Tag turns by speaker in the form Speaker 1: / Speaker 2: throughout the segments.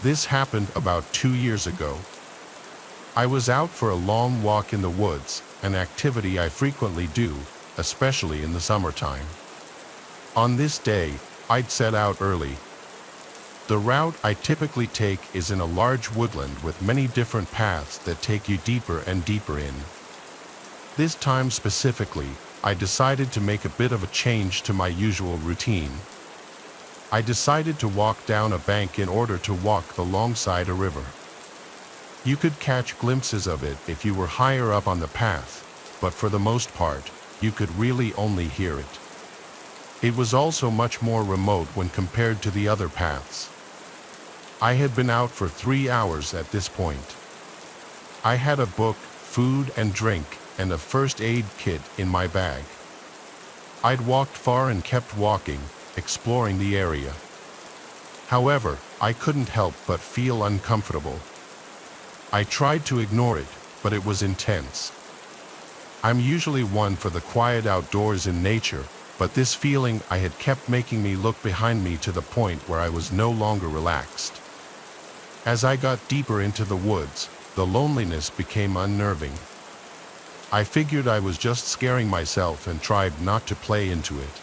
Speaker 1: This happened about 2 years ago. I was out for a long walk in the woods, an activity I frequently do, especially in the summertime. On this day, I'd set out early. The route I typically take is in a large woodland with many different paths that take you deeper and deeper in. This time specifically, I decided to make a bit of a change to my usual routine. I decided to walk down a bank in order to walk alongside a river. You could catch glimpses of it if you were higher up on the path, but for the most part, you could really only hear it. It was also much more remote when compared to the other paths. I had been out for 3 hours at this point. I had a book, food and drink, and a first aid kit in my bag. I'd walked far and kept walking, exploring the area. However, I couldn't help but feel uncomfortable. I tried to ignore it, but it was intense. I'm usually one for the quiet outdoors in nature, but this feeling I had kept making me look behind me to the point where I was no longer relaxed. As I got deeper into the woods, the loneliness became unnerving. I figured I was just scaring myself and tried not to play into it.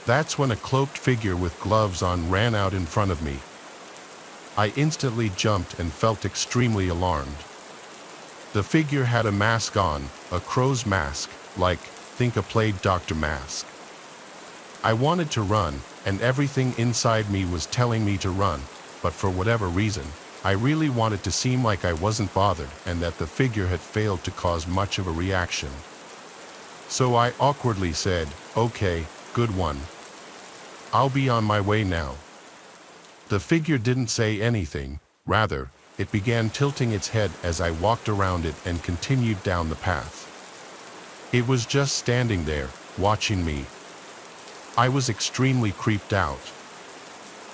Speaker 1: That's when a cloaked figure with gloves on ran out in front of me. I instantly jumped and felt extremely alarmed. The figure had a mask on, a crow's mask, like, think a plague doctor mask. I wanted to run, and everything inside me was telling me to run, but for whatever reason, I really wanted to seem like I wasn't bothered and that the figure had failed to cause much of a reaction. So I awkwardly said, "Okay, good one. I'll be on my way now." The figure didn't say anything, rather, it began tilting its head as I walked around it and continued down the path. It was just standing there, watching me. I was extremely creeped out.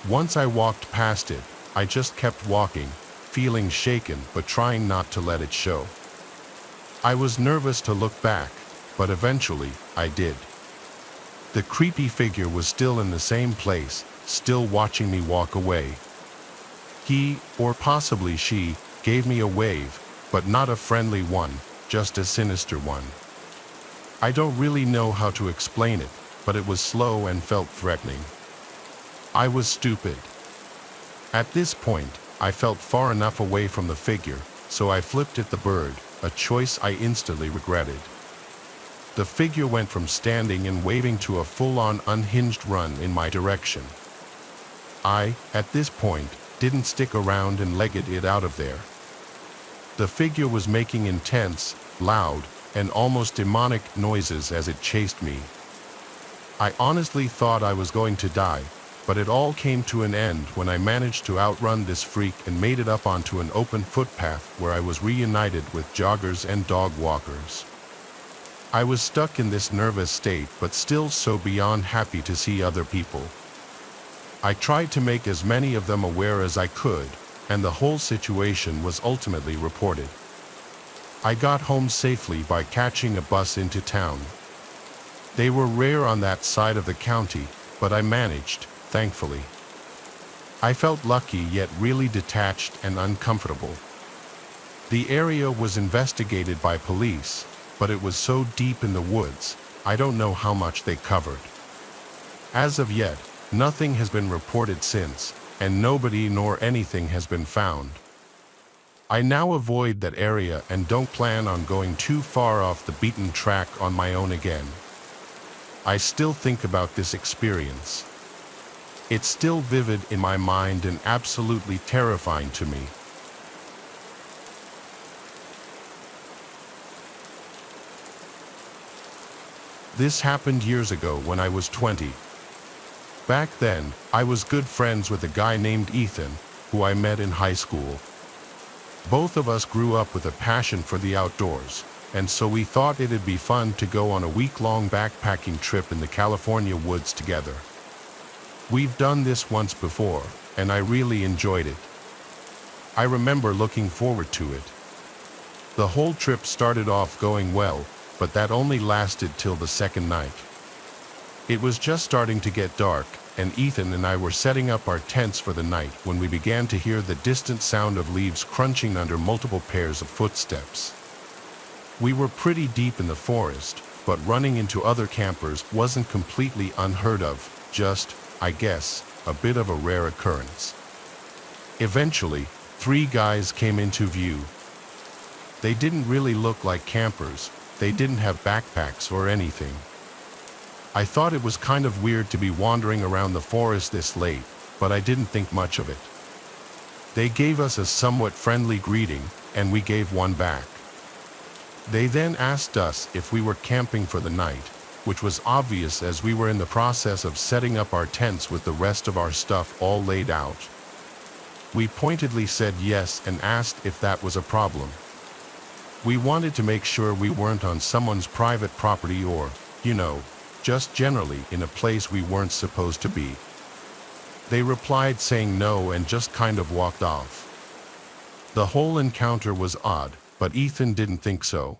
Speaker 1: Once I walked past it, I just kept walking, feeling shaken but trying not to let it show. I was nervous to look back, but eventually, I did. The creepy figure was still in the same place, still watching me walk away. He, or possibly she, gave me a wave, but not a friendly one, just a sinister one. I don't really know how to explain it, but it was slow and felt threatening. I was stupid. At this point, I felt far enough away from the figure, so I flipped at the bird, a choice I instantly regretted. The figure went from standing and waving to a full-on unhinged run in my direction. I, at this point, didn't stick around and legged it out of there. The figure was making intense, loud, and almost demonic noises as it chased me. I honestly thought I was going to die, but it all came to an end when I managed to outrun this freak and made it up onto an open footpath where I was reunited with joggers and dog walkers. I was stuck in this nervous state but still so beyond happy to see other people. I tried to make as many of them aware as I could, and the whole situation was ultimately reported. I got home safely by catching a bus into town. They were rare on that side of the county, but I managed, thankfully. I felt lucky yet really detached and uncomfortable. The area was investigated by police, but it was so deep in the woods, I don't know how much they covered. As of yet, nothing has been reported since, and nobody nor anything has been found. I now avoid that area and don't plan on going too far off the beaten track on my own again. I still think about this experience. It's still vivid in my mind and absolutely terrifying to me. This happened years ago when I was 20. Back then, I was good friends with a guy named Ethan, who I met in high school. Both of us grew up with a passion for the outdoors, and so we thought it'd be fun to go on a week-long backpacking trip in the California woods together. We've done this once before, and I really enjoyed it. I remember looking forward to it. The whole trip started off going well, but that only lasted till the second night. It was just starting to get dark, and Ethan and I were setting up our tents for the night when we began to hear the distant sound of leaves crunching under multiple pairs of footsteps. We were pretty deep in the forest, but running into other campers wasn't completely unheard of, just, I guess, a bit of a rare occurrence. Eventually, 3 guys came into view. They didn't really look like campers, they didn't have backpacks or anything. I thought it was kind of weird to be wandering around the forest this late, but I didn't think much of it. They gave us a somewhat friendly greeting, and we gave one back. They then asked us if we were camping for the night, which was obvious as we were in the process of setting up our tents with the rest of our stuff all laid out. We pointedly said yes and asked if that was a problem. We wanted to make sure we weren't on someone's private property or, just generally in a place we weren't supposed to be. They replied saying no and just kind of walked off. The whole encounter was odd, but Ethan didn't think so.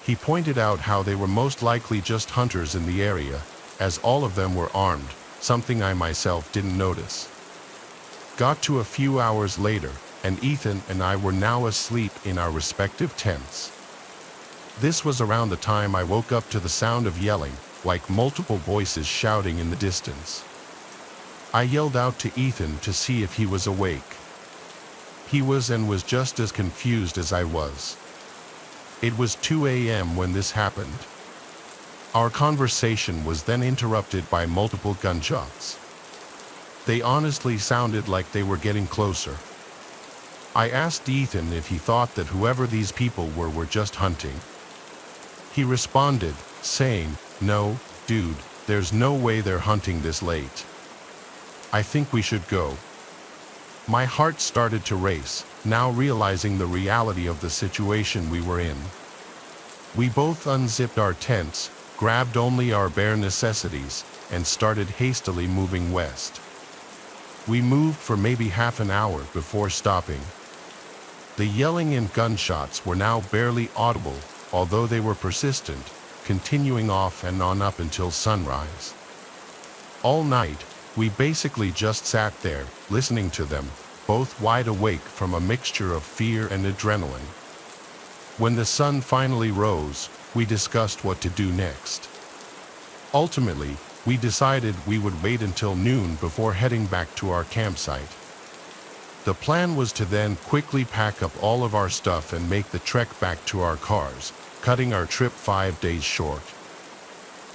Speaker 1: He pointed out how they were most likely just hunters in the area, as all of them were armed, something I myself didn't notice. Got to a few hours later, and Ethan and I were now asleep in our respective tents. This was around the time I woke up to the sound of yelling, like multiple voices shouting in the distance. I yelled out to Ethan to see if he was awake. He was and was just as confused as I was. It was 2 a.m. when this happened. Our conversation was then interrupted by multiple gunshots. They honestly sounded like they were getting closer. I asked Ethan if he thought that whoever these people were just hunting. He responded, saying, "No, dude, there's no way they're hunting this late. I think we should go." My heart started to race, now realizing the reality of the situation we were in. We both unzipped our tents, grabbed only our bare necessities, and started hastily moving west. We moved for maybe half an hour before stopping. The yelling and gunshots were now barely audible, although they were persistent, continuing off and on up until sunrise. All night, we basically just sat there, listening to them, both wide awake from a mixture of fear and adrenaline. When the sun finally rose, we discussed what to do next. Ultimately, we decided we would wait until noon before heading back to our campsite. The plan was to then quickly pack up all of our stuff and make the trek back to our cars, cutting our trip 5 days short.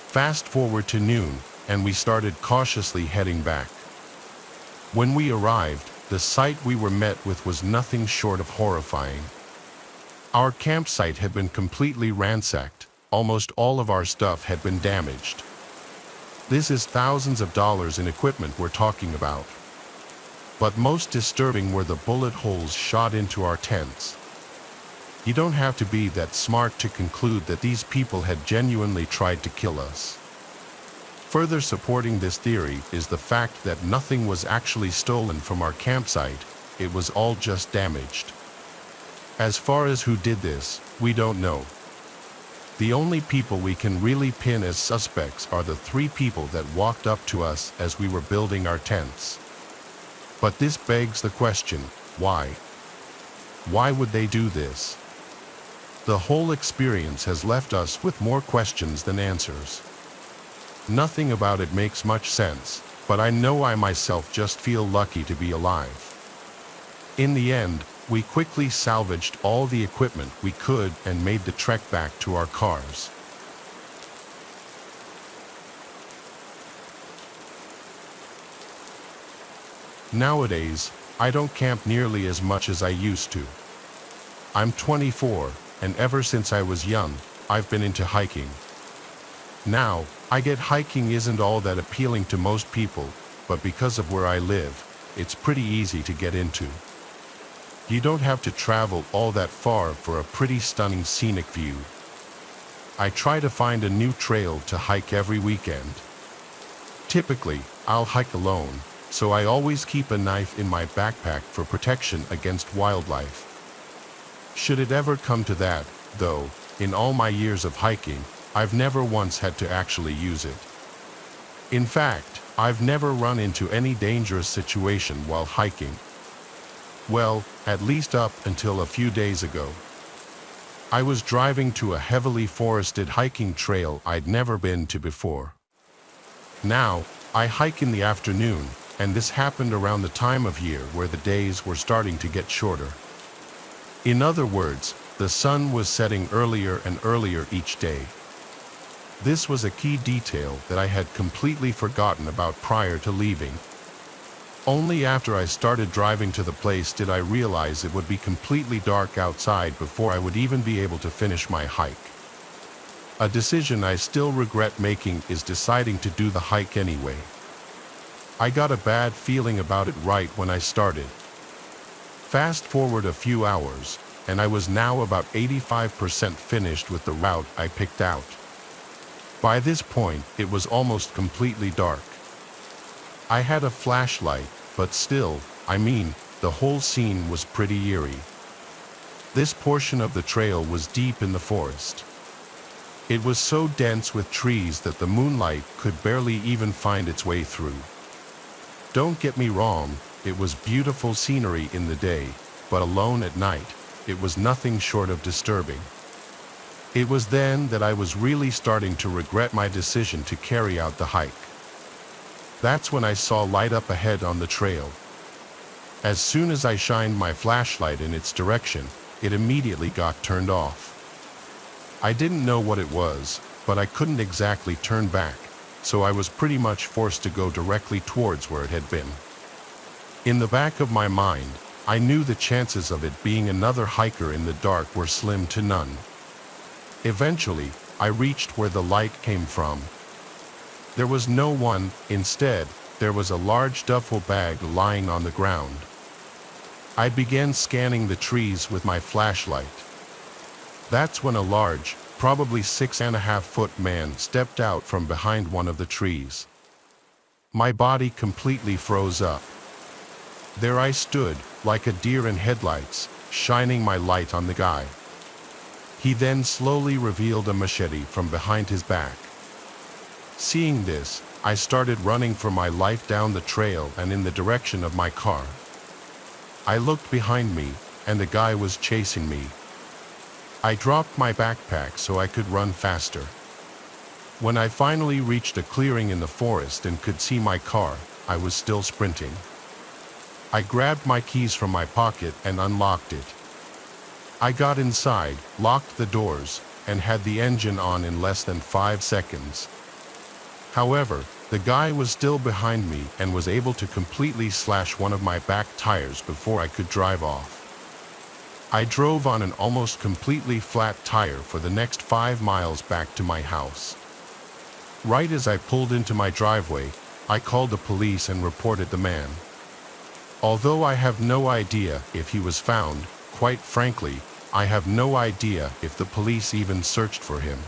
Speaker 1: Fast forward to noon, and we started cautiously heading back. When we arrived, the sight we were met with was nothing short of horrifying. Our campsite had been completely ransacked, almost all of our stuff had been damaged. This is thousands of dollars in equipment we're talking about. But most disturbing were the bullet holes shot into our tents. You don't have to be that smart to conclude that these people had genuinely tried to kill us. Further supporting this theory is the fact that nothing was actually stolen from our campsite, it was all just damaged. As far as who did this, we don't know. The only people we can really pin as suspects are the 3 people that walked up to us as we were building our tents. But this begs the question, why? Why would they do this? The whole experience has left us with more questions than answers. Nothing about it makes much sense, but I know I myself just feel lucky to be alive. In the end, we quickly salvaged all the equipment we could and made the trek back to our cars. Nowadays, I don't camp nearly as much as I used to. I'm 24, and ever since I was young, I've been into hiking. Now, I get hiking isn't all that appealing to most people, but because of where I live, it's pretty easy to get into. You don't have to travel all that far for a pretty stunning scenic view. I try to find a new trail to hike every weekend. Typically, I'll hike alone, so I always keep a knife in my backpack for protection against wildlife. Should it ever come to that, though, in all my years of hiking, I've never once had to actually use it. In fact, I've never run into any dangerous situation while hiking. Well, at least up until a few days ago. I was driving to a heavily forested hiking trail I'd never been to before. Now, I hike in the afternoon, and this happened around the time of year where the days were starting to get shorter. In other words, the sun was setting earlier and earlier each day. This was a key detail that I had completely forgotten about prior to leaving. Only after I started driving to the place did I realize it would be completely dark outside before I would even be able to finish my hike. A decision I still regret making is deciding to do the hike anyway. I got a bad feeling about it right when I started. Fast forward a few hours, and I was now about 85% finished with the route I picked out. By this point, it was almost completely dark. I had a flashlight, but still, the whole scene was pretty eerie. This portion of the trail was deep in the forest. It was so dense with trees that the moonlight could barely even find its way through. Don't get me wrong, it was beautiful scenery in the day, but alone at night, it was nothing short of disturbing. It was then that I was really starting to regret my decision to carry out the hike. That's when I saw light up ahead on the trail. As soon as I shined my flashlight in its direction, it immediately got turned off. I didn't know what it was, but I couldn't exactly turn back, so I was pretty much forced to go directly towards where it had been. In the back of my mind, I knew the chances of it being another hiker in the dark were slim to none. Eventually, I reached where the light came from. There was no one. Instead, there was a large duffel bag lying on the ground. I began scanning the trees with my flashlight. That's when a large, probably 6.5-foot man stepped out from behind one of the trees. My body completely froze up. There I stood, like a deer in headlights, shining my light on the guy. He then slowly revealed a machete from behind his back. Seeing this, I started running for my life down the trail and in the direction of my car. I looked behind me, and the guy was chasing me. I dropped my backpack so I could run faster. When I finally reached a clearing in the forest and could see my car, I was still sprinting. I grabbed my keys from my pocket and unlocked it. I got inside, locked the doors, and had the engine on in less than 5 seconds. However, the guy was still behind me and was able to completely slash one of my back tires before I could drive off. I drove on an almost completely flat tire for the next 5 miles back to my house. Right as I pulled into my driveway, I called the police and reported the man. Although I have no idea if he was found, quite frankly, I have no idea if the police even searched for him.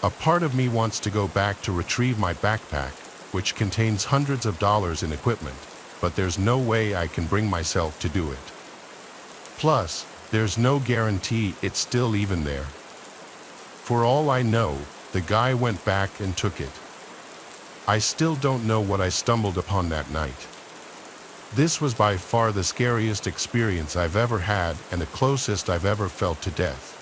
Speaker 1: A part of me wants to go back to retrieve my backpack, which contains hundreds of dollars in equipment, but there's no way I can bring myself to do it. Plus, there's no guarantee it's still even there. For all I know, the guy went back and took it. I still don't know what I stumbled upon that night. This was by far the scariest experience I've ever had and the closest I've ever felt to death.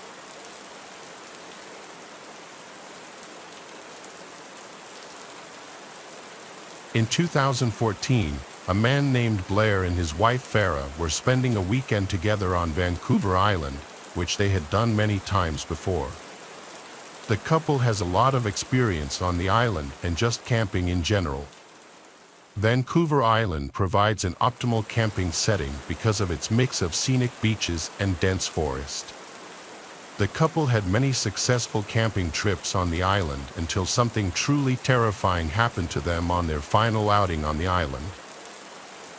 Speaker 1: In 2014, a man named Blair and his wife Farah were spending a weekend together on Vancouver Island, which they had done many times before. The couple has a lot of experience on the island and just camping in general. Vancouver Island provides an optimal camping setting because of its mix of scenic beaches and dense forest. The couple had many successful camping trips on the island until something truly terrifying happened to them on their final outing on the island.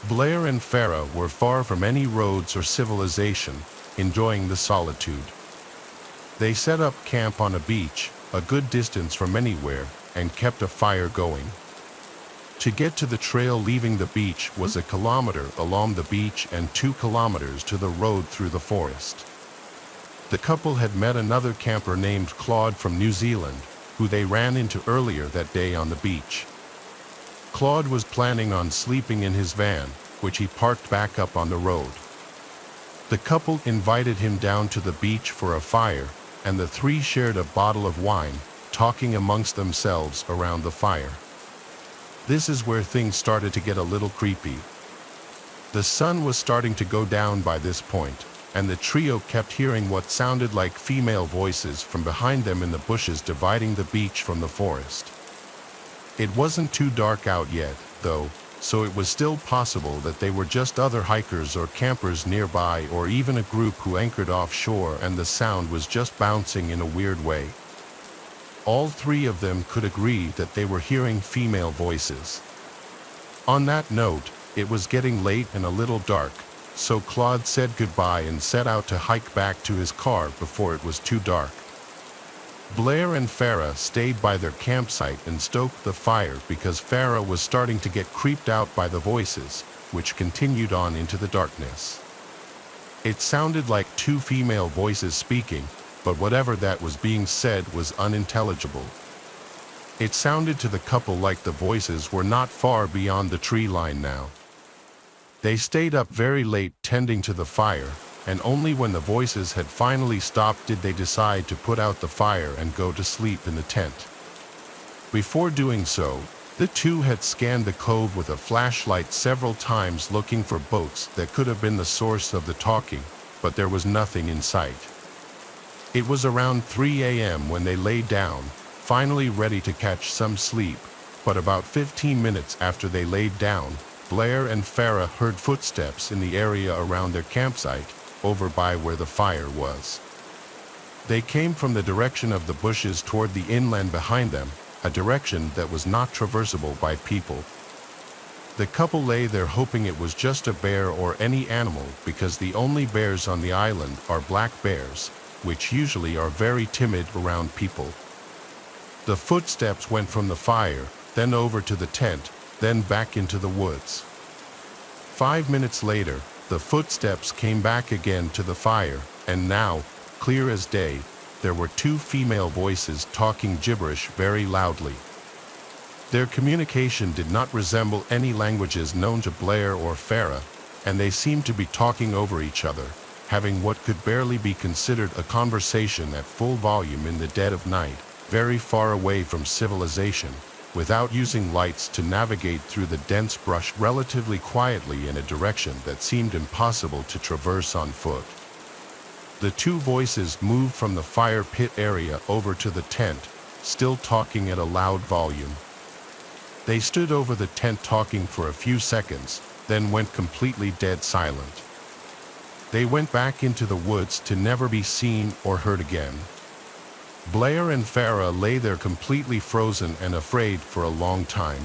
Speaker 1: Blair and Farah were far from any roads or civilization, enjoying the solitude. They set up camp on a beach, a good distance from anywhere, and kept a fire going. To get to the trail leaving the beach was 1 kilometer along the beach and 2 kilometers to the road through the forest. The couple had met another camper named Claude from New Zealand, who they ran into earlier that day on the beach. Claude was planning on sleeping in his van, which he parked back up on the road. The couple invited him down to the beach for a fire, and the three shared a bottle of wine, talking amongst themselves around the fire. This is where things started to get a little creepy. The sun was starting to go down by this point, and the trio kept hearing what sounded like female voices from behind them in the bushes dividing the beach from the forest. It wasn't too dark out yet, though, so it was still possible that they were just other hikers or campers nearby, or even a group who anchored offshore and the sound was just bouncing in a weird way. All three of them could agree that they were hearing female voices. On that note, it was getting late and a little dark, so Claude said goodbye and set out to hike back to his car before it was too dark. Blair and Farah stayed by their campsite and stoked the fire because Farah was starting to get creeped out by the voices, which continued on into the darkness. It sounded like two female voices speaking, but whatever that was being said was unintelligible. It sounded to the couple like the voices were not far beyond the tree line now. They stayed up very late tending to the fire, and only when the voices had finally stopped did they decide to put out the fire and go to sleep in the tent. Before doing so, the two had scanned the cove with a flashlight several times looking for boats that could have been the source of the talking, but there was nothing in sight. It was around 3 a.m. when they lay down, finally ready to catch some sleep, but about 15 minutes after they laid down, Blair and Farah heard footsteps in the area around their campsite, over by where the fire was. They came from the direction of the bushes toward the inland behind them, a direction that was not traversable by people. The couple lay there hoping it was just a bear or any animal, because the only bears on the island are black bears, which usually are very timid around people. The footsteps went from the fire, then over to the tent, then back into the woods. 5 minutes later, the footsteps came back again to the fire, and now, clear as day, there were two female voices talking gibberish very loudly. Their communication did not resemble any languages known to Blair or Farah, and they seemed to be talking over each other, having what could barely be considered a conversation at full volume in the dead of night, very far away from civilization, without using lights to navigate through the dense brush relatively quietly in a direction that seemed impossible to traverse on foot. The two voices moved from the fire pit area over to the tent, still talking at a loud volume. They stood over the tent talking for a few seconds, then went completely dead silent. They went back into the woods to never be seen or heard again. Blair and Farah lay there completely frozen and afraid for a long time.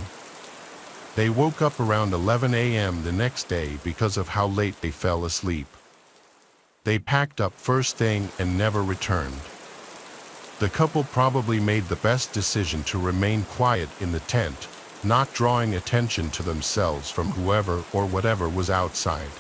Speaker 1: They woke up around 11 a.m. the next day because of how late they fell asleep. They packed up first thing and never returned. The couple probably made the best decision to remain quiet in the tent, not drawing attention to themselves from whoever or whatever was outside.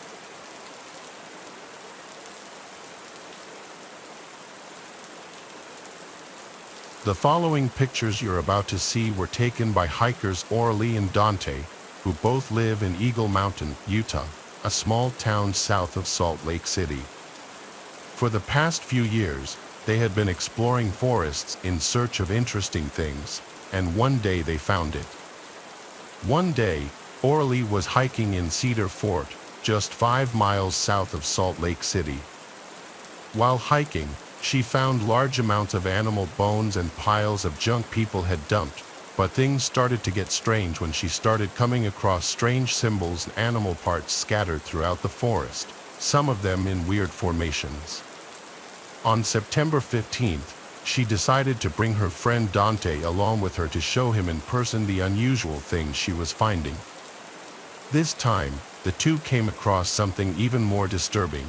Speaker 1: The following pictures you're about to see were taken by hikers Orly and Dante, who both live in Eagle Mountain, Utah, a small town south of Salt Lake City. For the past few years, they had been exploring forests in search of interesting things, and one day they found it. One day, Orly was hiking in Cedar Fort, just 5 miles south of Salt Lake City. While hiking, she found large amounts of animal bones and piles of junk people had dumped, but things started to get strange when she started coming across strange symbols and animal parts scattered throughout the forest, some of them in weird formations. On September 15th, she decided to bring her friend Dante along with her to show him in person the unusual things she was finding. This time, the two came across something even more disturbing.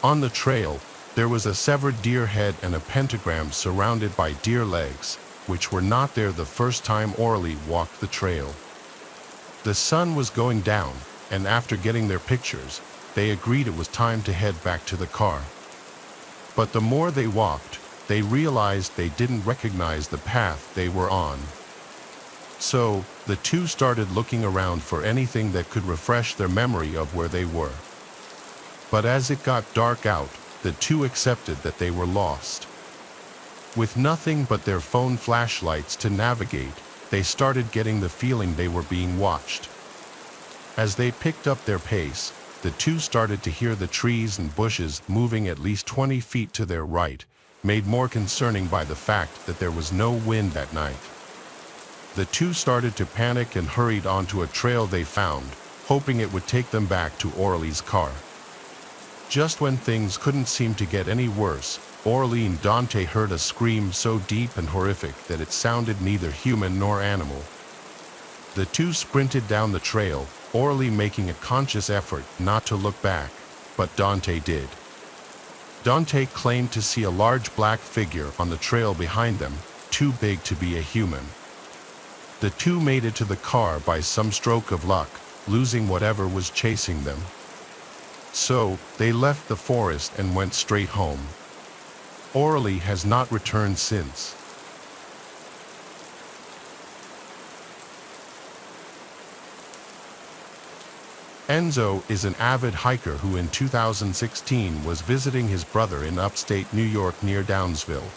Speaker 1: On the trail, there was a severed deer head and a pentagram surrounded by deer legs, which were not there the first time Orly walked the trail. The sun was going down, and after getting their pictures, they agreed it was time to head back to the car. But the more they walked, they realized they didn't recognize the path they were on. So, the two started looking around for anything that could refresh their memory of where they were. But as it got dark out, the two accepted that they were lost. With nothing but their phone flashlights to navigate, they started getting the feeling they were being watched. As they picked up their pace, the two started to hear the trees and bushes moving at least 20 feet to their right, made more concerning by the fact that there was no wind that night. The two started to panic and hurried onto a trail they found, hoping it would take them back to Orly's car. Just when things couldn't seem to get any worse, Orly and Dante heard a scream so deep and horrific that it sounded neither human nor animal. The two sprinted down the trail, Orly making a conscious effort not to look back, but Dante did. Dante claimed to see a large black figure on the trail behind them, too big to be a human. The two made it to the car by some stroke of luck, losing whatever was chasing them. So, they left the forest and went straight home. Orly has not returned since. Enzo is an avid hiker who in 2016 was visiting his brother in upstate New York near Downsville.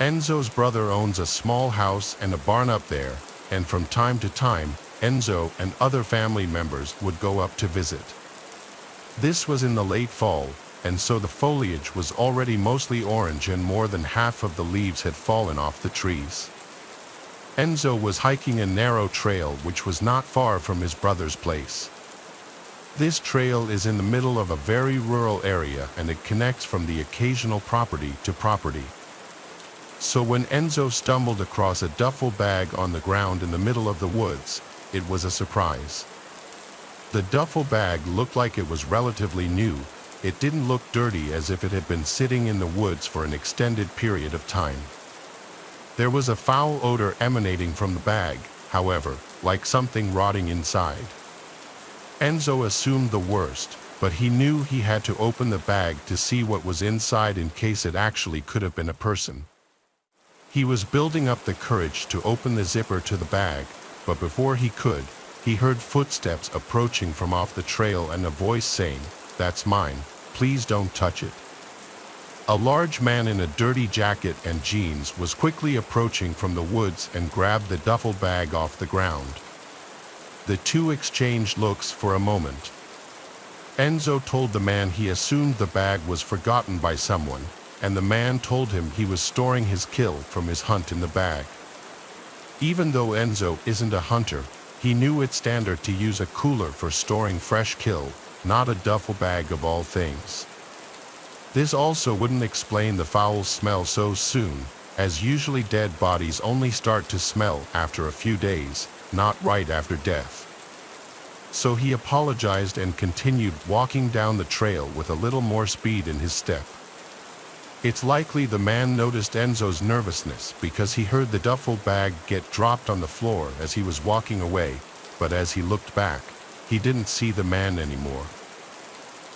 Speaker 1: Enzo's brother owns a small house and a barn up there, and from time to time, Enzo and other family members would go up to visit. This was in the late fall, and so the foliage was already mostly orange and more than half of the leaves had fallen off the trees. Enzo was hiking a narrow trail which was not far from his brother's place. This trail is in the middle of a very rural area and it connects from the occasional property to property. So when Enzo stumbled across a duffel bag on the ground in the middle of the woods, it was a surprise. The duffel bag looked like it was relatively new. It didn't look dirty as if it had been sitting in the woods for an extended period of time. There was a foul odor emanating from the bag, however, like something rotting inside. Enzo assumed the worst, but he knew he had to open the bag to see what was inside in case it actually could have been a person. He was building up the courage to open the zipper to the bag, but before he could, he heard footsteps approaching from off the trail and a voice saying, "That's mine, please don't touch it." A large man in a dirty jacket and jeans was quickly approaching from the woods and grabbed the duffel bag off the ground. The two exchanged looks for a moment. Enzo told the man he assumed the bag was forgotten by someone, and the man told him he was storing his kill from his hunt in the bag. Even though Enzo isn't a hunter, he knew it's standard to use a cooler for storing fresh kill, not a duffel bag of all things. This also wouldn't explain the foul smell so soon, as usually dead bodies only start to smell after a few days, not right after death. So he apologized and continued walking down the trail with a little more speed in his step. It's likely the man noticed Enzo's nervousness because he heard the duffel bag get dropped on the floor as he was walking away, but as he looked back, he didn't see the man anymore.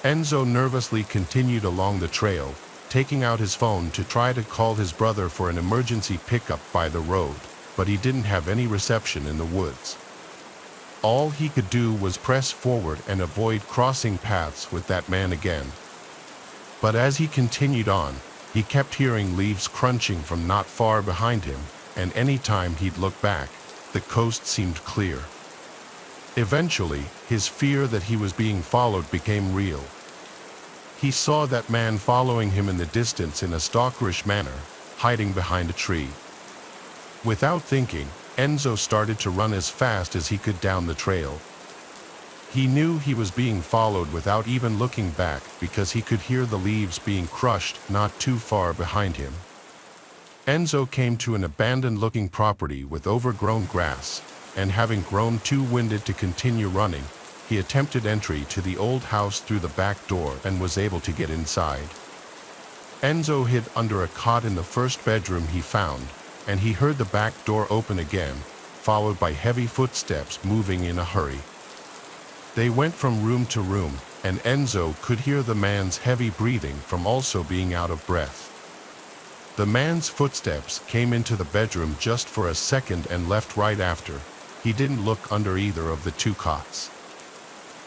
Speaker 1: Enzo nervously continued along the trail, taking out his phone to try to call his brother for an emergency pickup by the road, but he didn't have any reception in the woods. All he could do was press forward and avoid crossing paths with that man again. But as he continued on, he kept hearing leaves crunching from not far behind him, and any time he'd look back, the coast seemed clear. Eventually, his fear that he was being followed became real. He saw that man following him in the distance in a stalkerish manner, hiding behind a tree. Without thinking, Enzo started to run as fast as he could down the trail. He knew he was being followed without even looking back because he could hear the leaves being crushed not too far behind him. Enzo came to an abandoned-looking property with overgrown grass, and having grown too winded to continue running, he attempted entry to the old house through the back door and was able to get inside. Enzo hid under a cot in the first bedroom he found, and he heard the back door open again, followed by heavy footsteps moving in a hurry. They went from room to room, and Enzo could hear the man's heavy breathing from also being out of breath. The man's footsteps came into the bedroom just for a second and left right after. He didn't look under either of the two cots.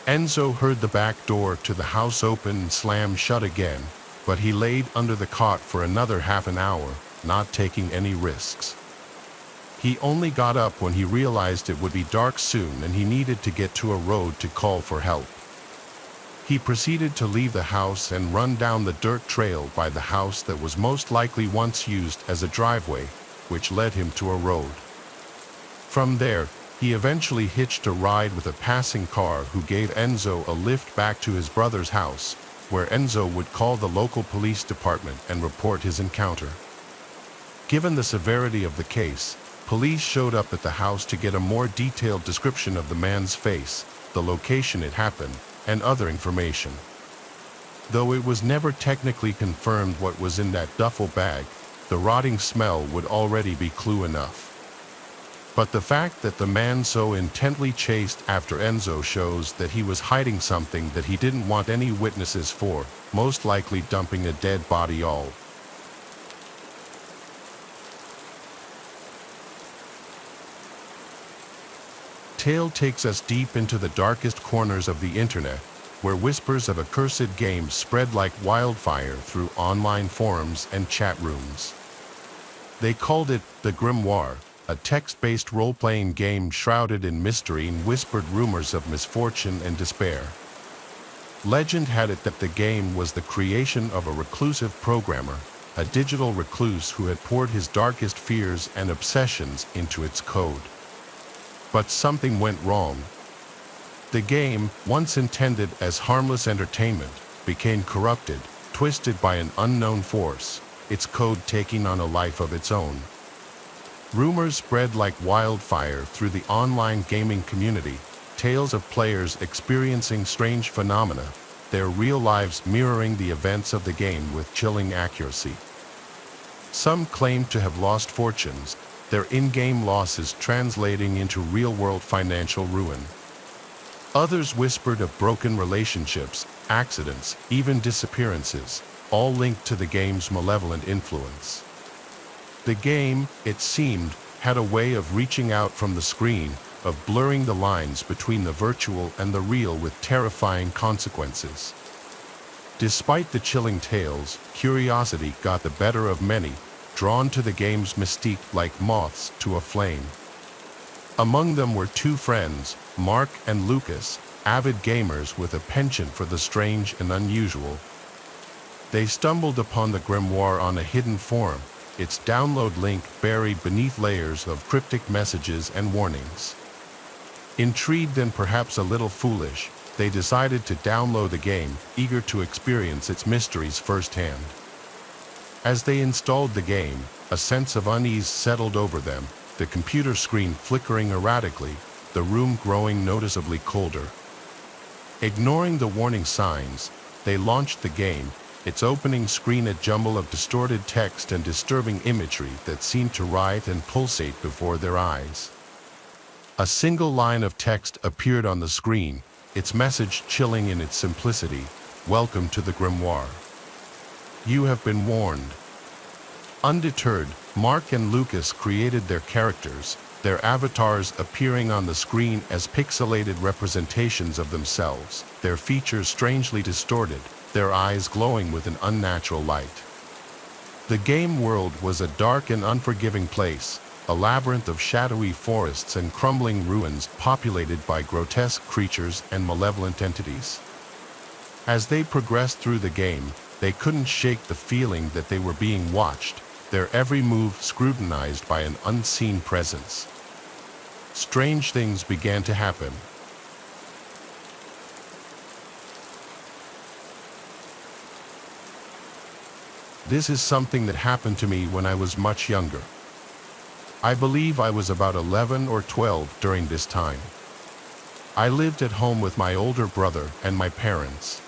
Speaker 1: Enzo heard the back door to the house open and slam shut again, but he laid under the cot for another half an hour, not taking any risks. He only got up when he realized it would be dark soon and he needed to get to a road to call for help. He proceeded to leave the house and run down the dirt trail by the house that was most likely once used as a driveway, which led him to a road. From there, he eventually hitched a ride with a passing car who gave Enzo a lift back to his brother's house, where Enzo would call the local police department and report his encounter. Given the severity of the case, police showed up at the house to get a more detailed description of the man's face, the location it happened, and other information. Though it was never technically confirmed what was in that duffel bag, the rotting smell would already be clue enough. But the fact that the man so intently chased after Enzo shows that he was hiding something that he didn't want any witnesses for, most likely dumping a dead body all. Tale takes us deep into the darkest corners of the internet, where whispers of accursed games spread like wildfire through online forums and chat rooms. They called it the Grimoire, a text-based role-playing game shrouded in mystery and whispered rumors of misfortune and despair. Legend had it that the game was the creation of a reclusive programmer, a digital recluse who had poured his darkest fears and obsessions into its code. But something went wrong. The game, once intended as harmless entertainment, became corrupted, twisted by an unknown force, its code taking on a life of its own. Rumors spread like wildfire through the online gaming community, tales of players experiencing strange phenomena, their real lives mirroring the events of the game with chilling accuracy. Some claimed to have lost fortunes, their in-game losses translating into real-world financial ruin. Others whispered of broken relationships, accidents, even disappearances, all linked to the game's malevolent influence. The game, it seemed, had a way of reaching out from the screen, of blurring the lines between the virtual and the real with terrifying consequences. Despite the chilling tales, curiosity got the better of many, drawn to the game's mystique like moths to a flame. Among them were two friends, Mark and Lucas, avid gamers with a penchant for the strange and unusual. They stumbled upon the Grimoire on a hidden forum, its download link buried beneath layers of cryptic messages and warnings. Intrigued and perhaps a little foolish, they decided to download the game, eager to experience its mysteries firsthand. As they installed the game, a sense of unease settled over them, the computer screen flickering erratically, the room growing noticeably colder. Ignoring the warning signs, they launched the game, its opening screen a jumble of distorted text and disturbing imagery that seemed to writhe and pulsate before their eyes. A single line of text appeared on the screen, its message chilling in its simplicity: "Welcome to the Grimoire. You have been warned." Undeterred, Mark and Lucas created their characters, their avatars appearing on the screen as pixelated representations of themselves, their features strangely distorted, their eyes glowing with an unnatural light. The game world was a dark and unforgiving place, a labyrinth of shadowy forests and crumbling ruins populated by grotesque creatures and malevolent entities. As they progressed through the game, they couldn't shake the feeling that they were being watched, their every move scrutinized by an unseen presence. Strange things began to happen. This is something that happened to me when I was much younger. I believe I was about 11 or 12 during this time. I lived at home with my older brother and my parents.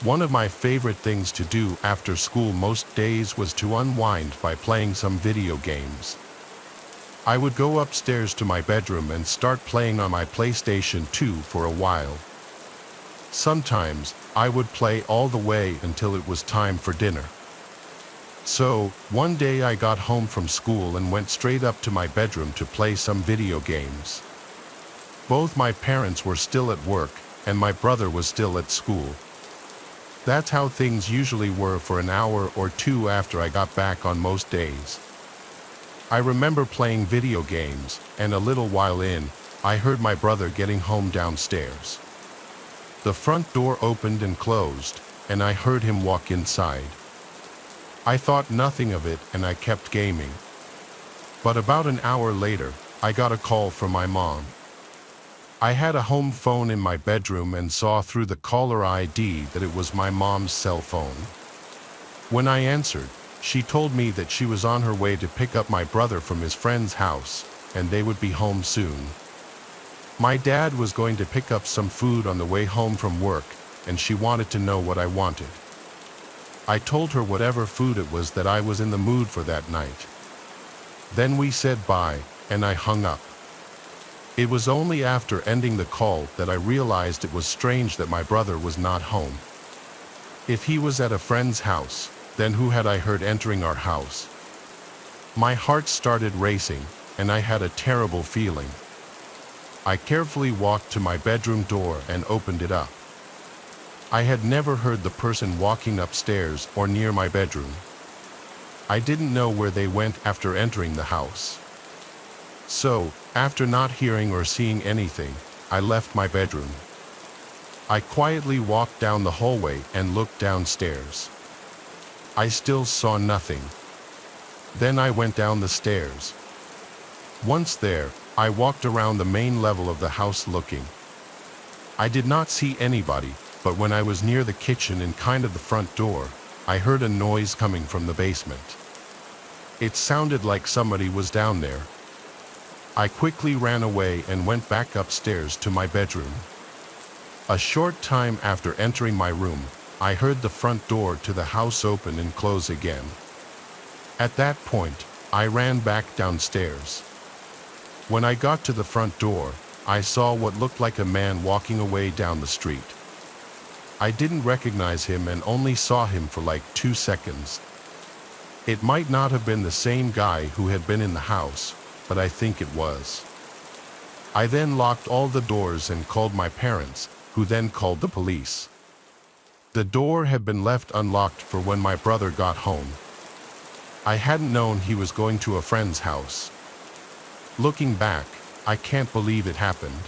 Speaker 1: One of my favorite things to do after school most days was to unwind by playing some video games. I would go upstairs to my bedroom and start playing on my PlayStation 2 for a while. Sometimes, I would play all the way until it was time for dinner. So, one day I got home from school and went straight up to my bedroom to play some video games. Both my parents were still at work, and my brother was still at school. That's how things usually were for an hour or two after I got back on most days. I remember playing video games, and a little while in, I heard my brother getting home downstairs. The front door opened and closed, and I heard him walk inside. I thought nothing of it and I kept gaming. But about an hour later, I got a call from my mom. I had a home phone in my bedroom and saw through the caller ID that it was my mom's cell phone. When I answered, she told me that she was on her way to pick up my brother from his friend's house, and they would be home soon. My dad was going to pick up some food on the way home from work, and she wanted to know what I wanted. I told her whatever food it was that I was in the mood for that night. Then we said bye, and I hung up. It was only after ending the call that I realized it was strange that my brother was not home. If he was at a friend's house, then who had I heard entering our house? My heart started racing, and I had a terrible feeling. I carefully walked to my bedroom door and opened it up. I had never heard the person walking upstairs or near my bedroom. I didn't know where they went after entering the house. So, after not hearing or seeing anything, I left my bedroom. I quietly walked down the hallway and looked downstairs. I still saw nothing. Then I went down the stairs. Once there, I walked around the main level of the house looking. I did not see anybody, but when I was near the kitchen and kind of the front door, I heard a noise coming from the basement. It sounded like somebody was down there. I quickly ran away and went back upstairs to my bedroom. A short time after entering my room, I heard the front door to the house open and close again. At that point, I ran back downstairs. When I got to the front door, I saw what looked like a man walking away down the street. I didn't recognize him and only saw him for like 2 seconds. It might not have been the same guy who had been in the house, but I think it was. I then locked all the doors and called my parents, who then called the police. The door had been left unlocked for when my brother got home. I hadn't known he was going to a friend's house. Looking back, I can't believe it happened.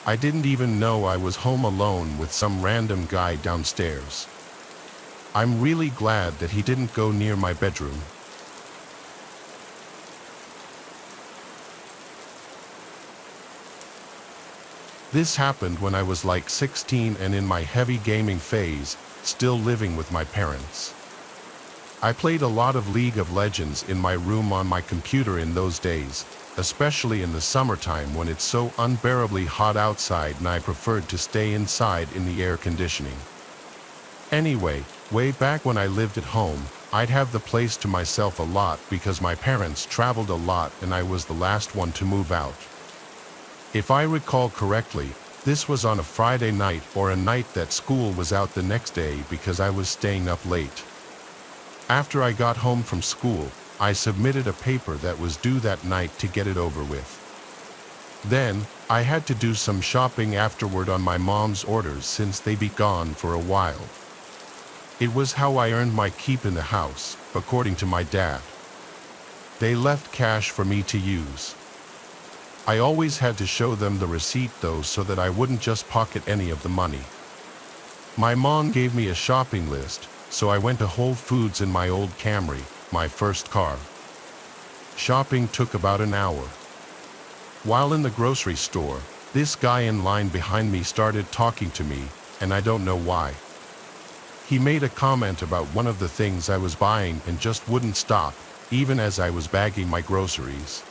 Speaker 1: I didn't even know I was home alone with some random guy downstairs. I'm really glad that he didn't go near my bedroom. This happened when I was like 16 and in my heavy gaming phase, still living with my parents. I played a lot of League of Legends in my room on my computer in those days, especially in the summertime when it's so unbearably hot outside and I preferred to stay inside in the air conditioning. Anyway, way back when I lived at home, I'd have the place to myself a lot because my parents traveled a lot and I was the last one to move out. If I recall correctly, this was on a Friday night or a night that school was out the next day because I was staying up late. After I got home from school, I submitted a paper that was due that night to get it over with. Then, I had to do some shopping afterward on my mom's orders since they'd be gone for a while. It was how I earned my keep in the house, according to my dad. They left cash for me to use. I always had to show them the receipt though so that I wouldn't just pocket any of the money. My mom gave me a shopping list, so I went to Whole Foods in my old Camry, my first car. Shopping took about an hour. While in the grocery store, this guy in line behind me started talking to me, and I don't know why. He made a comment about one of the things I was buying and just wouldn't stop, even as I was bagging my groceries.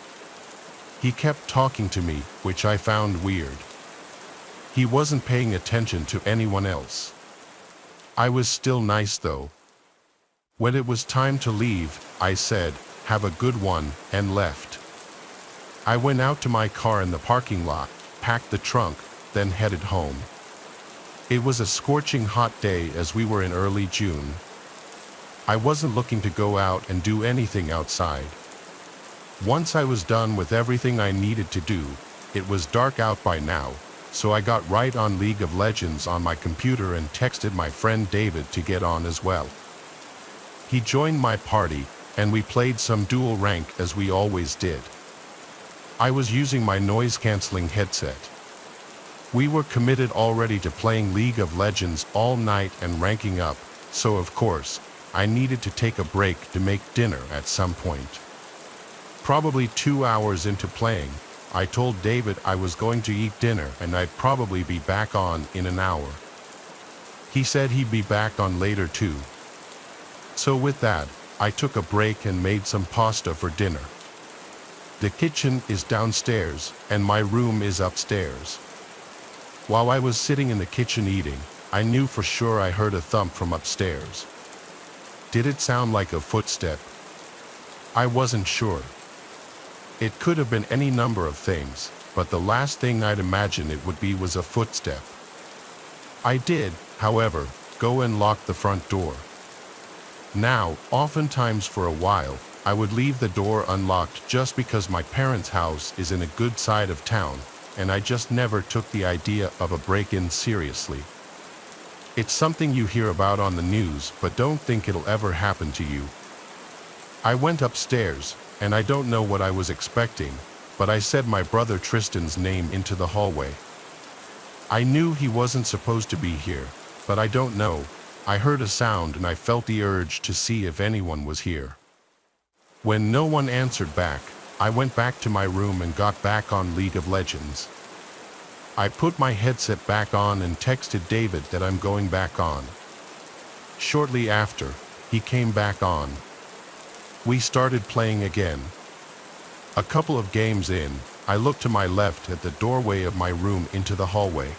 Speaker 1: He kept talking to me, which I found weird. He wasn't paying attention to anyone else. I was still nice though. When it was time to leave, I said, "Have a good one," and left. I went out to my car in the parking lot, packed the trunk, then headed home. It was a scorching hot day as we were in early June. I wasn't looking to go out and do anything outside. Once I was done with everything I needed to do, it was dark out by now, so I got right on League of Legends on my computer and texted my friend David to get on as well. He joined my party, and we played some dual rank as we always did. I was using my noise-canceling headset. We were committed already to playing League of Legends all night and ranking up, so of course, I needed to take a break to make dinner at some point. Probably 2 hours into playing, I told David I was going to eat dinner and I'd probably be back on in an hour. He said he'd be back on later too. So with that, I took a break and made some pasta for dinner. The kitchen is downstairs and my room is upstairs. While I was sitting in the kitchen eating, I knew for sure I heard a thump from upstairs. Did it sound like a footstep? I wasn't sure. It could have been any number of things, but the last thing I'd imagine it would be was a footstep. I did, however, go and lock the front door. Now, oftentimes for a while, I would leave the door unlocked just because my parents' house is in a good side of town, and I just never took the idea of a break-in seriously. It's something you hear about on the news, but don't think it'll ever happen to you. I went upstairs, and I don't know what I was expecting, but I said my brother Tristan's name into the hallway. I knew he wasn't supposed to be here, but I don't know. I heard a sound and I felt the urge to see if anyone was here. When no one answered back, I went back to my room and got back on League of Legends. I put my headset back on and texted David that I'm going back on. Shortly after, he came back on. We started playing again. A couple of games in, I looked to my left at the doorway of my room into the hallway.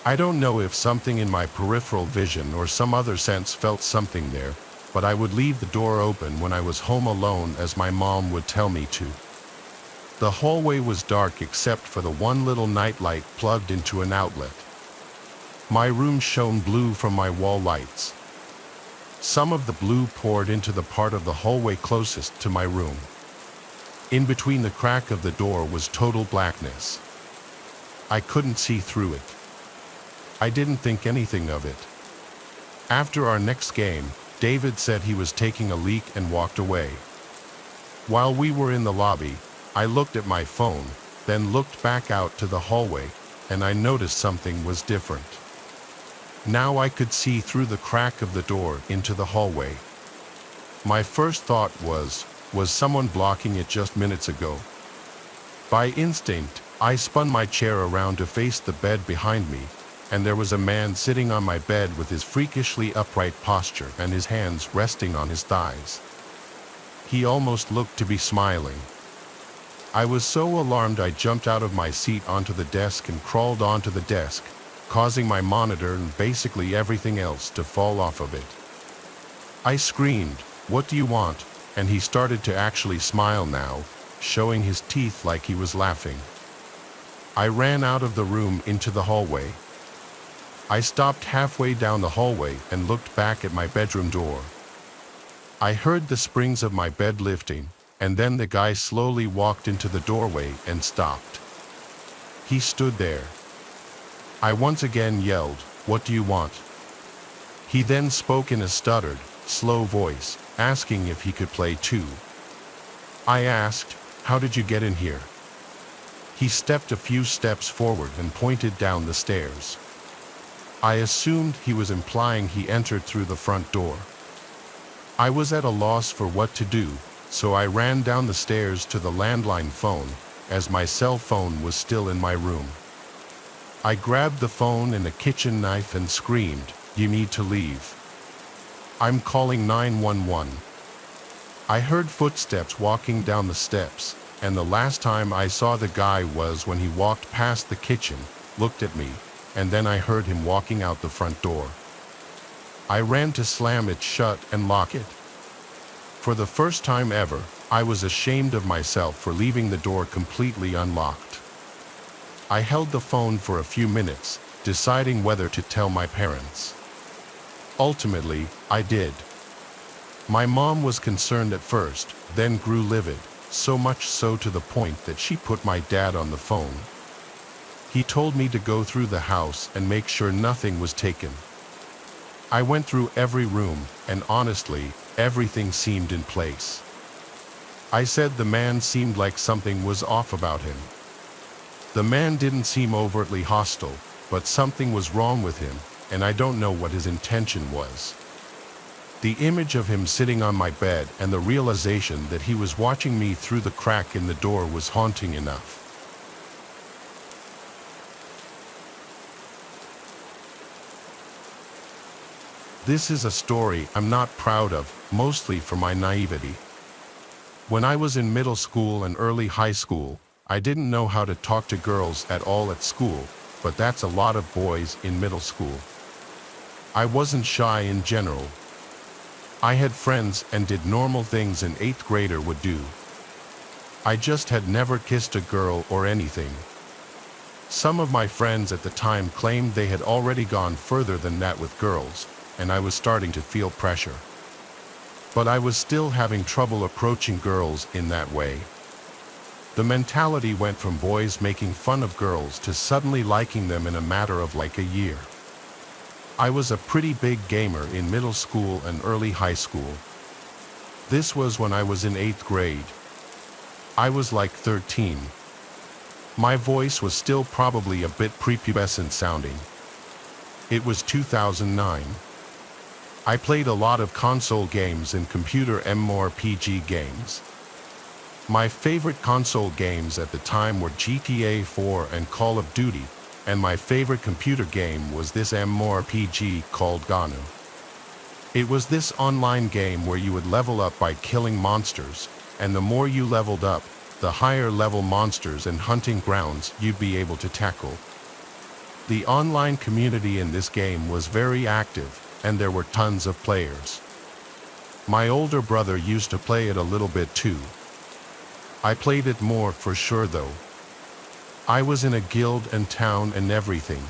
Speaker 1: I don't know if something in my peripheral vision or some other sense felt something there, but I would leave the door open when I was home alone as my mom would tell me to. The hallway was dark except for the one little nightlight plugged into an outlet. My room shone blue from my wall lights. Some of the blue poured into the part of the hallway closest to my room. In between the crack of the door was total blackness. I couldn't see through it. I didn't think anything of it. After our next game, David said he was taking a leak and walked away. While we were in the lobby, I looked at my phone, then looked back out to the hallway, and I noticed something was different. Now I could see through the crack of the door into the hallway. My first thought was someone blocking it just minutes ago? By instinct, I spun my chair around to face the bed behind me, and there was a man sitting on my bed with his freakishly upright posture and his hands resting on his thighs. He almost looked to be smiling. I was so alarmed I jumped out of my seat onto the desk and crawled onto the desk, causing my monitor and basically everything else to fall off of it. I screamed, "What do you want?" and he started to actually smile now, showing his teeth like he was laughing. I ran out of the room into the hallway. I stopped halfway down the hallway and looked back at my bedroom door. I heard the springs of my bed lifting, and then the guy slowly walked into the doorway and stopped. He stood there. I once again yelled, "What do you want?" He then spoke in a stuttered, slow voice, asking if he could play too. I asked, "How did you get in here?" He stepped a few steps forward and pointed down the stairs. I assumed he was implying he entered through the front door. I was at a loss for what to do, so I ran down the stairs to the landline phone, as my cell phone was still in my room. I grabbed the phone and a kitchen knife and screamed, "You need to leave. I'm calling 911. I heard footsteps walking down the steps, and the last time I saw the guy was when he walked past the kitchen, looked at me, and then I heard him walking out the front door. I ran to slam it shut and lock it. For the first time ever, I was ashamed of myself for leaving the door completely unlocked. I held the phone for a few minutes, deciding whether to tell my parents. Ultimately, I did. My mom was concerned at first, then grew livid, so much so to the point that she put my dad on the phone. He told me to go through the house and make sure nothing was taken. I went through every room, and honestly, everything seemed in place. I said the man seemed like something was off about him. The man didn't seem overtly hostile, but something was wrong with him, and I don't know what his intention was. The image of him sitting on my bed and the realization that he was watching me through the crack in the door was haunting enough. This is a story I'm not proud of, mostly for my naivety. When I was in middle school and early high school, I didn't know how to talk to girls at all at school, but that's a lot of boys in middle school. I wasn't shy in general. I had friends and did normal things an 8th grader would do. I just had never kissed a girl or anything. Some of my friends at the time claimed they had already gone further than that with girls, and I was starting to feel pressure. But I was still having trouble approaching girls in that way. The mentality went from boys making fun of girls to suddenly liking them in a matter of like a year. I was a pretty big gamer in middle school and early high school. This was when I was in 8th grade. I was like 13. My voice was still probably a bit prepubescent sounding. It was 2009. I played a lot of console games and computer MMORPG games. My favorite console games at the time were GTA 4 and Call of Duty, and my favorite computer game was this MMORPG called Ganu. It was this online game where you would level up by killing monsters, and the more you leveled up, the higher level monsters and hunting grounds you'd be able to tackle. The online community in this game was very active, and there were tons of players. My older brother used to play it a little bit too. I played it more for sure though. I was in a guild and town and everything.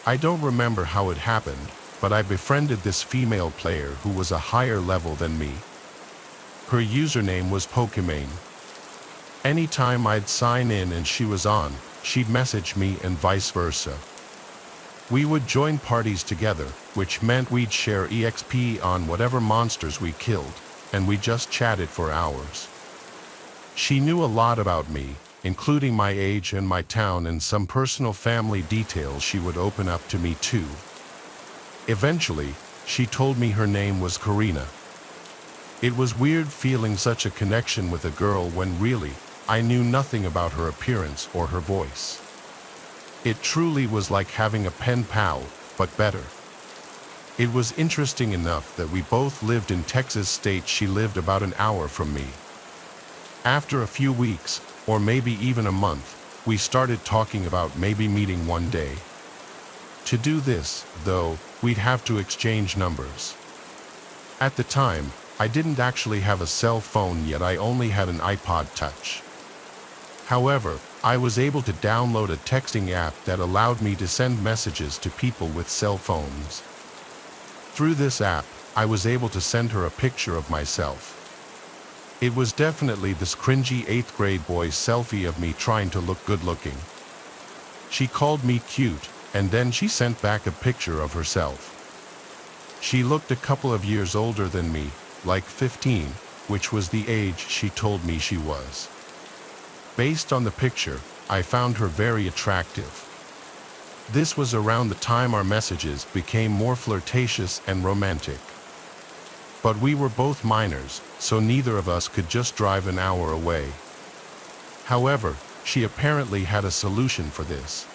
Speaker 1: I don't remember how it happened, but I befriended this female player who was a higher level than me. Her username was Pokimane. Anytime I'd sign in and she was on, she'd message me and vice versa. We would join parties together, which meant we'd share EXP on whatever monsters we killed, and we just chatted for hours. She knew a lot about me, including my age and my town and some personal family details she would open up to me too. Eventually, she told me her name was Karina. It was weird feeling such a connection with a girl when really, I knew nothing about her appearance or her voice. It truly was like having a pen pal, but better. It was interesting enough that we both lived in Texas state. She lived about an hour from me. After a few weeks, or maybe even a month, we started talking about maybe meeting one day. To do this, though, we'd have to exchange numbers. At the time, I didn't actually have a cell phone yet. I only had an iPod Touch. However, I was able to download a texting app that allowed me to send messages to people with cell phones. Through this app, I was able to send her a picture of myself. It was definitely this cringy 8th grade boy's selfie of me trying to look good looking. She called me cute, and then she sent back a picture of herself. She looked a couple of years older than me, like 15, which was the age she told me she was. Based on the picture, I found her very attractive. This was around the time our messages became more flirtatious and romantic. But we were both minors, so neither of us could just drive an hour away. However, she apparently had a solution for this.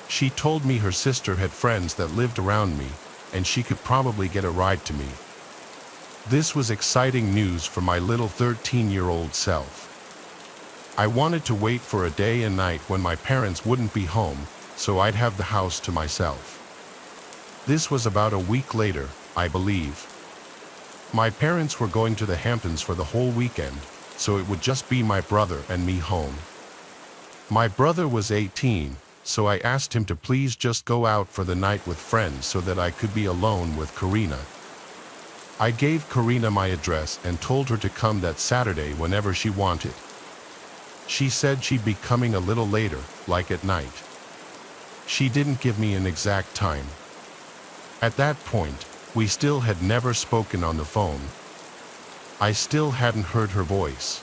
Speaker 1: She told me her sister had friends that lived around me, and she could probably get a ride to me. This was exciting news for my little 13-year-old self. I wanted to wait for a day and night when my parents wouldn't be home, so I'd have the house to myself. This was about a week later, I believe. My parents were going to the Hamptons for the whole weekend, so it would just be my brother and me home. My brother was 18, so I asked him to please just go out for the night with friends so that I could be alone with Karina. I gave Karina my address and told her to come that Saturday whenever she wanted. She said she'd be coming a little later, like at night. She didn't give me an exact time. At that point, we still had never spoken on the phone. I still hadn't heard her voice.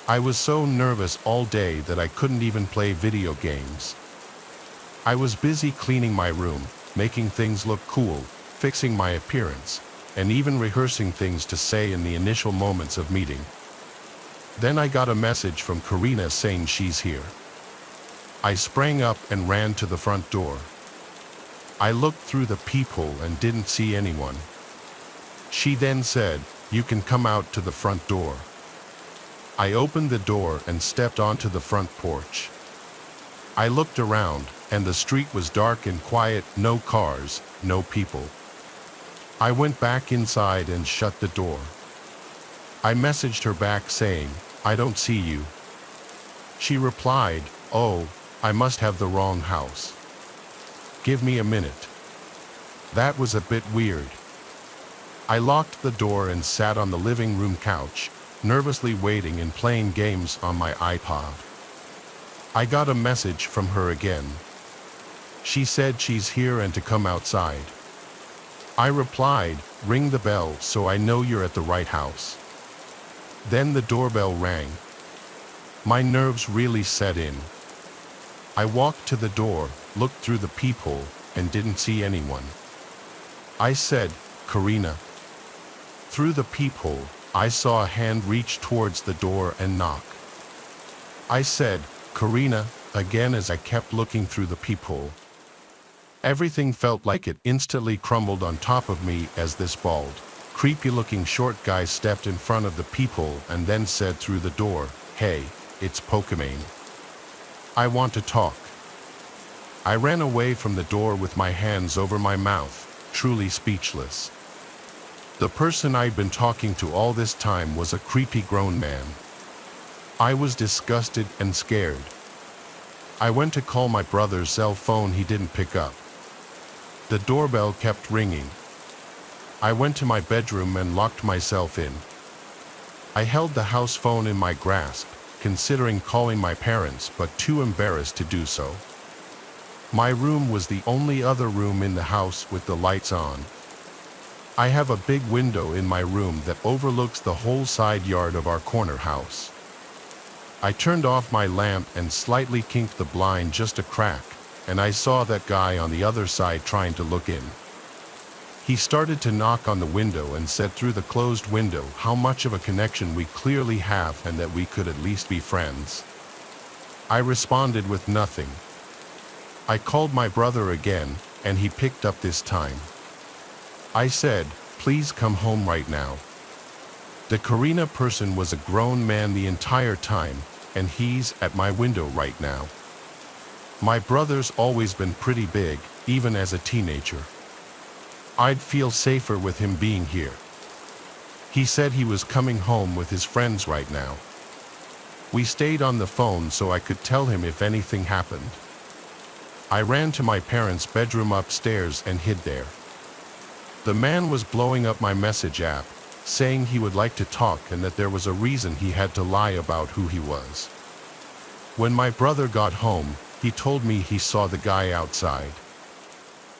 Speaker 1: I was so nervous all day that I couldn't even play video games. I was busy cleaning my room, making things look cool, fixing my appearance, and even rehearsing things to say in the initial moments of meeting. Then I got a message from Karina saying she's here. I sprang up and ran to the front door. I looked through the peephole and didn't see anyone. She then said, "You can come out to the front door." I opened the door and stepped onto the front porch. I looked around, and the street was dark and quiet, no cars, no people. I went back inside and shut the door. I messaged her back saying, "I don't see you." She replied, "Oh, I must have the wrong house. Give me a minute." That was a bit weird. I locked the door and sat on the living room couch, nervously waiting and playing games on my iPod. I got a message from her again. She said she's here and to come outside. I replied, "Ring the bell so I know you're at the right house." Then the doorbell rang. My nerves really set in. I walked to the door, looked through the peephole, and didn't see anyone. I said, "Karina." Through the peephole, I saw a hand reach towards the door and knock. I said, "Karina," again as I kept looking through the peephole. Everything felt like it instantly crumbled on top of me as this bald, creepy-looking short guy stepped in front of the peephole and then said through the door, "Hey, it's Pokemon. I want to talk." I ran away from the door with my hands over my mouth, truly speechless. The person I'd been talking to all this time was a creepy grown man. I was disgusted and scared. I went to call my brother's cell phone, he didn't pick up. The doorbell kept ringing. I went to my bedroom and locked myself in. I held the house phone in my grasp, considering calling my parents but too embarrassed to do so. My room was the only other room in the house with the lights on. I have a big window in my room that overlooks the whole side yard of our corner house. I turned off my lamp and slightly kinked the blind just a crack, and I saw that guy on the other side trying to look in. He started to knock on the window and said through the closed window how much of a connection we clearly have and that we could at least be friends. I responded with nothing. I called my brother again, and he picked up this time. I said, "Please come home right now." The Karina person was a grown man the entire time, and he's at my window right now. My brother's always been pretty big, even as a teenager. I'd feel safer with him being here. He said he was coming home with his friends right now. We stayed on the phone so I could tell him if anything happened. I ran to my parents' bedroom upstairs and hid there. The man was blowing up my message app, saying he would like to talk and that there was a reason he had to lie about who he was. When my brother got home, he told me he saw the guy outside.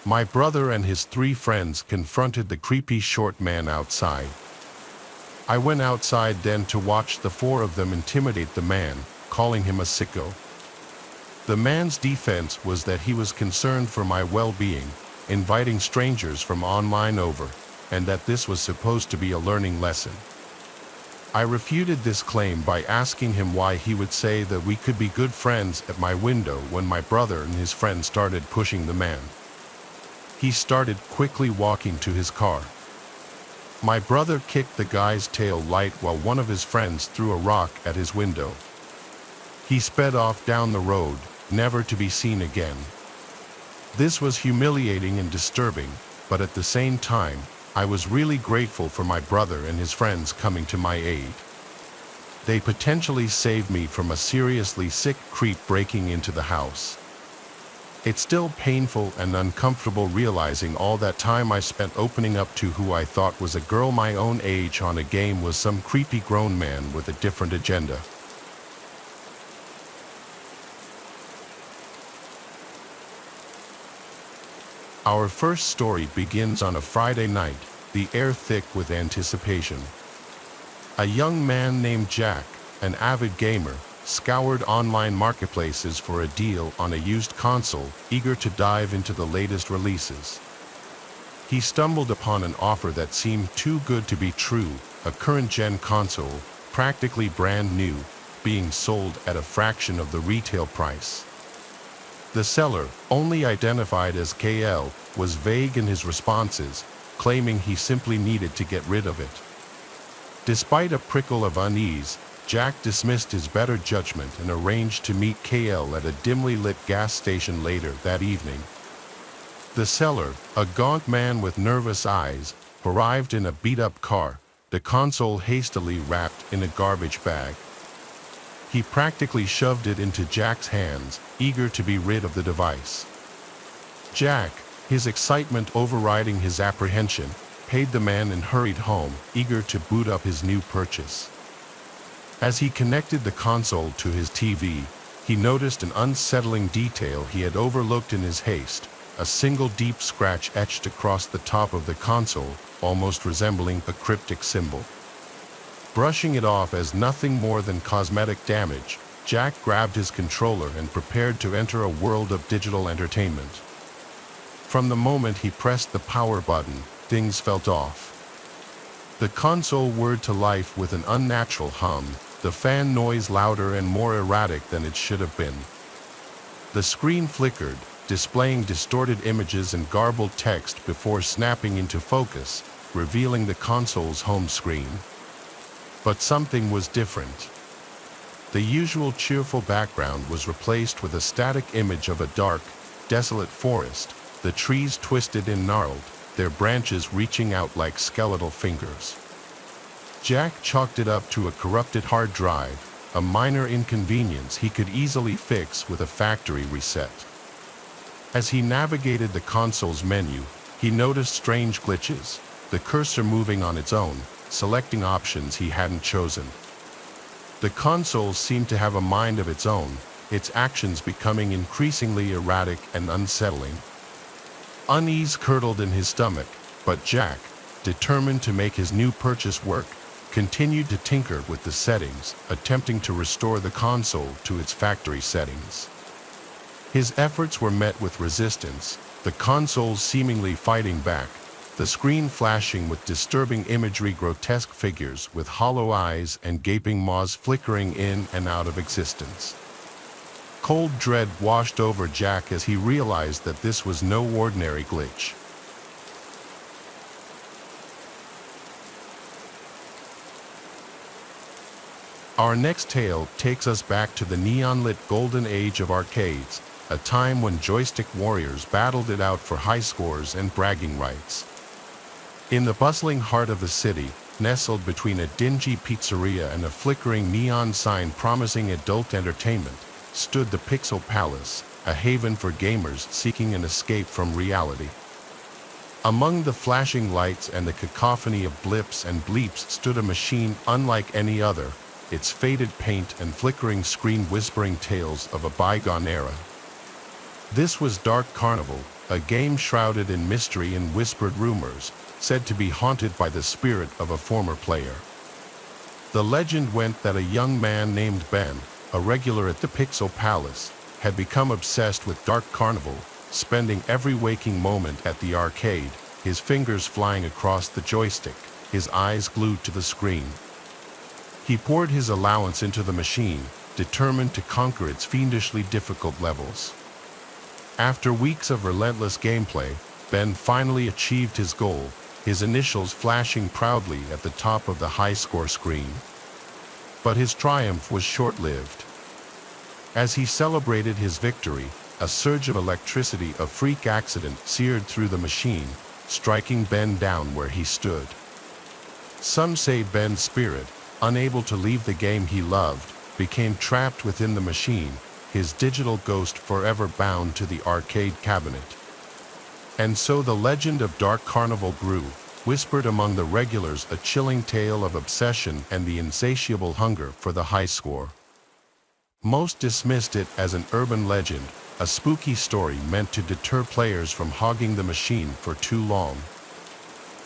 Speaker 1: My brother and his 3 friends confronted the creepy short man outside. I went outside then to watch the 4 of them intimidate the man, calling him a sicko. The man's defense was that he was concerned for my well-being, inviting strangers from online over, and that this was supposed to be a learning lesson. I refuted this claim by asking him why he would say that we could be good friends at my window when my brother and his friend started pushing the man. He started quickly walking to his car. My brother kicked the guy's tail light while one of his friends threw a rock at his window. He sped off down the road, never to be seen again. This was humiliating and disturbing, but at the same time, I was really grateful for my brother and his friends coming to my aid. They potentially saved me from a seriously sick creep breaking into the house. It's still painful and uncomfortable realizing all that time I spent opening up to who I thought was a girl my own age on a game was some creepy grown man with a different agenda. Our first story begins on a Friday night, the air thick with anticipation. A young man named Jack, an avid gamer, scoured online marketplaces for a deal on a used console, eager to dive into the latest releases. He stumbled upon an offer that seemed too good to be true, a current-gen console, practically brand new, being sold at a fraction of the retail price. The seller, only identified as KL, was vague in his responses, claiming he simply needed to get rid of it. Despite a prickle of unease, Jack dismissed his better judgment and arranged to meet KL at a dimly lit gas station later that evening. The seller, a gaunt man with nervous eyes, arrived in a beat-up car, the console hastily wrapped in a garbage bag. He practically shoved it into Jack's hands, eager to be rid of the device. Jack, his excitement overriding his apprehension, paid the man and hurried home, eager to boot up his new purchase. As he connected the console to his TV, he noticed an unsettling detail he had overlooked in his haste, a single deep scratch etched across the top of the console, almost resembling a cryptic symbol. Brushing it off as nothing more than cosmetic damage, Jack grabbed his controller and prepared to enter a world of digital entertainment. From the moment he pressed the power button, things felt off. The console whirred to life with an unnatural hum, the fan noise louder and more erratic than it should have been. The screen flickered, displaying distorted images and garbled text before snapping into focus, revealing the console's home screen. But something was different. The usual cheerful background was replaced with a static image of a dark, desolate forest, the trees twisted and gnarled, their branches reaching out like skeletal fingers. Jack chalked it up to a corrupted hard drive, a minor inconvenience he could easily fix with a factory reset. As he navigated the console's menu, he noticed strange glitches, the cursor moving on its own, selecting options he hadn't chosen. The console seemed to have a mind of its own, its actions becoming increasingly erratic and unsettling. Unease curdled in his stomach, but Jack, determined to make his new purchase work, continued to tinker with the settings, attempting to restore the console to its factory settings. His efforts were met with resistance, the console seemingly fighting back, the screen flashing with disturbing imagery, grotesque figures with hollow eyes and gaping maws flickering in and out of existence. Cold dread washed over Jack as he realized that this was no ordinary glitch. Our next tale takes us back to the neon-lit golden age of arcades, a time when joystick warriors battled it out for high scores and bragging rights. In the bustling heart of the city, nestled between a dingy pizzeria and a flickering neon sign promising adult entertainment, stood the Pixel Palace, a haven for gamers seeking an escape from reality. Among the flashing lights and the cacophony of blips and bleeps stood a machine unlike any other, its faded paint and flickering screen whispering tales of a bygone era. This was Dark Carnival, a game shrouded in mystery and whispered rumors, said to be haunted by the spirit of a former player. The legend went that a young man named Ben, a regular at the Pixel Palace, had become obsessed with Dark Carnival, spending every waking moment at the arcade, his fingers flying across the joystick, his eyes glued to the screen. He poured his allowance into the machine, determined to conquer its fiendishly difficult levels. After weeks of relentless gameplay, Ben finally achieved his goal, his initials flashing proudly at the top of the high-score screen. But his triumph was short-lived. As he celebrated his victory, a surge of electricity, a freak accident, seared through the machine, striking Ben down where he stood. Some say Ben's spirit, unable to leave the game he loved, became trapped within the machine, his digital ghost forever bound to the arcade cabinet. And so the legend of Dark Carnival grew, whispered among the regulars, a chilling tale of obsession and the insatiable hunger for the high score. Most dismissed it as an urban legend, a spooky story meant to deter players from hogging the machine for too long.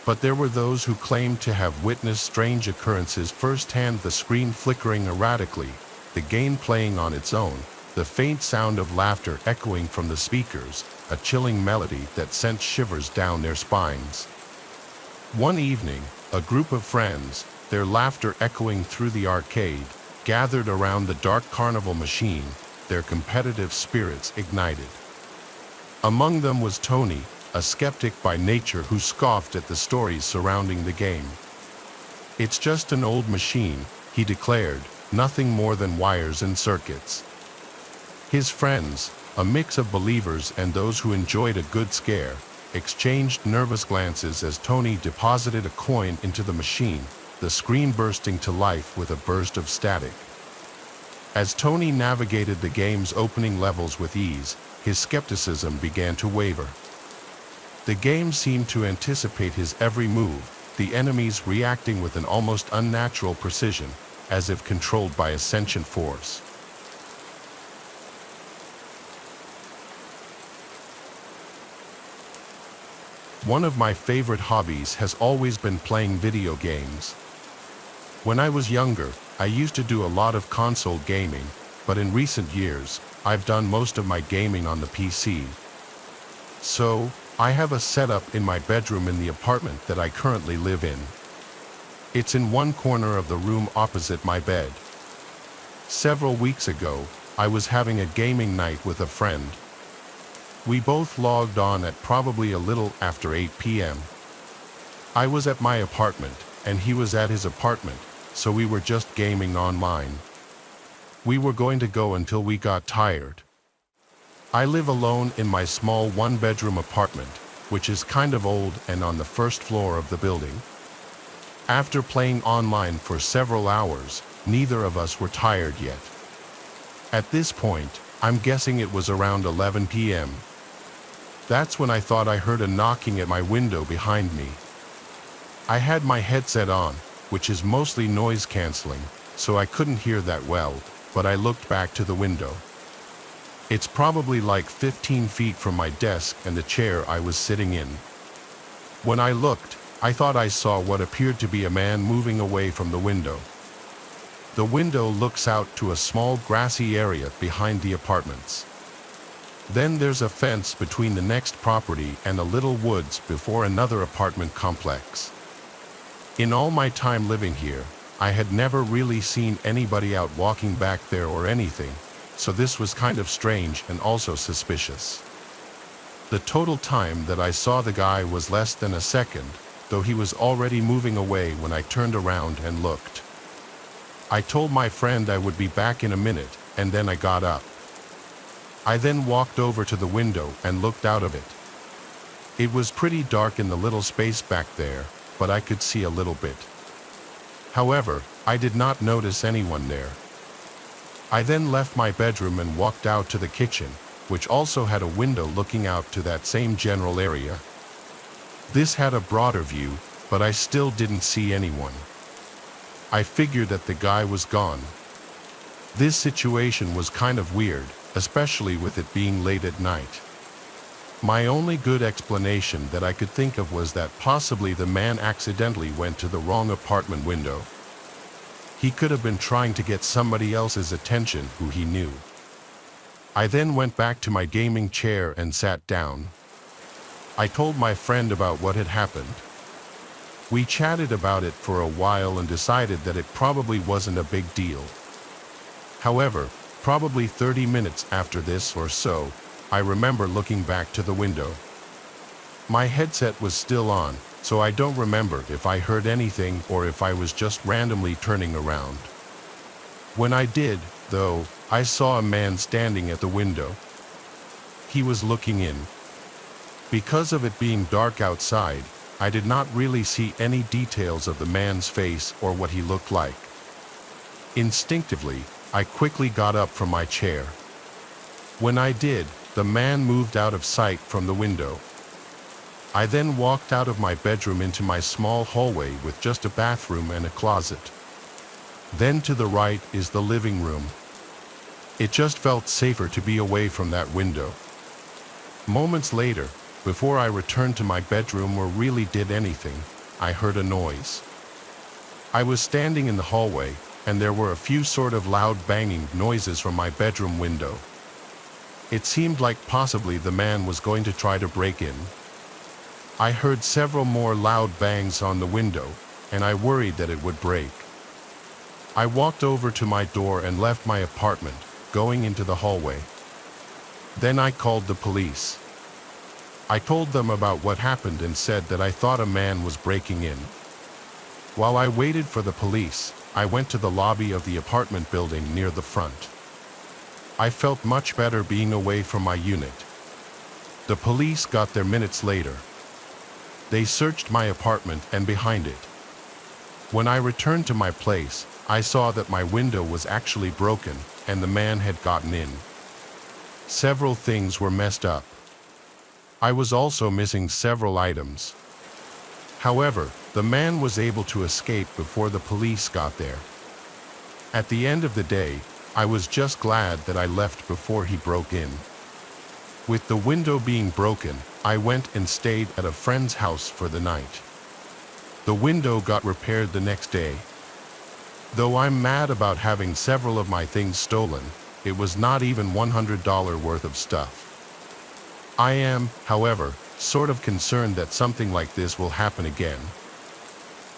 Speaker 1: But there were those who claimed to have witnessed strange occurrences firsthand: the screen flickering erratically, the game playing on its own, the faint sound of laughter echoing from the speakers, a chilling melody that sent shivers down their spines. One evening, a group of friends, their laughter echoing through the arcade, gathered around the Dark Carnival machine, their competitive spirits ignited. Among them was Tony, a skeptic by nature who scoffed at the stories surrounding the game. "It's just an old machine," he declared, "nothing more than wires and circuits." His friends, a mix of believers and those who enjoyed a good scare, exchanged nervous glances as Tony deposited a coin into the machine, the screen bursting to life with a burst of static. As Tony navigated the game's opening levels with ease, his skepticism began to waver. The game seemed to anticipate his every move, the enemies reacting with an almost unnatural precision, as if controlled by a sentient force. One of my favorite hobbies has always been playing video games. When I was younger, I used to do a lot of console gaming, but in recent years, I've done most of my gaming on the PC. So, I have a setup in my bedroom in the apartment that I currently live in. It's in one corner of the room opposite my bed. Several weeks ago, I was having a gaming night with a friend. We both logged on at probably a little after 8 p.m. I was at my apartment, and he was at his apartment, so we were just gaming online. We were going to go until we got tired. I live alone in my small one-bedroom apartment, which is kind of old and on the first floor of the building. After playing online for several hours, neither of us were tired yet. At this point, I'm guessing it was around 11 p.m. That's when I thought I heard a knocking at my window behind me. I had my headset on, which is mostly noise canceling, so I couldn't hear that well, but I looked back to the window. It's probably like 15 feet from my desk and the chair I was sitting in. When I looked, I thought I saw what appeared to be a man moving away from the window. The window looks out to a small grassy area behind the apartments. Then there's a fence between the next property and a little woods before another apartment complex. In all my time living here, I had never really seen anybody out walking back there or anything, so this was kind of strange and also suspicious. The total time that I saw the guy was less than a second, though he was already moving away when I turned around and looked. I told my friend I would be back in a minute, and then I got up. I then walked over to the window and looked out of it. It was pretty dark in the little space back there, but I could see a little bit. However, I did not notice anyone there. I then left my bedroom and walked out to the kitchen, which also had a window looking out to that same general area. This had a broader view, but I still didn't see anyone. I figured that the guy was gone. This situation was kind of weird, especially with it being late at night. My only good explanation that I could think of was that possibly the man accidentally went to the wrong apartment window. He could have been trying to get somebody else's attention who he knew. I then went back to my gaming chair and sat down. I told my friend about what had happened. We chatted about it for a while and decided that it probably wasn't a big deal. However, probably 30 minutes after this or so, I remember looking back to the window. My headset was still on, so I don't remember if I heard anything or if I was just randomly turning around. When I did, though, I saw a man standing at the window. He was looking in. Because of it being dark outside, I did not really see any details of the man's face or what he looked like. Instinctively, I quickly got up from my chair. When I did, the man moved out of sight from the window. I then walked out of my bedroom into my small hallway with just a bathroom and a closet. Then to the right is the living room. It just felt safer to be away from that window. Moments later, before I returned to my bedroom or really did anything, I heard a noise. I was standing in the hallway, and there were a few sort of loud banging noises from my bedroom window. It seemed like possibly the man was going to try to break in. I heard several more loud bangs on the window, and I worried that it would break. I walked over to my door and left my apartment, going into the hallway. Then I called the police. I told them about what happened and said that I thought a man was breaking in. While I waited for the police, I went to the lobby of the apartment building near the front. I felt much better being away from my unit. The police got there minutes later. They searched my apartment and behind it. When I returned to my place, I saw that my window was actually broken and the man had gotten in. Several things were messed up. I was also missing several items. However, the man was able to escape before the police got there. At the end of the day, I was just glad that I left before he broke in. With the window being broken, I went and stayed at a friend's house for the night. The window got repaired the next day. Though I'm mad about having several of my things stolen, it was not even $100 worth of stuff. I am, however, sort of concerned that something like this will happen again.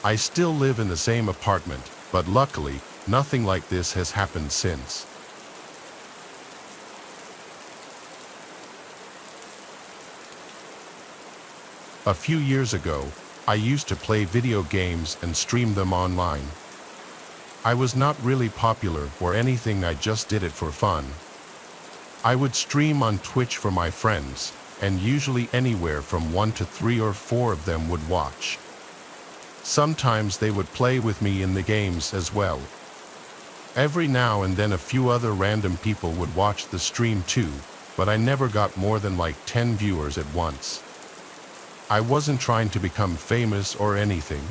Speaker 1: I still live in the same apartment, but luckily, nothing like this has happened since. A few years ago, I used to play video games and stream them online. I was not really popular or anything, I just did it for fun. I would stream on Twitch for my friends, and usually anywhere from 1 to 3 or 4 of them would watch. Sometimes they would play with me in the games as well. Every now and then a few other random people would watch the stream too, but I never got more than like 10 viewers at once. I wasn't trying to become famous or anything.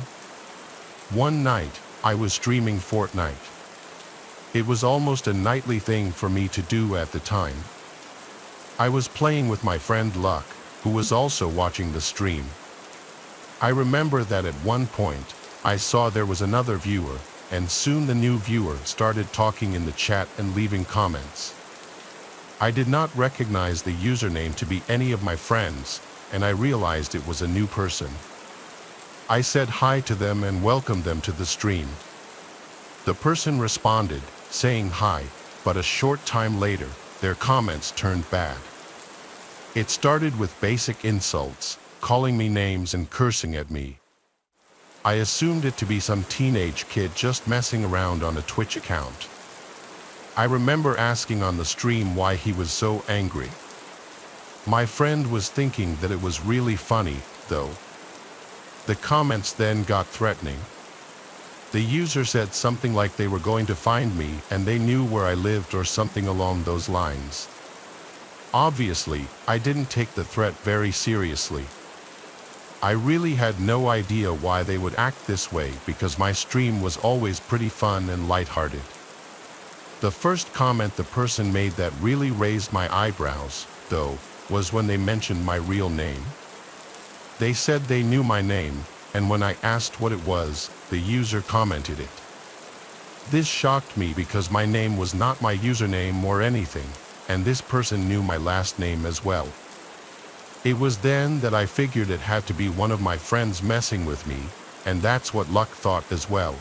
Speaker 1: One night, I was streaming Fortnite. It was almost a nightly thing for me to do at the time. I was playing with my friend Luck, who was also watching the stream. I remember that at one point, I saw there was another viewer, and soon the new viewer started talking in the chat and leaving comments. I did not recognize the username to be any of my friends, and I realized it was a new person. I said hi to them and welcomed them to the stream. The person responded, saying hi, but a short time later, their comments turned bad. It started with basic insults, calling me names and cursing at me. I assumed it to be some teenage kid just messing around on a Twitch account. I remember asking on the stream why he was so angry. My friend was thinking that it was really funny, though. The comments then got threatening. The user said something like they were going to find me and they knew where I lived or something along those lines. Obviously, I didn't take the threat very seriously. I really had no idea why they would act this way because my stream was always pretty fun and lighthearted. The first comment the person made that really raised my eyebrows, though, was when they mentioned my real name. They said they knew my name, and when I asked what it was, the user commented it. This shocked me because my name was not my username or anything, and this person knew my last name as well. It was then that I figured it had to be one of my friends messing with me, and that's what Luck thought as well.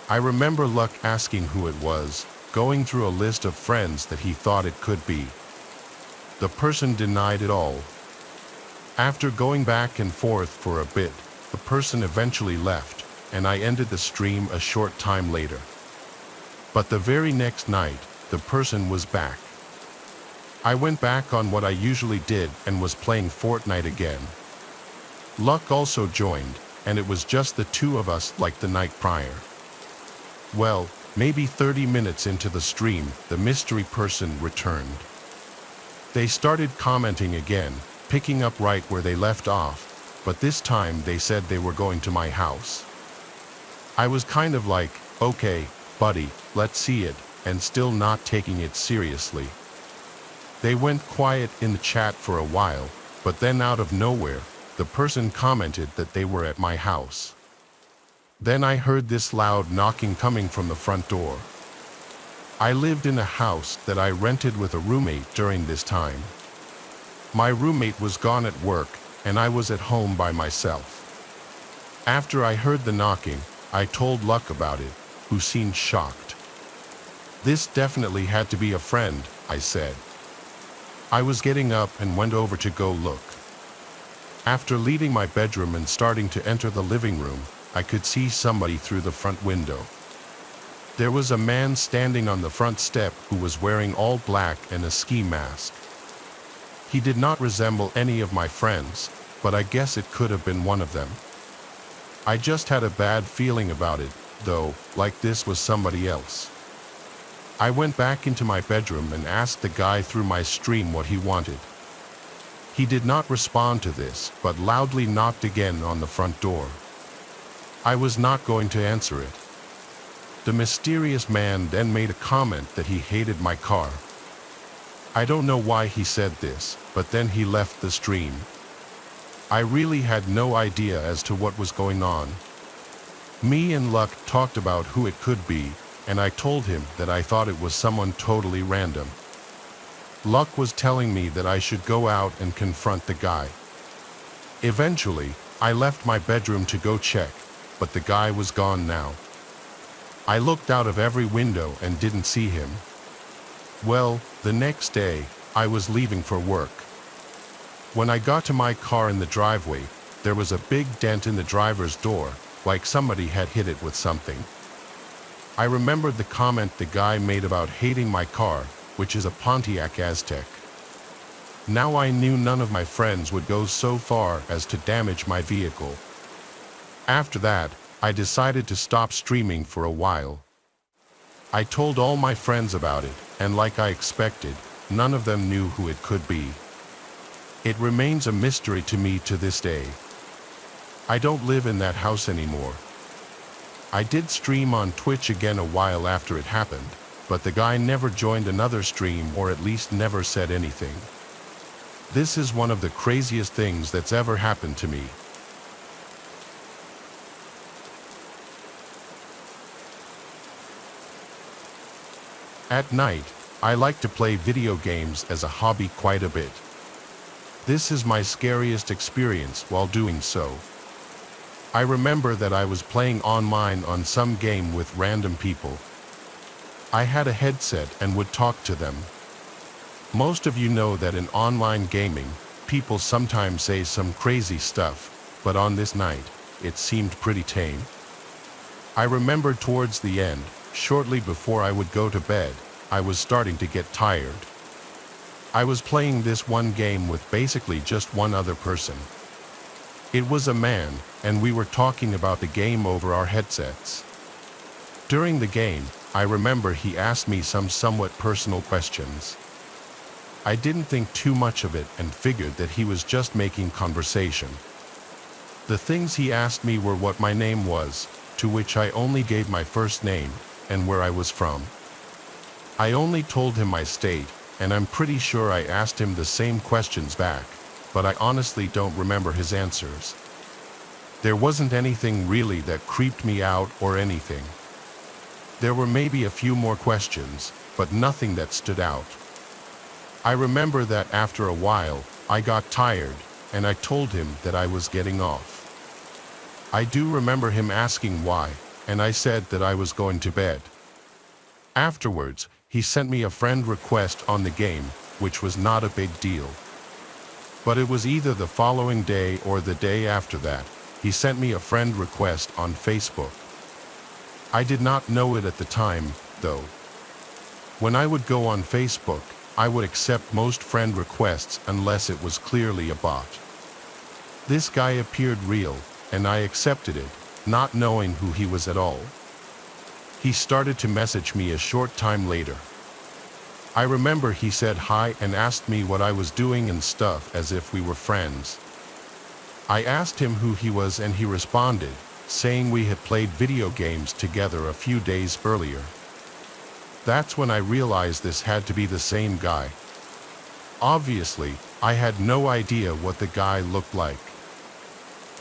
Speaker 1: I remember Luck asking who it was, going through a list of friends that he thought it could be. The person denied it all. After going back and forth for a bit, the person eventually left, and I ended the stream a short time later. But the very next night, the person was back. I went back on what I usually did and was playing Fortnite again. Luck also joined, and it was just the two of us like the night prior. Well, maybe 30 minutes into the stream, the mystery person returned. They started commenting again, picking up right where they left off, but this time they said they were going to my house. I was kind of like, okay, buddy, let's see it, and still not taking it seriously. They went quiet in the chat for a while, but then out of nowhere, the person commented that they were at my house. Then I heard this loud knocking coming from the front door. I lived in a house that I rented with a roommate during this time. My roommate was gone at work, and I was at home by myself. After I heard the knocking, I told Luck about it, who seemed shocked. This definitely had to be a friend, I said. I was getting up and went over to go look. After leaving my bedroom and starting to enter the living room, I could see somebody through the front window. There was a man standing on the front step who was wearing all black and a ski mask. He did not resemble any of my friends, but I guess it could have been one of them. I just had a bad feeling about it, though, like this was somebody else. I went back into my bedroom and asked the guy through my stream what he wanted. He did not respond to this, but loudly knocked again on the front door. I was not going to answer it. The mysterious man then made a comment that he hated my car. I don't know why he said this, but then he left the stream. I really had no idea as to what was going on. Me and Luck talked about who it could be, and I told him that I thought it was someone totally random. Luck was telling me that I should go out and confront the guy. Eventually, I left my bedroom to go check, but the guy was gone now. I looked out of every window and didn't see him. Well, the next day, I was leaving for work. When I got to my car in the driveway, there was a big dent in the driver's door, like somebody had hit it with something. I remembered the comment the guy made about hating my car, which is a Pontiac Aztec. Now I knew none of my friends would go so far as to damage my vehicle. After that, I decided to stop streaming for a while. I told all my friends about it, and like I expected, none of them knew who it could be. It remains a mystery to me to this day. I don't live in that house anymore. I did stream on Twitch again a while after it happened, but the guy never joined another stream or at least never said anything. This is one of the craziest things that's ever happened to me. At night, I like to play video games as a hobby quite a bit. This is my scariest experience while doing so. I remember that I was playing online on some game with random people. I had a headset and would talk to them. Most of you know that in online gaming, people sometimes say some crazy stuff, but on this night, it seemed pretty tame. I remember towards the end, shortly before I would go to bed, I was starting to get tired. I was playing this one game with basically just one other person. It was a man, and we were talking about the game over our headsets. During the game, I remember he asked me some somewhat personal questions. I didn't think too much of it and figured that he was just making conversation. The things he asked me were what my name was, to which I only gave my first name, and where I was from. I only told him my state, and I'm pretty sure I asked him the same questions back, but I honestly don't remember his answers. There wasn't anything really that creeped me out or anything. There were maybe a few more questions, but nothing that stood out. I remember that after a while, I got tired, and I told him that I was getting off. I do remember him asking why, and I said that I was going to bed. Afterwards, he sent me a friend request on the game, which was not a big deal. But it was either the following day or the day after that, he sent me a friend request on Facebook. I did not know it at the time, though. When I would go on Facebook, I would accept most friend requests unless it was clearly a bot. This guy appeared real, and I accepted it, not knowing who he was at all. He started to message me a short time later. I remember he said hi and asked me what I was doing and stuff as if we were friends. I asked him who he was and he responded, saying we had played video games together a few days earlier. That's when I realized this had to be the same guy. Obviously, I had no idea what the guy looked like.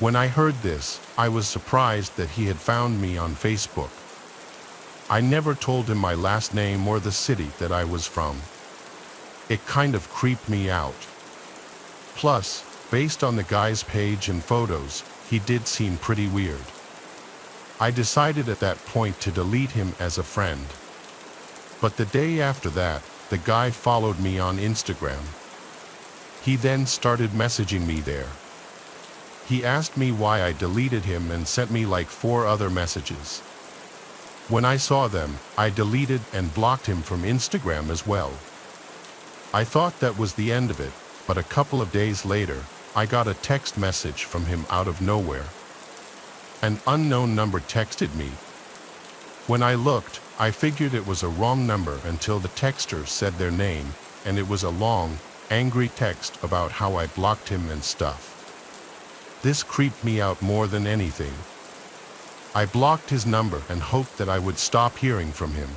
Speaker 1: When I heard this, I was surprised that he had found me on Facebook. I never told him my last name or the city that I was from. It kind of creeped me out. Plus, based on the guy's page and photos, he did seem pretty weird. I decided at that point to delete him as a friend. But the day after that, the guy followed me on Instagram. He then started messaging me there. He asked me why I deleted him and sent me like 4 other messages. When I saw them, I deleted and blocked him from Instagram as well. I thought that was the end of it, but a couple of days later, I got a text message from him out of nowhere. An unknown number texted me. When I looked, I figured it was a wrong number until the texter said their name, and it was a long, angry text about how I blocked him and stuff. This creeped me out more than anything. I blocked his number and hoped that I would stop hearing from him.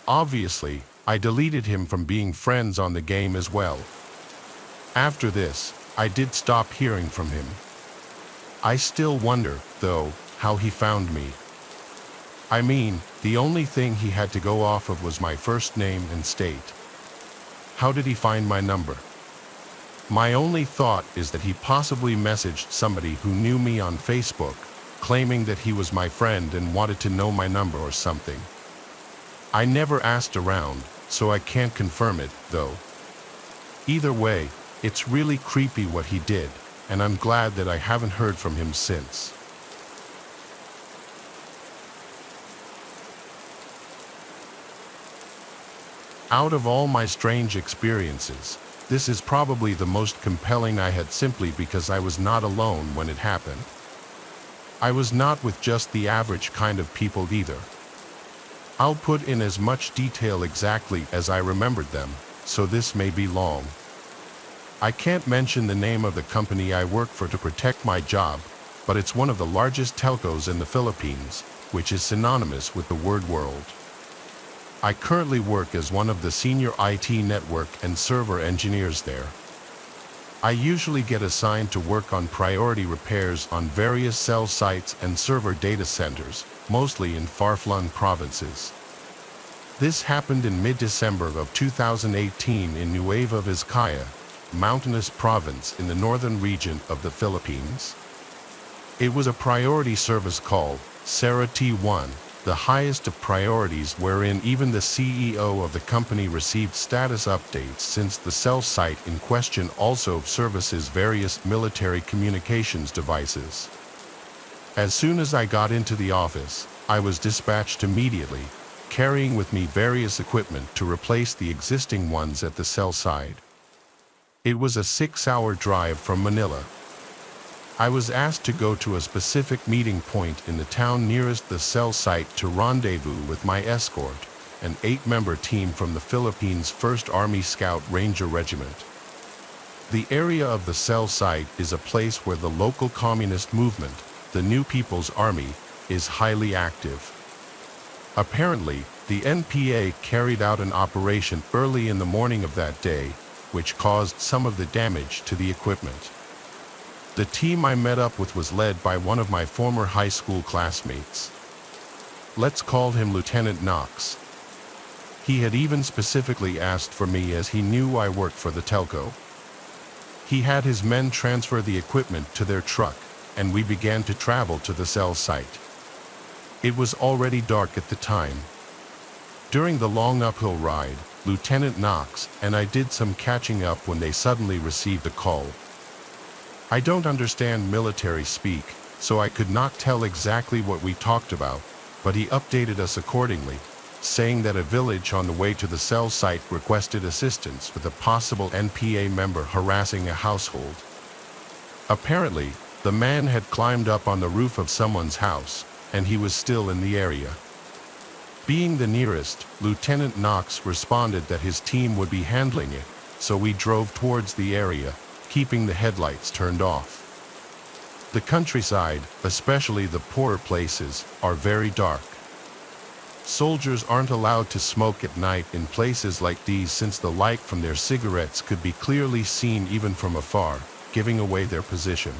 Speaker 1: Obviously, I deleted him from being friends on the game as well. After this, I did stop hearing from him. I still wonder, though, how he found me. I mean, the only thing he had to go off of was my first name and state. How did he find my number? My only thought is that he possibly messaged somebody who knew me on Facebook, claiming that he was my friend and wanted to know my number or something. I never asked around, so I can't confirm it, though. Either way, it's really creepy what he did, and I'm glad that I haven't heard from him since. Out of all my strange experiences, this is probably the most compelling I had simply because I was not alone when it happened. I was not with just the average kind of people either. I'll put in as much detail exactly as I remembered them, so this may be long. I can't mention the name of the company I work for to protect my job, but it's one of the largest telcos in the Philippines, which is synonymous with the word world. I currently work as one of the senior IT network and server engineers there. I usually get assigned to work on priority repairs on various cell sites and server data centers, mostly in far-flung provinces. This happened in mid-December of 2018 in Nueva Vizcaya, mountainous province in the northern region of the Philippines. It was a priority service called Sera T1, the highest of priorities wherein even the CEO of the company received status updates since the cell site in question also services various military communications devices. As soon as I got into the office, I was dispatched immediately, carrying with me various equipment to replace the existing ones at the cell site. It was a 6-hour drive from Manila. I was asked to go to a specific meeting point in the town nearest the cell site to rendezvous with my escort, an 8-member team from the Philippines 1st Army Scout Ranger Regiment. The area of the cell site is a place where the local communist movement, the New People's Army, is highly active. Apparently, the NPA carried out an operation early in the morning of that day, which caused some of the damage to the equipment. The team I met up with was led by one of my former high school classmates. Let's call him Lieutenant Knox. He had even specifically asked for me as he knew I worked for the telco. He had his men transfer the equipment to their truck, and we began to travel to the cell site. It was already dark at the time. During the long uphill ride, Lieutenant Knox and I did some catching up when they suddenly received a call. I don't understand military speak, so I could not tell exactly what we talked about, but he updated us accordingly, saying that a village on the way to the cell site requested assistance with a possible NPA member harassing a household. Apparently, the man had climbed up on the roof of someone's house, and he was still in the area. Being the nearest, Lieutenant Knox responded that his team would be handling it, so we drove towards the area, keeping the headlights turned off. The countryside, especially the poorer places, are very dark. Soldiers aren't allowed to smoke at night in places like these since the light from their cigarettes could be clearly seen even from afar, giving away their position.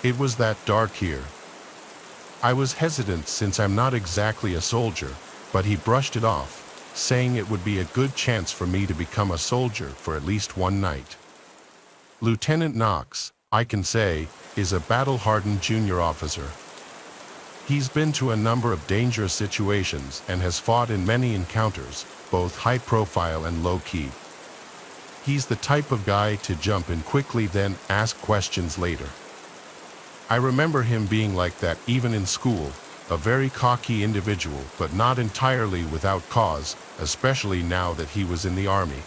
Speaker 1: It was that dark here. I was hesitant since I'm not exactly a soldier, but he brushed it off, saying it would be a good chance for me to become a soldier for at least one night. Lieutenant Knox, I can say, is a battle-hardened junior officer. He's been to a number of dangerous situations and has fought in many encounters, both high-profile and low-key. He's the type of guy to jump in quickly then ask questions later. I remember him being like that even in school, a very cocky individual, but not entirely without cause, especially now that he was in the army.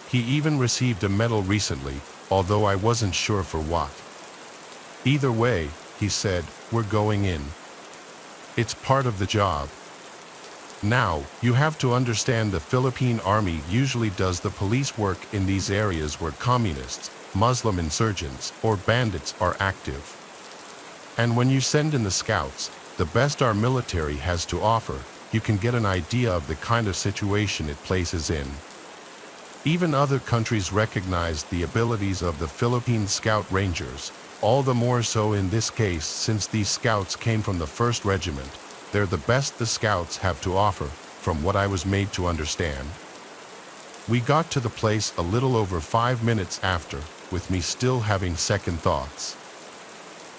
Speaker 1: He even received a medal recently, although I wasn't sure for what. Either way, he said, we're going in. It's part of the job. Now, you have to understand the Philippine Army usually does the police work in these areas where communists, Muslim insurgents, or bandits are active. And when you send in the scouts, the best our military has to offer, you can get an idea of the kind of situation it places in. Even other countries recognize the abilities of the Philippine Scout Rangers, all the more so in this case since these scouts came from the 1st Regiment. They're the best the scouts have to offer, from what I was made to understand. We got to the place a little over 5 minutes after, with me still having second thoughts.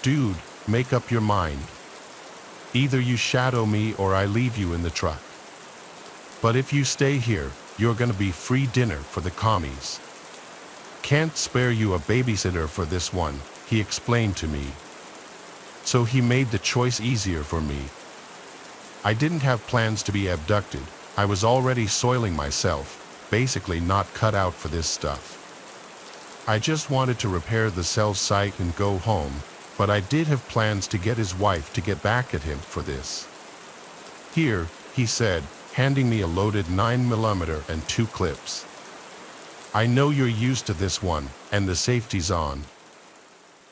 Speaker 1: Dude, make up your mind. Either you shadow me or I leave you in the truck. But if you stay here, you're gonna be free dinner for the commies. Can't spare you a babysitter for this one, he explained to me. So he made the choice easier for me. I didn't have plans to be abducted. I was already soiling myself, basically not cut out for this stuff. I just wanted to repair the cell site and go home, but I did have plans to get his wife to get back at him for this. Here, he said, handing me a loaded 9mm and 2 clips. I know you're used to this one, and the safety's on.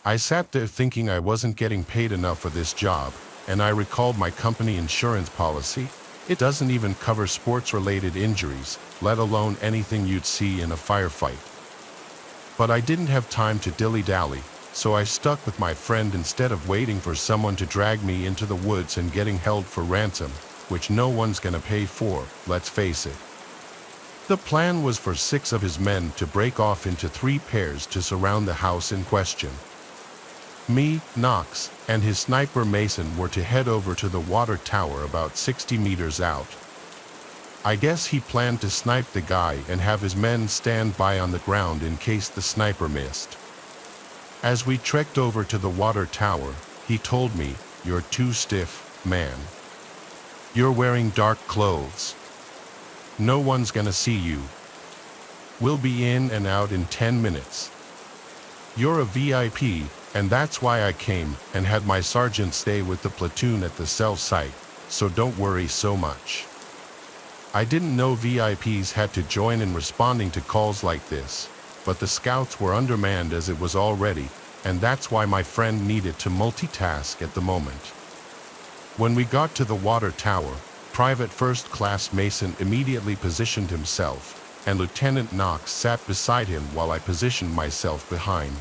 Speaker 1: I sat there thinking I wasn't getting paid enough for this job, and I recalled my company insurance policy. It doesn't even cover sports-related injuries, let alone anything you'd see in a firefight. But I didn't have time to dilly-dally, so I stuck with my friend instead of waiting for someone to drag me into the woods and getting held for ransom, which no one's gonna pay for, let's face it. The plan was for 6 of his men to break off into 3 pairs to surround the house in question. Me, Knox, and his sniper Mason were to head over to the water tower about 60 meters out. I guess he planned to snipe the guy and have his men stand by on the ground in case the sniper missed. As we trekked over to the water tower, he told me, "You're too stiff, man. You're wearing dark clothes. No one's gonna see you. We'll be in and out in 10 minutes. You're a VIP, and that's why I came and had my sergeant stay with the platoon at the cell site, so don't worry so much." I didn't know VIPs had to join in responding to calls like this, but the scouts were undermanned as it was already, and that's why my friend needed to multitask at the moment. When we got to the water tower, Private First Class Mason immediately positioned himself, and Lieutenant Knox sat beside him while I positioned myself behind.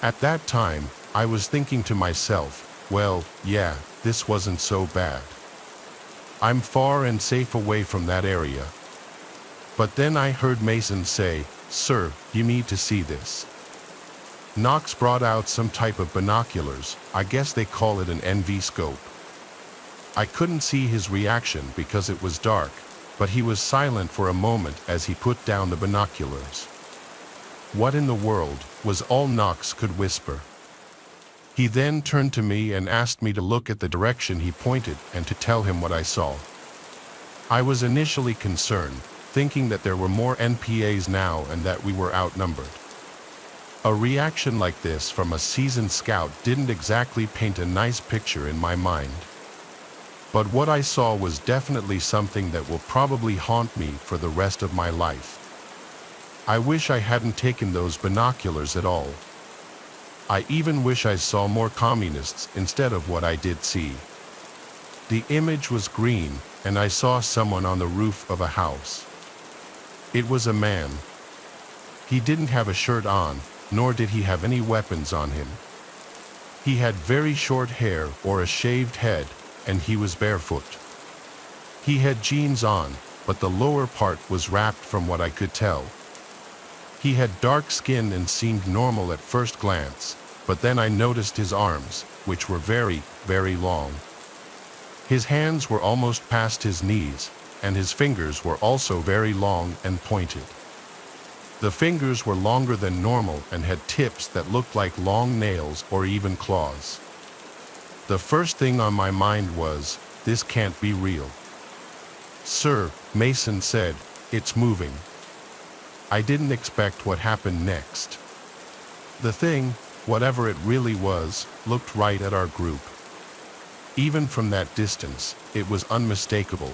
Speaker 1: At that time, I was thinking to myself, well, yeah, this wasn't so bad. I'm far and safe away from that area. But then I heard Mason say, "Sir, you need to see this." Knox brought out some type of binoculars, I guess they call it an NV scope. I couldn't see his reaction because it was dark, but he was silent for a moment as he put down the binoculars. "What in the world," was all Knox could whisper. He then turned to me and asked me to look at the direction he pointed and to tell him what I saw. I was initially concerned, thinking that there were more NPAs now and that we were outnumbered. A reaction like this from a seasoned scout didn't exactly paint a nice picture in my mind. But what I saw was definitely something that will probably haunt me for the rest of my life. I wish I hadn't taken those binoculars at all. I even wish I saw more communists instead of what I did see. The image was green, and I saw someone on the roof of a house. It was a man. He didn't have a shirt on, nor did he have any weapons on him. He had very short hair or a shaved head, and he was barefoot. He had jeans on, but the lower part was wrapped from what I could tell. He had dark skin and seemed normal at first glance, but then I noticed his arms, which were very, very long. His hands were almost past his knees, and his fingers were also very long and pointed. The fingers were longer than normal and had tips that looked like long nails or even claws. The first thing on my mind was, this can't be real. "Sir," Mason said, "it's moving." I didn't expect what happened next. The thing, whatever it really was, looked right at our group. Even from that distance, it was unmistakable.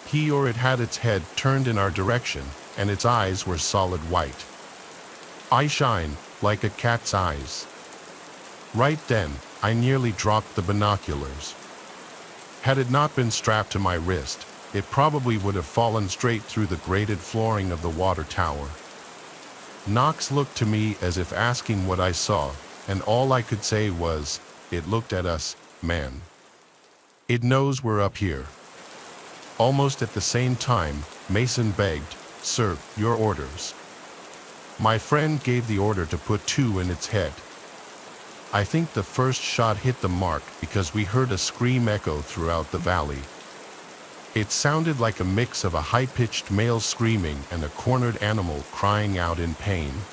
Speaker 1: He or it had its head turned in our direction, and its eyes were solid white. Eye shine, like a cat's eyes. Right then, I nearly dropped the binoculars. Had it not been strapped to my wrist, it probably would have fallen straight through the grated flooring of the water tower. Knox looked to me as if asking what I saw, and all I could say was, "It looked at us, man. It knows we're up here." Almost at the same time, Mason begged, "Sir, your orders." My friend gave the order to put 2 in its head. I think the first shot hit the mark because we heard a scream echo throughout the valley. It sounded like a mix of a high-pitched male screaming and a cornered animal crying out in pain.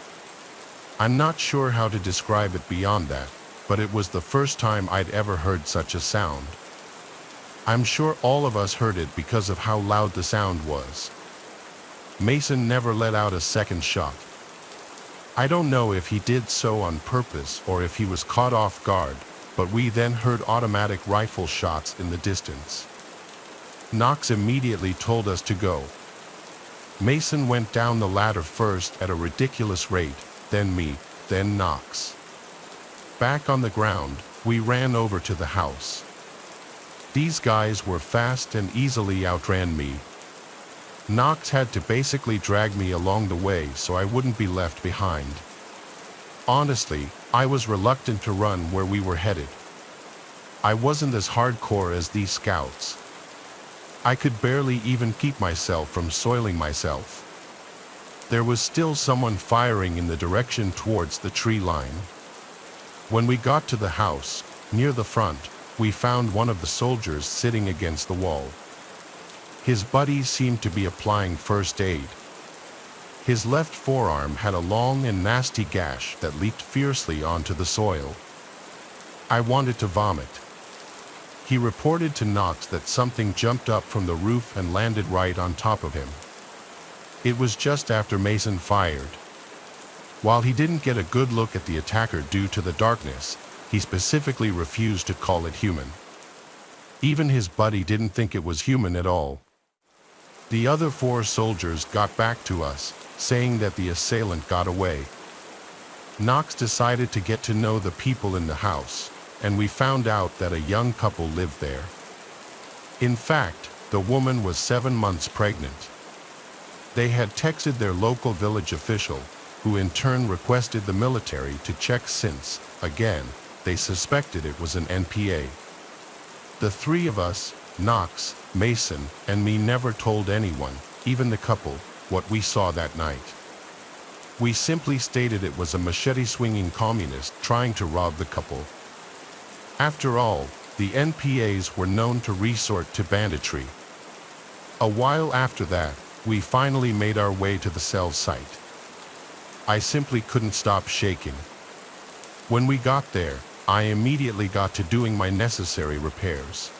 Speaker 1: I'm not sure how to describe it beyond that, but it was the first time I'd ever heard such a sound. I'm sure all of us heard it because of how loud the sound was. Mason never let out a second shot. I don't know if he did so on purpose or if he was caught off guard, but we then heard automatic rifle shots in the distance. Knox immediately told us to go. Mason went down the ladder first at a ridiculous rate, then me, then Knox. Back on the ground, we ran over to the house. These guys were fast and easily outran me. Knox had to basically drag me along the way so I wouldn't be left behind. Honestly, I was reluctant to run where we were headed. I wasn't as hardcore as these scouts. I could barely even keep myself from soiling myself. There was still someone firing in the direction towards the tree line. When we got to the house, near the front, we found one of the soldiers sitting against the wall. His buddies seemed to be applying first aid. His left forearm had a long and nasty gash that leaped fiercely onto the soil. I wanted to vomit. He reported to Knox that something jumped up from the roof and landed right on top of him. It was just after Mason fired. While he didn't get a good look at the attacker due to the darkness, he specifically refused to call it human. Even his buddy didn't think it was human at all. The other 4 soldiers got back to us, saying that the assailant got away. Knox decided to get to know the people in the house, and we found out that a young couple lived there. In fact, the woman was 7 months pregnant. They had texted their local village official, who in turn requested the military to check since, again, they suspected it was an NPA. The 3 of us, Knox, Mason, and me never told anyone, even the couple, what we saw that night. We simply stated it was a machete-swinging communist trying to rob the couple. After all, the NPAs were known to resort to banditry. A while after that, we finally made our way to the cell site. I simply couldn't stop shaking. When we got there, I immediately got to doing my necessary repairs.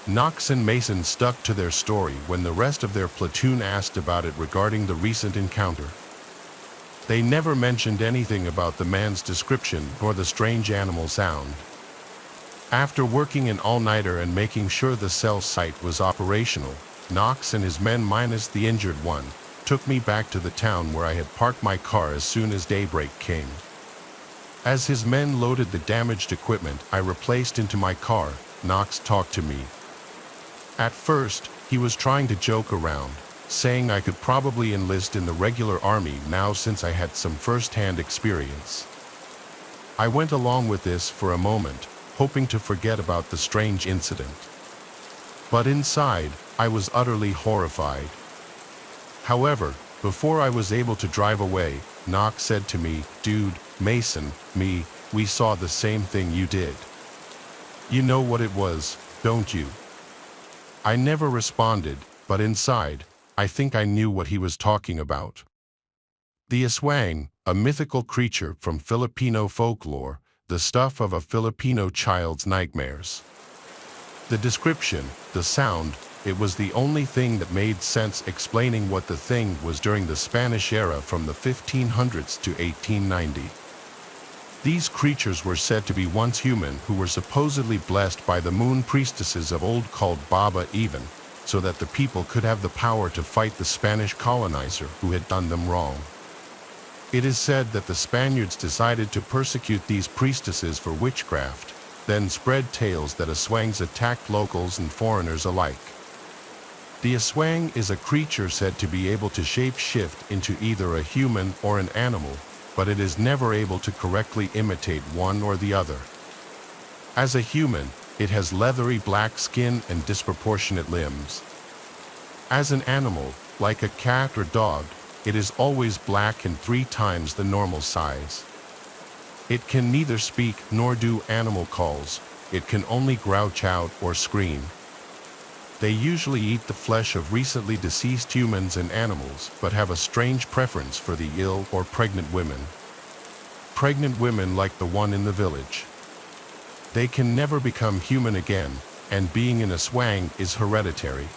Speaker 1: Knox and Mason stuck to their story when the rest of their platoon asked about it regarding the recent encounter. They never mentioned anything about the man's description or the strange animal sound. After working an all-nighter and making sure the cell site was operational, Knox and his men minus the injured one took me back to the town where I had parked my car as soon as daybreak came. As his men loaded the damaged equipment I replaced into my car, Knox talked to me. At first, he was trying to joke around, saying I could probably enlist in the regular army now since I had some first-hand experience. I went along with this for a moment, hoping to forget about the strange incident. But inside, I was utterly horrified. However, before I was able to drive away, Knox said to me, "Dude, Mason, we saw the same thing you did. You know what it was, don't you?" I never responded, but inside, I think I knew what he was talking about. The aswang, a mythical creature from Filipino folklore, the stuff of a Filipino child's nightmares. The description, the sound, it was the only thing that made sense explaining what the thing was during the Spanish era from the 1500s to 1890. These creatures were said to be once human who were supposedly blessed by the moon priestesses of old called Baba even, so that the people could have the power to fight the Spanish colonizer who had done them wrong. It is said that the Spaniards decided to persecute these priestesses for witchcraft, then spread tales that aswangs attacked locals and foreigners alike. The aswang is a creature said to be able to shape-shift into either a human or an animal, but it is never able to correctly imitate one or the other. As a human, it has leathery black skin and disproportionate limbs. As an animal, like a cat or dog, it is always black and 3 times the normal size. It can neither speak nor do animal calls, it can only grouch out or scream. They usually eat the flesh of recently deceased humans and animals, but have a strange preference for the ill or pregnant women. Pregnant women like the one in the village. They can never become human again, and being in a swang is hereditary.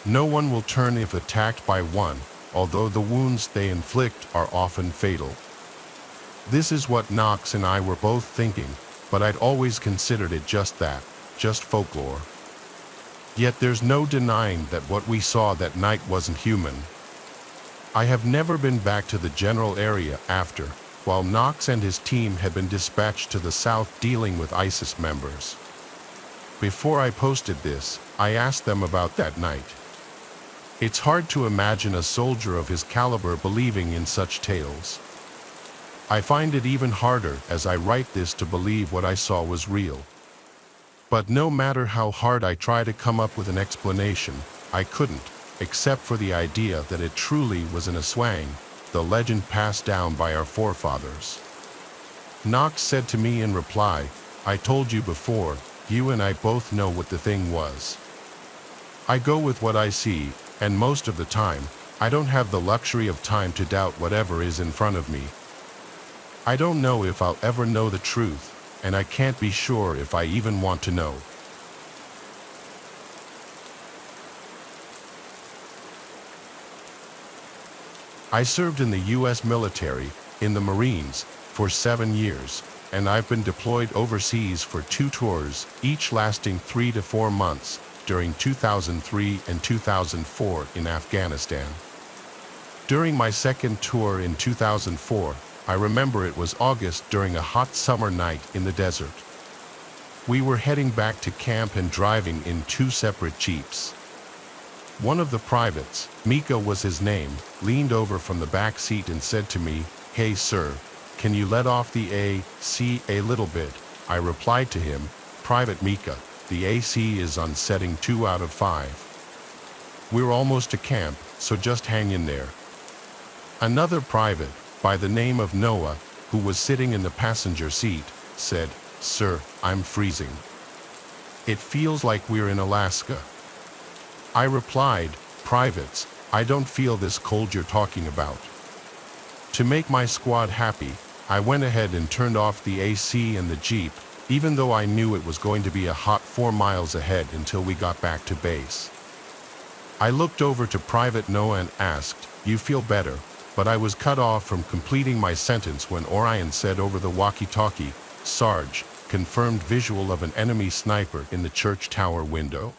Speaker 1: No one will turn if attacked by one, although the wounds they inflict are often fatal. This is what Knox and I were both thinking, but I'd always considered it just that, just folklore. Yet there's no denying that what we saw that night wasn't human. I have never been back to the general area after, while Knox and his team had been dispatched to the south dealing with ISIS members. Before I posted this, I asked them about that night. It's hard to imagine a soldier of his caliber believing in such tales. I find it even harder as I write this to believe what I saw was real. But no matter how hard I try to come up with an explanation, I couldn't, except for the idea that it truly was an aswang, the legend passed down by our forefathers. Knox said to me in reply, "I told you before, you and I both know what the thing was." I go with what I see, and most of the time, I don't have the luxury of time to doubt whatever is in front of me. I don't know if I'll ever know the truth, and I can't be sure if I even want to know. I served in the U.S. military, in the Marines, for 7 years, and I've been deployed overseas for 2 tours, each lasting 3 to 4 months, during 2003 and 2004 in Afghanistan. During my second tour in 2004, I remember it was August during a hot summer night in the desert. We were heading back to camp and driving in 2 separate jeeps. One of the privates, Mika was his name, leaned over from the back seat and said to me, "Hey sir, can you let off the AC a little bit?" I replied to him, "Private Mika, the AC is on setting 2 out of 5. We're almost to camp, so just hang in there." Another private, by the name of Noah, who was sitting in the passenger seat, said, "Sir, I'm freezing. It feels like we're in Alaska." I replied, "Privates, I don't feel this cold you're talking about." To make my squad happy, I went ahead and turned off the AC in the Jeep, even though I knew it was going to be a hot 4 miles ahead until we got back to base. I looked over to Private Noah and asked, "You feel better?" But I was cut off from completing my sentence when Orion said over the walkie-talkie, "Sarge, confirmed visual of an enemy sniper in the church tower window.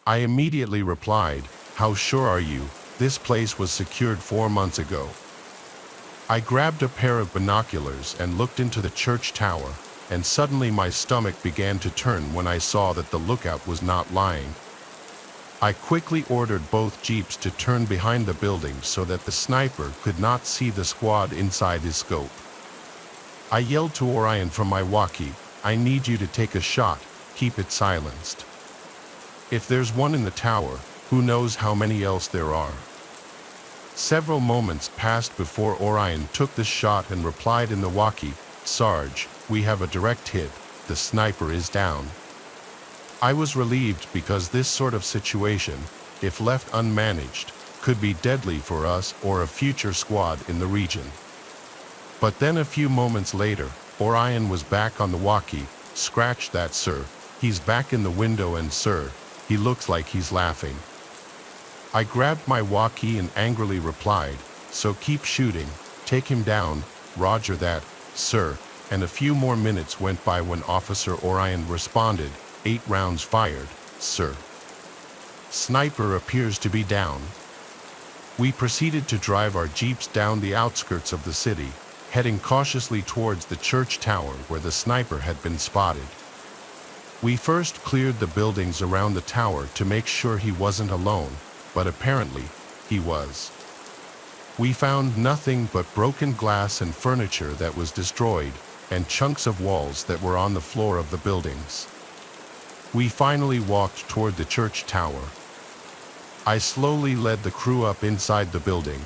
Speaker 1: I immediately replied, "How sure are you? This place was secured 4 months ago." I grabbed a pair of binoculars and looked into the church tower, and suddenly my stomach began to turn when I saw that the lookout was not lying. I quickly ordered both jeeps to turn behind the building so that the sniper could not see the squad inside his scope. I yelled to Orion from my walkie, "I need you to take a shot, keep it silenced. If there's one in the tower, who knows how many else there are." Several moments passed before Orion took the shot and replied in the walkie, "Sarge, we have a direct hit, the sniper is down." I was relieved because this sort of situation, if left unmanaged, could be deadly for us or a future squad in the region. But then a few moments later, Orion was back on the walkie. "Scratch that, sir. He's back in the window and sir, he looks like he's laughing." I grabbed my walkie and angrily replied, "So keep shooting, take him down, roger that, sir," and a few more minutes went by when Officer Orion responded, "8 rounds fired, sir. Sniper appears to be down." We proceeded to drive our jeeps down the outskirts of the city, heading cautiously towards the church tower where the sniper had been spotted. We first cleared the buildings around the tower to make sure he wasn't alone, but apparently, he was. We found nothing but broken glass and furniture that was destroyed, and chunks of walls that were on the floor of the buildings. We finally walked toward the church tower. I slowly led the crew up inside the building.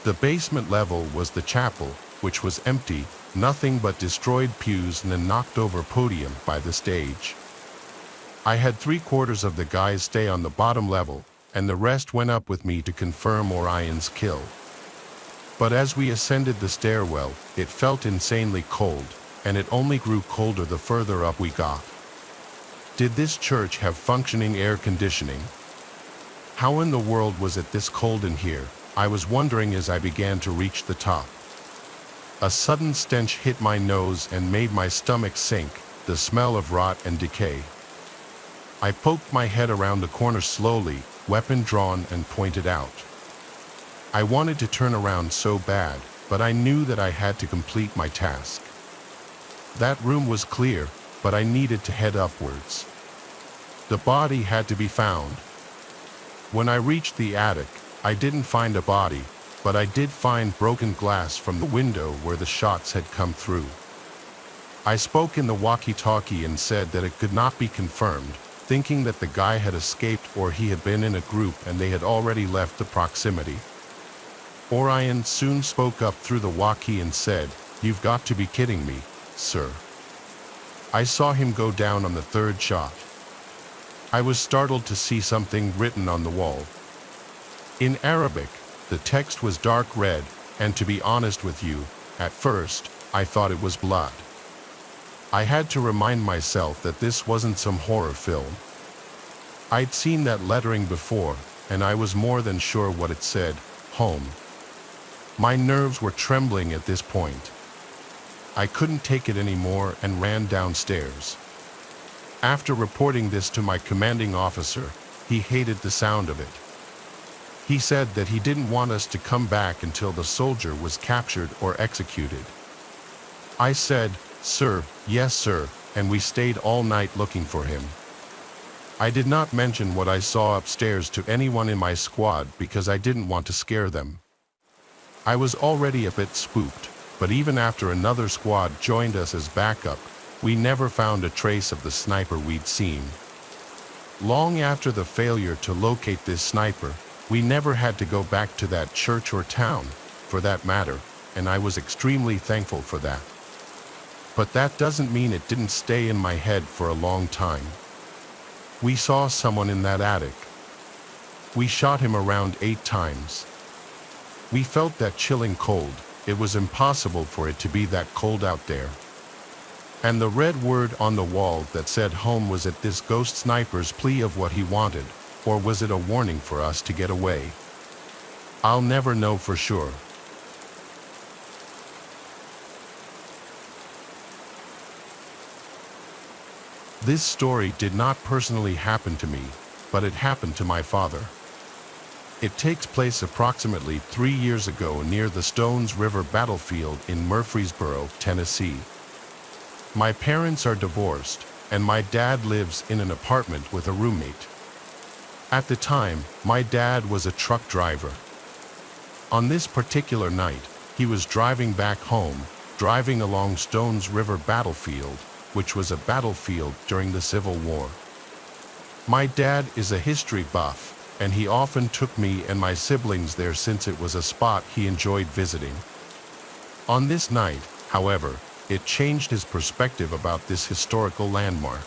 Speaker 1: The basement level was the chapel, which was empty, nothing but destroyed pews and a knocked-over podium by the stage. I had 3/4 of the guys stay on the bottom level, and the rest went up with me to confirm Orion's kill. But as we ascended the stairwell, it felt insanely cold, and it only grew colder the further up we got. Did this church have functioning air conditioning? How in the world was it this cold in here? I was wondering as I began to reach the top. A sudden stench hit my nose and made my stomach sink, the smell of rot and decay. I poked my head around the corner slowly, weapon drawn and pointed out. I wanted to turn around so bad, but I knew that I had to complete my task. That room was clear, but I needed to head upwards. The body had to be found. When I reached the attic, I didn't find a body, but I did find broken glass from the window where the shots had come through. I spoke in the walkie-talkie and said that it could not be confirmed, thinking that the guy had escaped or he had been in a group and they had already left the proximity. Orion soon spoke up through the walkie and said, "You've got to be kidding me, sir. I saw him go down on the 3rd shot." I was startled to see something written on the wall. In Arabic, the text was dark red, and to be honest with you, at first, I thought it was blood. I had to remind myself that this wasn't some horror film. I'd seen that lettering before, and I was more than sure what it said, home. My nerves were trembling at this point. I couldn't take it anymore and ran downstairs. After reporting this to my commanding officer, he hated the sound of it. He said that he didn't want us to come back until the soldier was captured or executed. I said, "Sir, yes sir," and we stayed all night looking for him. I did not mention what I saw upstairs to anyone in my squad because I didn't want to scare them. I was already a bit spooked, but even after another squad joined us as backup, we never found a trace of the sniper we'd seen. Long after the failure to locate this sniper, we never had to go back to that church or town, for that matter, and I was extremely thankful for that. But that doesn't mean it didn't stay in my head for a long time. We saw someone in that attic. We shot him around 8 times. We felt that chilling cold. It was impossible for it to be that cold out there. And the red word on the wall that said home, was it this ghost sniper's plea of what he wanted, or was it a warning for us to get away? I'll never know for sure. This story did not personally happen to me, but it happened to my father. It takes place approximately 3 years ago near the Stones River battlefield in Murfreesboro, Tennessee. My parents are divorced, and my dad lives in an apartment with a roommate. At the time, my dad was a truck driver. On this particular night, he was driving back home, driving along Stones River battlefield, which was a battlefield during the Civil War. My dad is a history buff, and he often took me and my siblings there since it was a spot he enjoyed visiting. On this night, however, it changed his perspective about this historical landmark.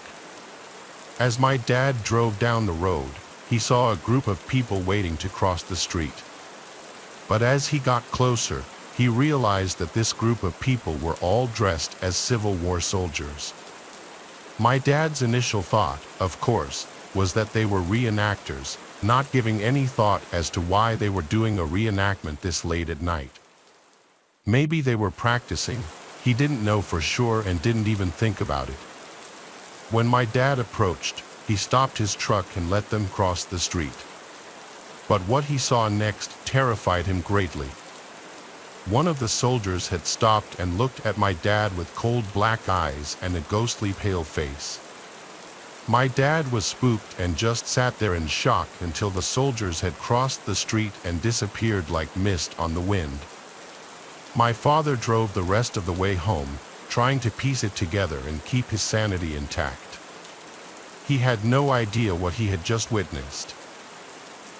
Speaker 1: As my dad drove down the road, he saw a group of people waiting to cross the street. But as he got closer, he realized that this group of people were all dressed as Civil War soldiers. My dad's initial thought, of course, was that they were reenactors, not giving any thought as to why they were doing a reenactment this late at night. Maybe they were practicing. He didn't know for sure and didn't even think about it. When my dad approached, he stopped his truck and let them cross the street. But what he saw next terrified him greatly. One of the soldiers had stopped and looked at my dad with cold black eyes and a ghostly pale face. My dad was spooked and just sat there in shock until the soldiers had crossed the street and disappeared like mist on the wind. My father drove the rest of the way home, trying to piece it together and keep his sanity intact. He had no idea what he had just witnessed.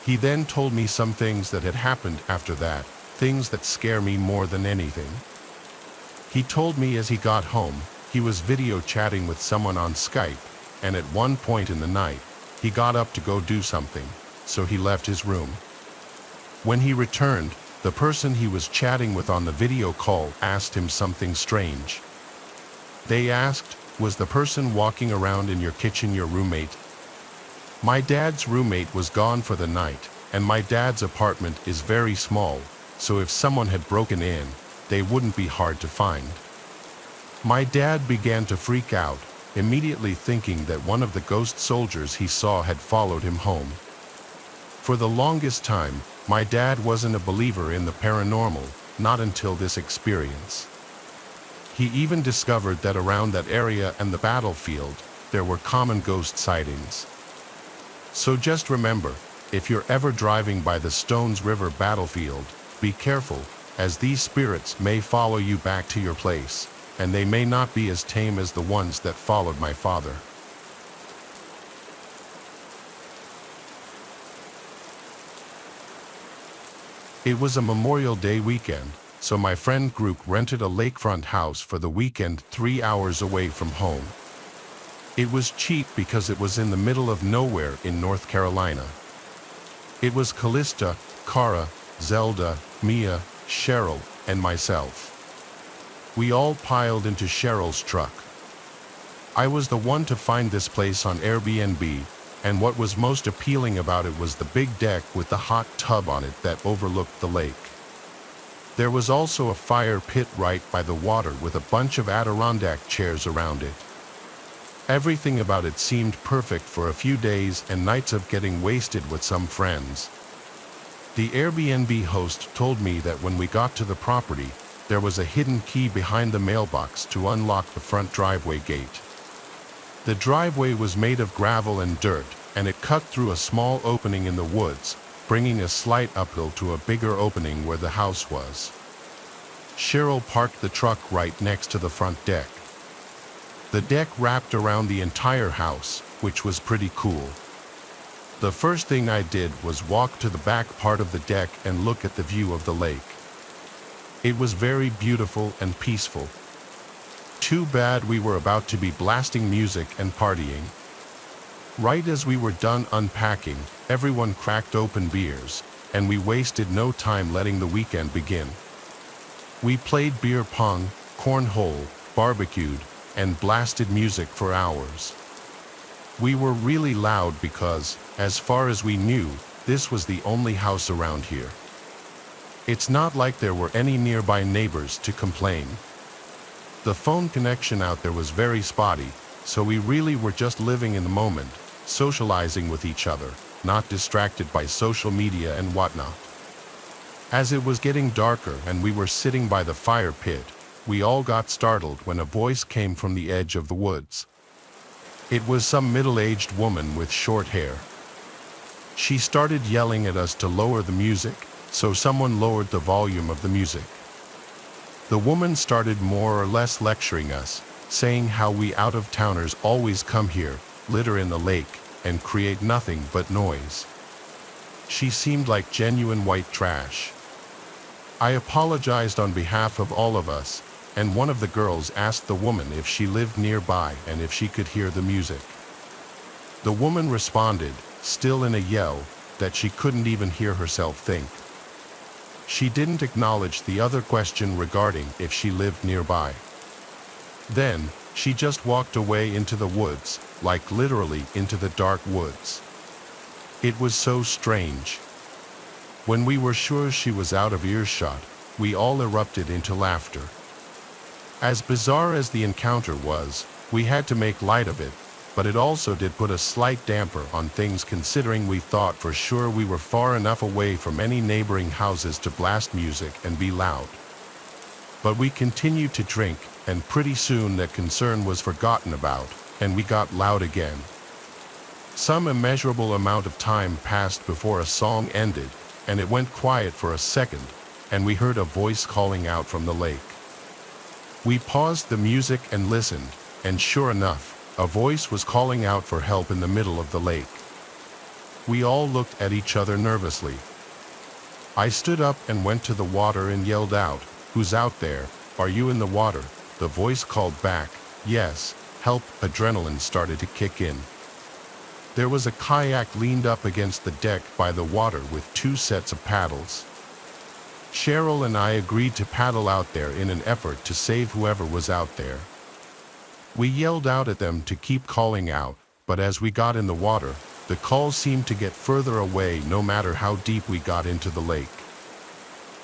Speaker 1: He then told me some things that had happened after that, things that scare me more than anything. He told me as he got home, he was video chatting with someone on Skype, and at one point in the night, he got up to go do something, so he left his room. When he returned, the person he was chatting with on the video call asked him something strange. They asked, "Was the person walking around in your kitchen your roommate?" My dad's roommate was gone for the night, and my dad's apartment is very small, so if someone had broken in, they wouldn't be hard to find. My dad began to freak out, immediately thinking that one of the ghost soldiers he saw had followed him home. For the longest time, my dad wasn't a believer in the paranormal, not until this experience. He even discovered that around that area and the battlefield, there were common ghost sightings. So just remember, if you're ever driving by the Stones River battlefield, be careful, as these spirits may follow you back to your place, and they may not be as tame as the ones that followed my father. It was a Memorial Day weekend, so my friend group rented a lakefront house for the weekend 3 hours away from home. It was cheap because it was in the middle of nowhere in North Carolina. It was Callista, Cara, Zelda, Mia, Cheryl, and myself. We all piled into Cheryl's truck. I was the one to find this place on Airbnb, and what was most appealing about it was the big deck with the hot tub on it that overlooked the lake. There was also a fire pit right by the water with a bunch of Adirondack chairs around it. Everything about it seemed perfect for a few days and nights of getting wasted with some friends. The Airbnb host told me that when we got to the property, there was a hidden key behind the mailbox to unlock the front driveway gate. The driveway was made of gravel and dirt, and it cut through a small opening in the woods, bringing a slight uphill to a bigger opening where the house was. Cheryl parked the truck right next to the front deck. The deck wrapped around the entire house, which was pretty cool. The first thing I did was walk to the back part of the deck and look at the view of the lake. It was very beautiful and peaceful. Too bad we were about to be blasting music and partying. Right as we were done unpacking, everyone cracked open beers, and we wasted no time letting the weekend begin. We played beer pong, cornhole, barbecued, and blasted music for hours. We were really loud because, as far as we knew, this was the only house around here. It's not like there were any nearby neighbors to complain. The phone connection out there was very spotty, so we really were just living in the moment, socializing with each other, not distracted by social media and whatnot. As it was getting darker and we were sitting by the fire pit, we all got startled when a voice came from the edge of the woods. It was some middle-aged woman with short hair. She started yelling at us to lower the music, so someone lowered the volume of the music. The woman started more or less lecturing us, saying how we out-of-towners always come here, litter in the lake, and create nothing but noise. She seemed like genuine white trash. I apologized on behalf of all of us, and one of the girls asked the woman if she lived nearby and if she could hear the music. The woman responded, still in a yell, that she couldn't even hear herself think. She didn't acknowledge the other question regarding if she lived nearby. Then, she just walked away into the woods, like literally into the dark woods. It was so strange. When we were sure she was out of earshot, we all erupted into laughter. As bizarre as the encounter was, we had to make light of it, but it also did put a slight damper on things considering we thought for sure we were far enough away from any neighboring houses to blast music and be loud. But we continued to drink, and pretty soon that concern was forgotten about, and we got loud again. Some immeasurable amount of time passed before a song ended, and it went quiet for a second, and we heard a voice calling out from the lake. We paused the music and listened, and sure enough, a voice was calling out for help in the middle of the lake. We all looked at each other nervously. I stood up and went to the water and yelled out, "Who's out there? Are you in the water?" The voice called back, "Yes, help." Adrenaline started to kick in. There was a kayak leaned up against the deck by the water with 2 sets of paddles. Cheryl and I agreed to paddle out there in an effort to save whoever was out there. We yelled out at them to keep calling out, but as we got in the water, the calls seemed to get further away no matter how deep we got into the lake.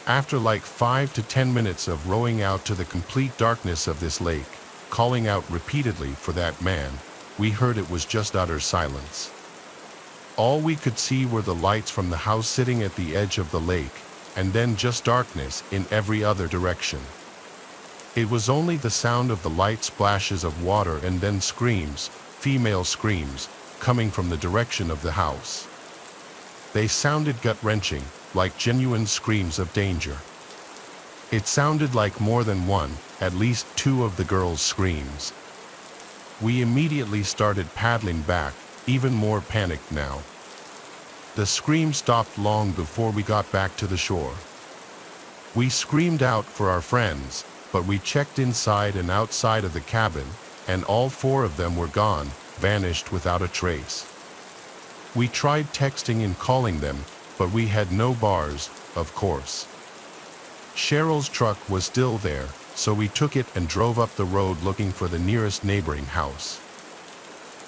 Speaker 1: After like 5 to 10 minutes of rowing out to the complete darkness of this lake, calling out repeatedly for that man, we heard it was just utter silence. All we could see were the lights from the house sitting at the edge of the lake, and then just darkness in every other direction. It was only the sound of the light splashes of water and then screams, female screams, coming from the direction of the house. They sounded gut-wrenching, like genuine screams of danger. It sounded like more than one, at least 2 of the girls' screams. We immediately started paddling back, even more panicked now. The scream stopped long before we got back to the shore. We screamed out for our friends, but we checked inside and outside of the cabin, and all 4 of them were gone, vanished without a trace. We tried texting and calling them, but we had no bars, of course. Cheryl's truck was still there, so we took it and drove up the road looking for the nearest neighboring house.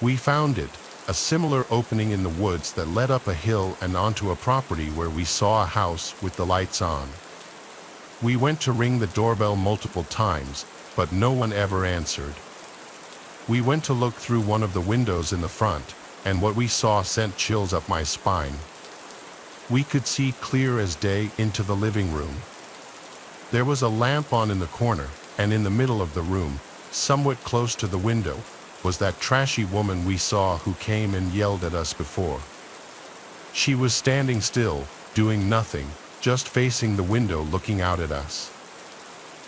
Speaker 1: We found it, a similar opening in the woods that led up a hill and onto a property where we saw a house with the lights on. We went to ring the doorbell multiple times, but no one ever answered. We went to look through one of the windows in the front, and what we saw sent chills up my spine. We could see clear as day into the living room. There was a lamp on in the corner, and in the middle of the room, somewhat close to the window, was that trashy woman we saw who came and yelled at us before. She was standing still, doing nothing, just facing the window looking out at us.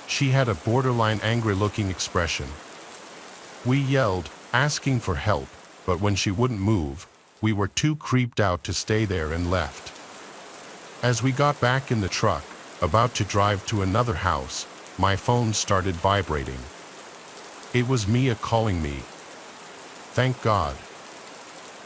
Speaker 1: She had a borderline angry-looking expression. We yelled, asking for help, but when she wouldn't move, we were too creeped out to stay there and left. As we got back in the truck, about to drive to another house, my phone started vibrating. It was Mia calling me. Thank God.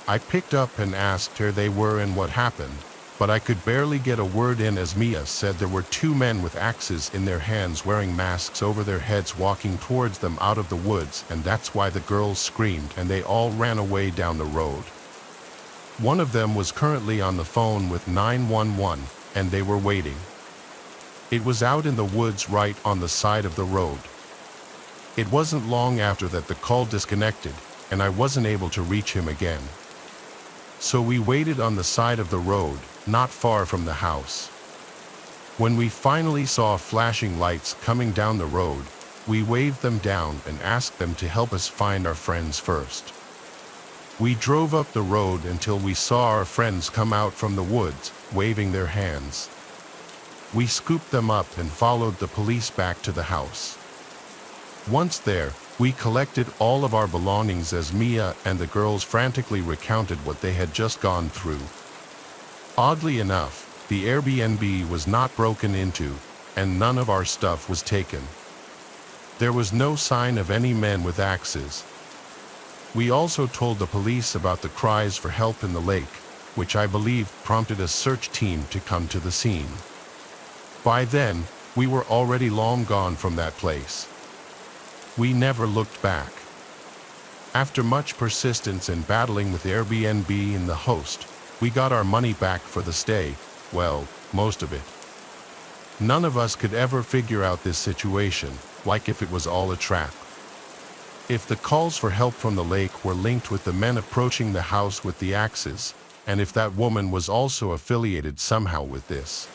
Speaker 1: I picked up and asked where they were and what happened, but I could barely get a word in as Mia said there were 2 men with axes in their hands wearing masks over their heads walking towards them out of the woods, and that's why the girls screamed and they all ran away down the road. One of them was currently on the phone with 911, and they were waiting. It was out in the woods right on the side of the road. It wasn't long after that the call disconnected, and I wasn't able to reach him again. So we waited on the side of the road, not far from the house. When we finally saw flashing lights coming down the road, we waved them down and asked them to help us find our friends first. We drove up the road until we saw our friends come out from the woods, waving their hands. We scooped them up and followed the police back to the house. Once there, we collected all of our belongings as Mia and the girls frantically recounted what they had just gone through. Oddly enough, the Airbnb was not broken into, and none of our stuff was taken. There was no sign of any men with axes. We also told the police about the cries for help in the lake, which I believe prompted a search team to come to the scene. By then, we were already long gone from that place. We never looked back. After much persistence and battling with Airbnb and the host, we got our money back for the stay, well, most of it. None of us could ever figure out this situation, like if it was all a trap. If the calls for help from the lake were linked with the men approaching the house with the axes, and if that woman was also affiliated somehow with this.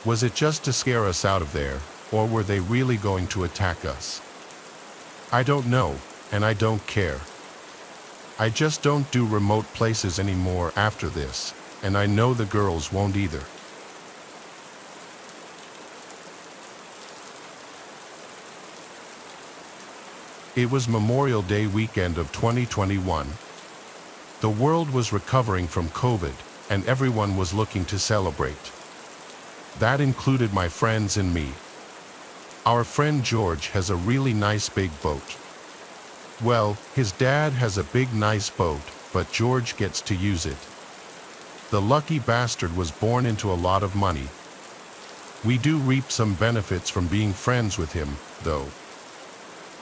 Speaker 1: Was it just to scare us out of there, or were they really going to attack us? I don't know, and I don't care. I just don't do remote places anymore after this, and I know the girls won't either. It was Memorial Day weekend of 2021. The world was recovering from COVID, and everyone was looking to celebrate. That included my friends and me. Our friend George has a really nice big boat. Well, his dad has a big nice boat, but George gets to use it. The lucky bastard was born into a lot of money. We do reap some benefits from being friends with him, though.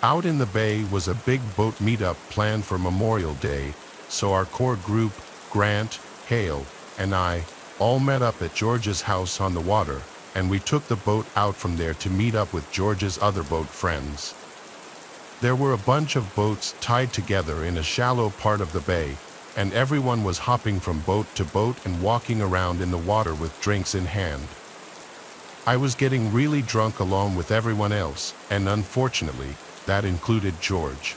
Speaker 1: Out in the bay was a big boat meetup planned for Memorial Day, so our core group, Grant, Hale, and I, all met up at George's house on the water, and we took the boat out from there to meet up with George's other boat friends. There were a bunch of boats tied together in a shallow part of the bay, and everyone was hopping from boat to boat and walking around in the water with drinks in hand. I was getting really drunk along with everyone else, and unfortunately, that included George.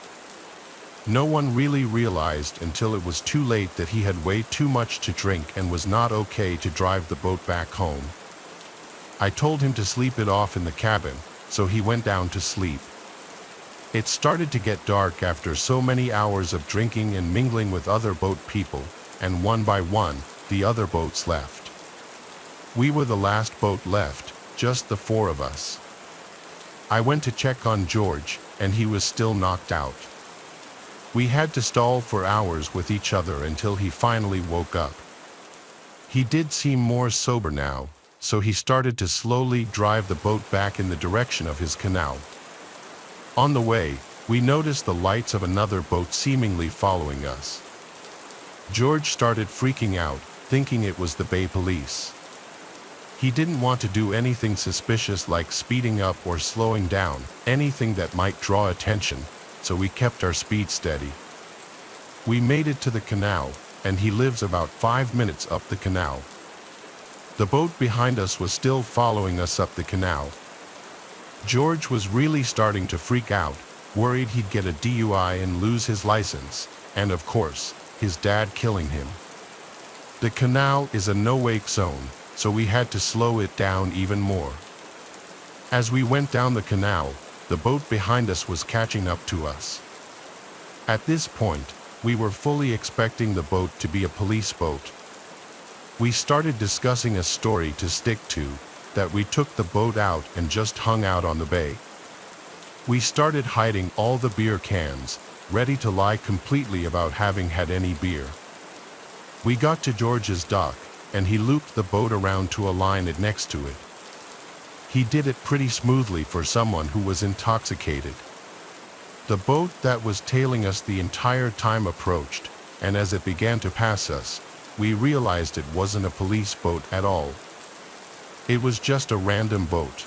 Speaker 1: No one really realized until it was too late that he had way too much to drink and was not okay to drive the boat back home. I told him to sleep it off in the cabin, so he went down to sleep. It started to get dark after so many hours of drinking and mingling with other boat people, and one by one, the other boats left. We were the last boat left, just the four of us. I went to check on George, and he was still knocked out. We had to stall for hours with each other until he finally woke up. He did seem more sober now, so he started to slowly drive the boat back in the direction of his canal. On the way, we noticed the lights of another boat seemingly following us. George started freaking out, thinking it was the Bay Police. He didn't want to do anything suspicious like speeding up or slowing down, anything that might draw attention, so we kept our speed steady. We made it to the canal, and he lives about 5 minutes up the canal. The boat behind us was still following us up the canal. George was really starting to freak out, worried he'd get a DUI and lose his license, and of course, his dad killing him. The canal is a no-wake zone, so we had to slow it down even more. As we went down the canal, the boat behind us was catching up to us. At this point, we were fully expecting the boat to be a police boat. We started discussing a story to stick to, that we took the boat out and just hung out on the bay. We started hiding all the beer cans, ready to lie completely about having had any beer. We got to George's dock, and he looped the boat around to align it next to it. He did it pretty smoothly for someone who was intoxicated. The boat that was tailing us the entire time approached, and as it began to pass us, we realized it wasn't a police boat at all. It was just a random boat.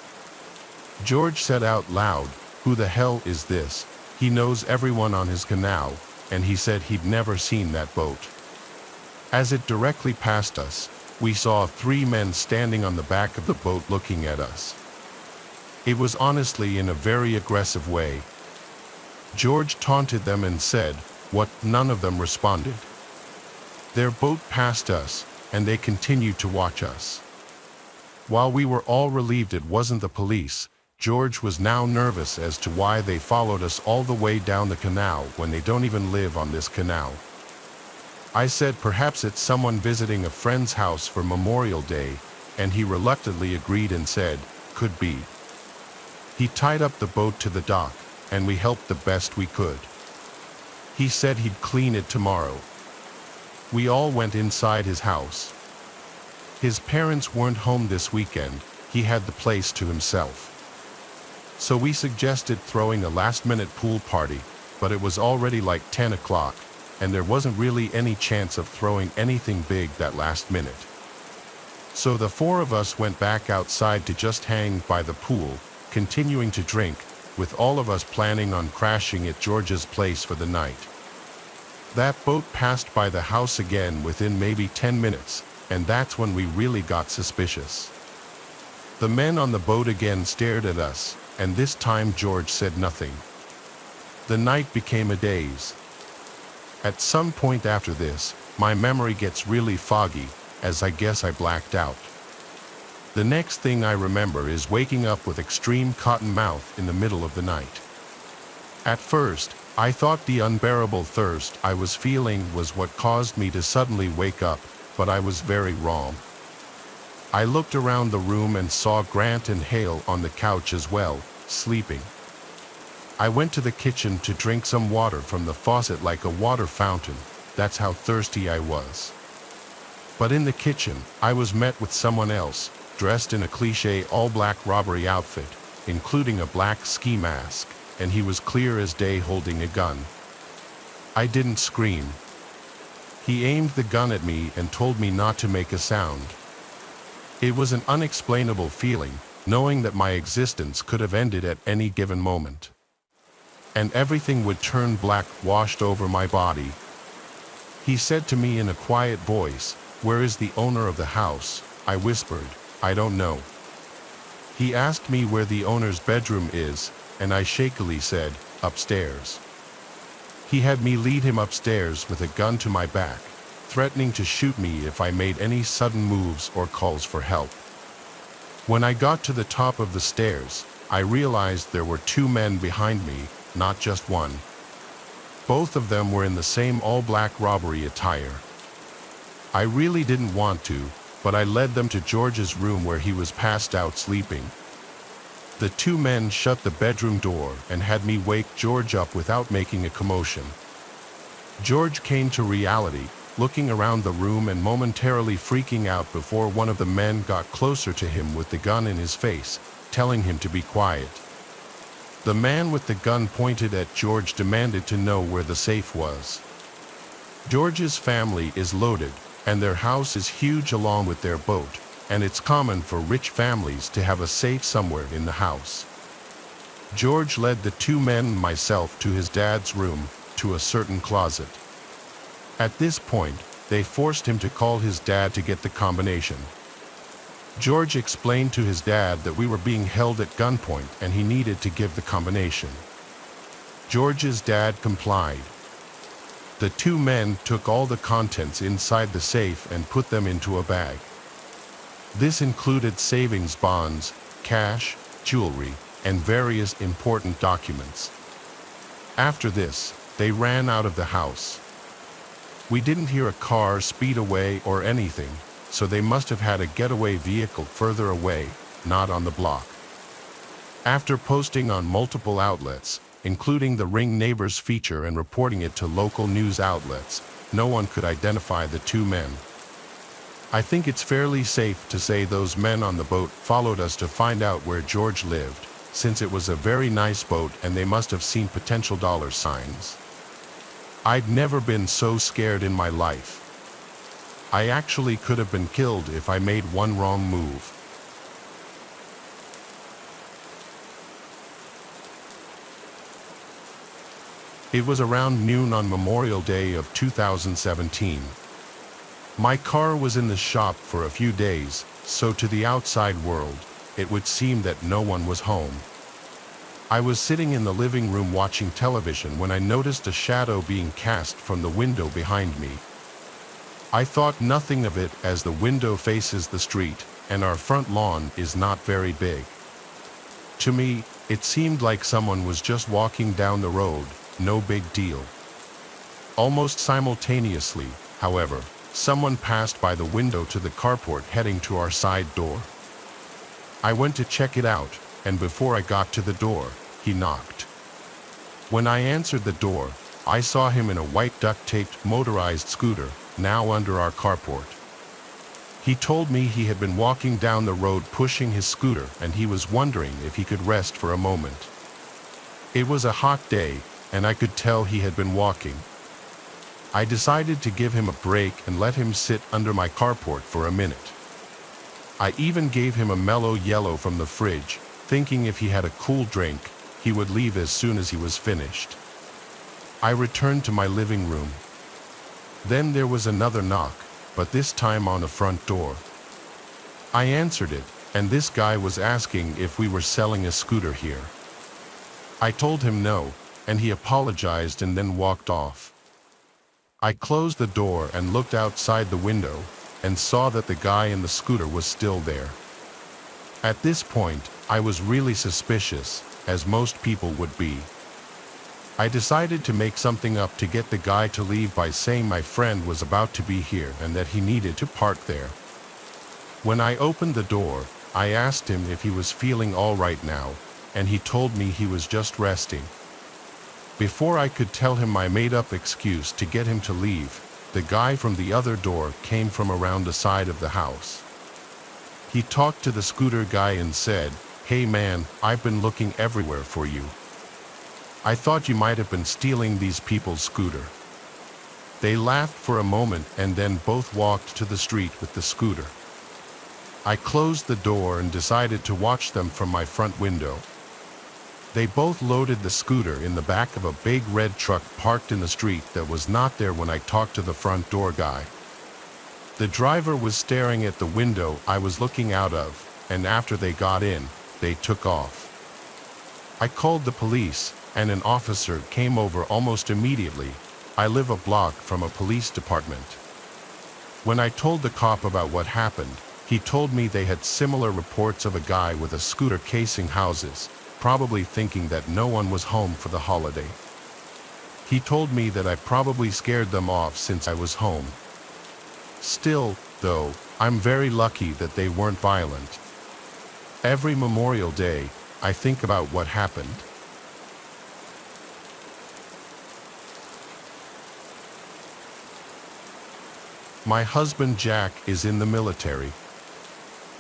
Speaker 1: George said out loud, "Who the hell is this? He knows everyone on his canal. and he said he'd never seen that boat. As it directly passed us, we saw 3 men standing on the back of the boat looking at us. It was honestly in a very aggressive way. George taunted them and said, "What?" None of them responded. Their boat passed us, and they continued to watch us. While we were all relieved it wasn't the police, George was now nervous as to why they followed us all the way down the canal when they don't even live on this canal. I said perhaps it's someone visiting a friend's house for Memorial Day, and he reluctantly agreed and said, "Could be." He tied up the boat to the dock, and we helped the best we could. He said he'd clean it tomorrow. We all went inside his house. His parents weren't home this weekend, he had the place to himself. So we suggested throwing a last-minute pool party, but it was already like 10 o'clock, and there wasn't really any chance of throwing anything big that last minute. So the 4 of us went back outside to just hang by the pool, continuing to drink, with all of us planning on crashing at George's place for the night. That boat passed by the house again within maybe 10 minutes, and that's when we really got suspicious. The men on the boat again stared at us, and this time George said nothing. The night became a daze. At some point after this, my memory gets really foggy, as I guess I blacked out. The next thing I remember is waking up with extreme cotton mouth in the middle of the night. At first, I thought the unbearable thirst I was feeling was what caused me to suddenly wake up, but I was very wrong. I looked around the room and saw Grant and Hale on the couch as well, sleeping. I went to the kitchen to drink some water from the faucet like a water fountain, that's how thirsty I was. But in the kitchen, I was met with someone else, dressed in a cliché all-black robbery outfit, including a black ski mask, and he was clear as day holding a gun. I didn't scream. He aimed the gun at me and told me not to make a sound. It was an unexplainable feeling, knowing that my existence could have ended at any given moment. And everything would turn black, washed over my body. He said to me in a quiet voice, "Where is the owner of the house?" I whispered, "I don't know." He asked me where the owner's bedroom is, and I shakily said, "Upstairs." He had me lead him upstairs with a gun to my back, threatening to shoot me if I made any sudden moves or calls for help. When I got to the top of the stairs, I realized there were 2 men behind me, not just one. Both of them were in the same all-black robbery attire. I really didn't want to, but I led them to George's room where he was passed out sleeping. The 2 men shut the bedroom door and had me wake George up without making a commotion. George came to reality, looking around the room and momentarily freaking out before one of the men got closer to him with the gun in his face, telling him to be quiet. The man with the gun pointed at George demanded to know where the safe was. George's family is loaded, and their house is huge along with their boat, and it's common for rich families to have a safe somewhere in the house. George led the 2 men and myself to his dad's room, to a certain closet. At this point, they forced him to call his dad to get the combination. George explained to his dad that we were being held at gunpoint and he needed to give the combination. George's dad complied. The 2 men took all the contents inside the safe and put them into a bag. This included savings bonds, cash, jewelry, and various important documents. After this, they ran out of the house. We didn't hear a car speed away or anything, so they must have had a getaway vehicle further away, not on the block. After posting on multiple outlets, including the Ring Neighbors feature and reporting it to local news outlets, no one could identify the 2 men. I think it's fairly safe to say those men on the boat followed us to find out where George lived, since it was a very nice boat and they must have seen potential dollar signs. I'd never been so scared in my life. I actually could have been killed if I made one wrong move. It was around noon on Memorial Day of 2017. My car was in the shop for a few days, so to the outside world, it would seem that no one was home. I was sitting in the living room watching television when I noticed a shadow being cast from the window behind me. I thought nothing of it as the window faces the street, and our front lawn is not very big. To me, it seemed like someone was just walking down the road, no big deal. Almost simultaneously, however, someone passed by the window to the carport heading to our side door. I went to check it out, and before I got to the door, he knocked. When I answered the door, I saw him in a white duct-taped motorized scooter, now under our carport. He told me he had been walking down the road pushing his scooter and he was wondering if he could rest for a moment. It was a hot day, and I could tell he had been walking. I decided to give him a break and let him sit under my carport for a minute. I even gave him a mellow yellow from the fridge, thinking if he had a cool drink, he would leave as soon as he was finished. I returned to my living room. Then there was another knock, but this time on the front door. I answered it, and this guy was asking if we were selling a scooter here. I told him no, and he apologized and then walked off. I closed the door and looked outside the window and saw that the guy in the scooter was still there. At this point, I was really suspicious, as most people would be. I decided to make something up to get the guy to leave by saying my friend was about to be here and that he needed to park there. When I opened the door, I asked him if he was feeling all right now, and he told me he was just resting. Before I could tell him my made-up excuse to get him to leave, the guy from the other door came from around the side of the house. He talked to the scooter guy and said, "Hey man, I've been looking everywhere for you. I thought you might have been stealing these people's scooter." They laughed for a moment and then both walked to the street with the scooter. I closed the door and decided to watch them from my front window. They both loaded the scooter in the back of a big red truck parked in the street that was not there when I talked to the front door guy. The driver was staring at the window I was looking out of, and after they got in, they took off. I called the police, and an officer came over almost immediately. I live a block from a police department. When I told the cop about what happened, he told me they had similar reports of a guy with a scooter casing houses, probably thinking that no one was home for the holiday. He told me that I probably scared them off since I was home. Still, though, I'm very lucky that they weren't violent. Every Memorial Day, I think about what happened. My husband Jack is in the military.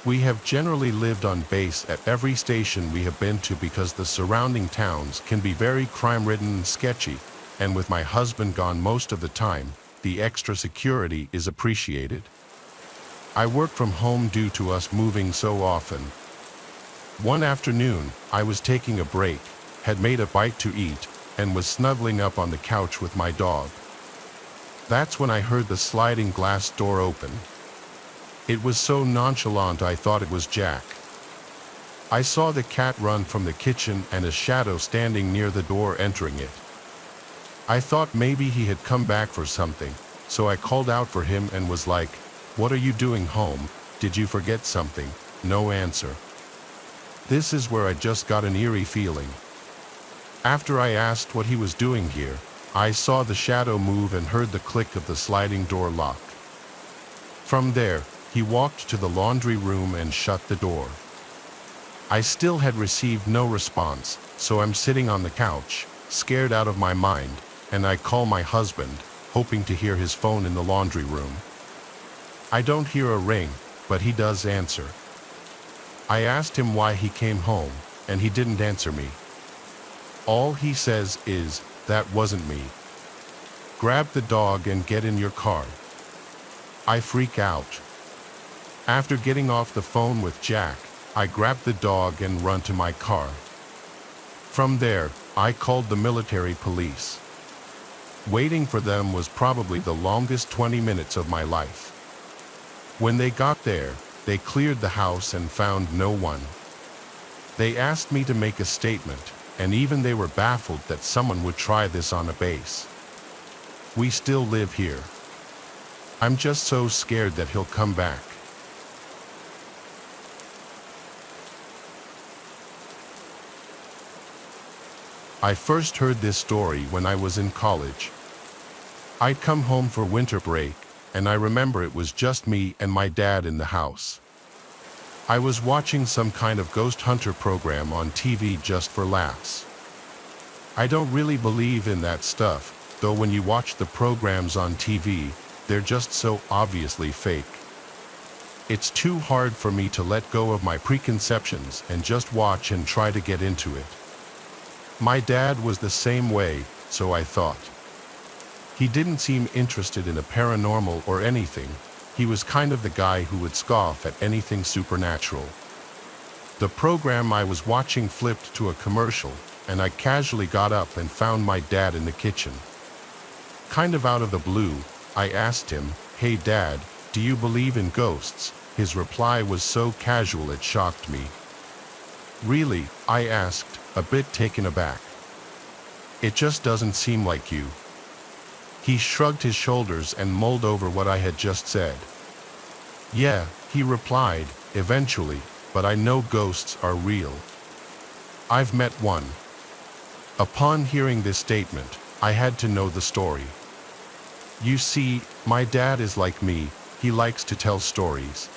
Speaker 1: We have generally lived on base at every station we have been to because the surrounding towns can be very crime-ridden and sketchy, and with my husband gone most of the time, the extra security is appreciated. I work from home due to us moving so often. One afternoon, I was taking a break, had made a bite to eat, and was snuggling up on the couch with my dog. That's when I heard the sliding glass door open. It was so nonchalant I thought it was Jack. I saw the cat run from the kitchen and a shadow standing near the door entering it. I thought maybe he had come back for something, so I called out for him and was like, "What are you doing home? Did you forget something?" No answer. This is where I just got an eerie feeling. After I asked what he was doing here, I saw the shadow move and heard the click of the sliding door lock. From there, he walked to the laundry room and shut the door. I still had received no response, so I'm sitting on the couch, scared out of my mind, and I call my husband, hoping to hear his phone in the laundry room. I don't hear a ring, but he does answer. I asked him why he came home, and he didn't answer me. All he says is, "That wasn't me. Grab the dog and get in your car." I freak out. After getting off the phone with Jack, I grab the dog and run to my car. From there, I called the military police. Waiting for them was probably the longest 20 minutes of my life. When they got there, they cleared the house and found no one. They asked me to make a statement, and even they were baffled that someone would try this on a base. We still live here. I'm just so scared that he'll come back. I first heard this story when I was in college. I'd come home for winter break, and I remember it was just me and my dad in the house. I was watching some kind of ghost hunter program on TV just for laughs. I don't really believe in that stuff, though when you watch the programs on TV, they're just so obviously fake. It's too hard for me to let go of my preconceptions and just watch and try to get into it. My dad was the same way, so I thought. He didn't seem interested in a paranormal or anything. He was kind of the guy who would scoff at anything supernatural. The program I was watching flipped to a commercial, and I casually got up and found my dad in the kitchen. Kind of out of the blue, I asked him, "Hey Dad, do you believe in ghosts?" His reply was so casual it shocked me. "Really?" I asked, a bit taken aback. "It just doesn't seem like you." He shrugged his shoulders and mulled over what I had just said. "Yeah," he replied, "eventually, but I know ghosts are real. I've met one." Upon hearing this statement, I had to know the story. You see, my dad is like me, he likes to tell stories.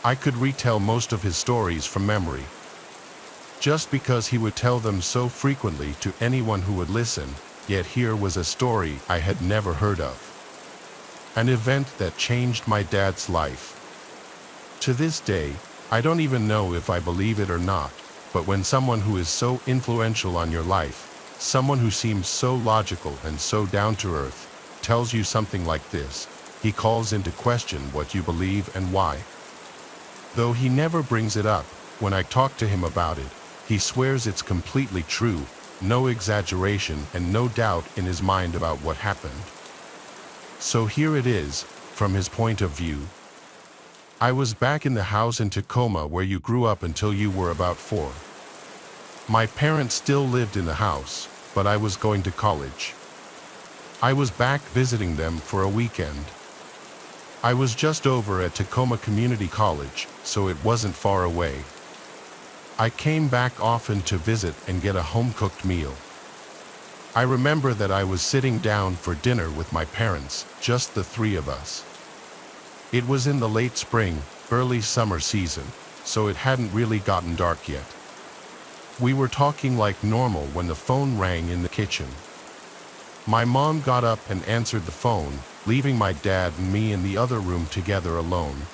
Speaker 1: I could retell most of his stories from memory. Just because he would tell them so frequently to anyone who would listen, yet here was a story I had never heard of. An event that changed my dad's life. To this day, I don't even know if I believe it or not, but when someone who is so influential on your life, someone who seems so logical and so down to earth, tells you something like this, he calls into question what you believe and why. Though he never brings it up, when I talk to him about it, he swears it's completely true, no exaggeration and no doubt in his mind about what happened. So here it is, from his point of view. I was back in the house in Tacoma where you grew up until you were about 4. My parents still lived in the house, but I was going to college. I was back visiting them for a weekend. I was just over at Tacoma Community College, so it wasn't far away. I came back often to visit and get a home-cooked meal. I remember that I was sitting down for dinner with my parents, just the 3 of us. It was in the late spring, early summer season, so it hadn't really gotten dark yet. We were talking like normal when the phone rang in the kitchen. My mom got up and answered the phone, leaving my dad and me in the other room together alone.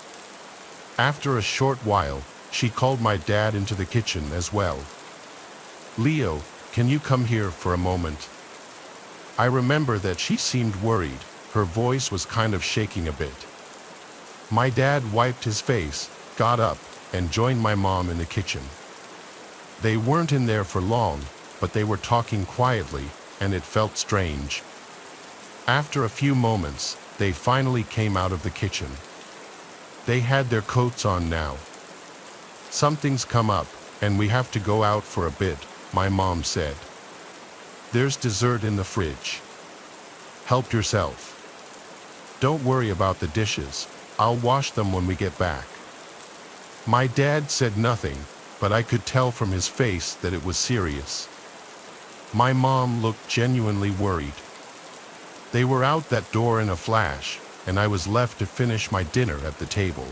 Speaker 1: After a short while, she called my dad into the kitchen as well. "Leo, can you come here for a moment?" I remember that she seemed worried, her voice was kind of shaking a bit. My dad wiped his face, got up, and joined my mom in the kitchen. They weren't in there for long, but they were talking quietly, and it felt strange. After a few moments, they finally came out of the kitchen. They had their coats on now. "Something's come up, and we have to go out for a bit," my mom said. "There's dessert in the fridge. Help yourself. Don't worry about the dishes, I'll wash them when we get back." My dad said nothing, but I could tell from his face that it was serious. My mom looked genuinely worried. They were out that door in a flash, and I was left to finish my dinner at the table.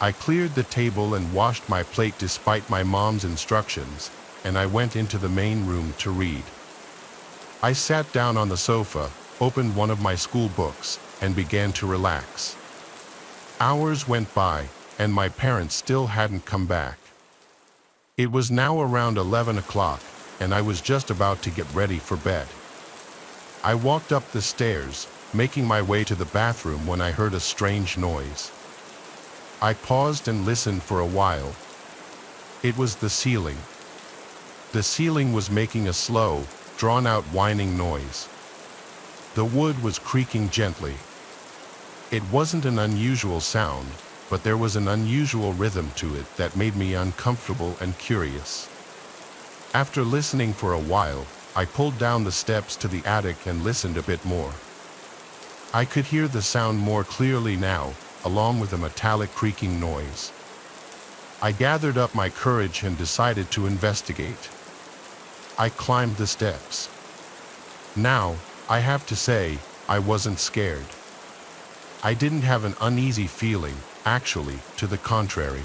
Speaker 1: I cleared the table and washed my plate despite my mom's instructions, and I went into the main room to read. I sat down on the sofa, opened one of my school books, and began to relax. Hours went by, and my parents still hadn't come back. It was now around 11 o'clock, and I was just about to get ready for bed. I walked up the stairs, making my way to the bathroom when I heard a strange noise. I paused and listened for a while. It was the ceiling. The ceiling was making a slow, drawn-out whining noise. The wood was creaking gently. It wasn't an unusual sound, but there was an unusual rhythm to it that made me uncomfortable and curious. After listening for a while, I pulled down the steps to the attic and listened a bit more. I could hear the sound more clearly now, along with a metallic creaking noise. I gathered up my courage and decided to investigate. I climbed the steps. Now, I have to say, I wasn't scared. I didn't have an uneasy feeling, actually, to the contrary.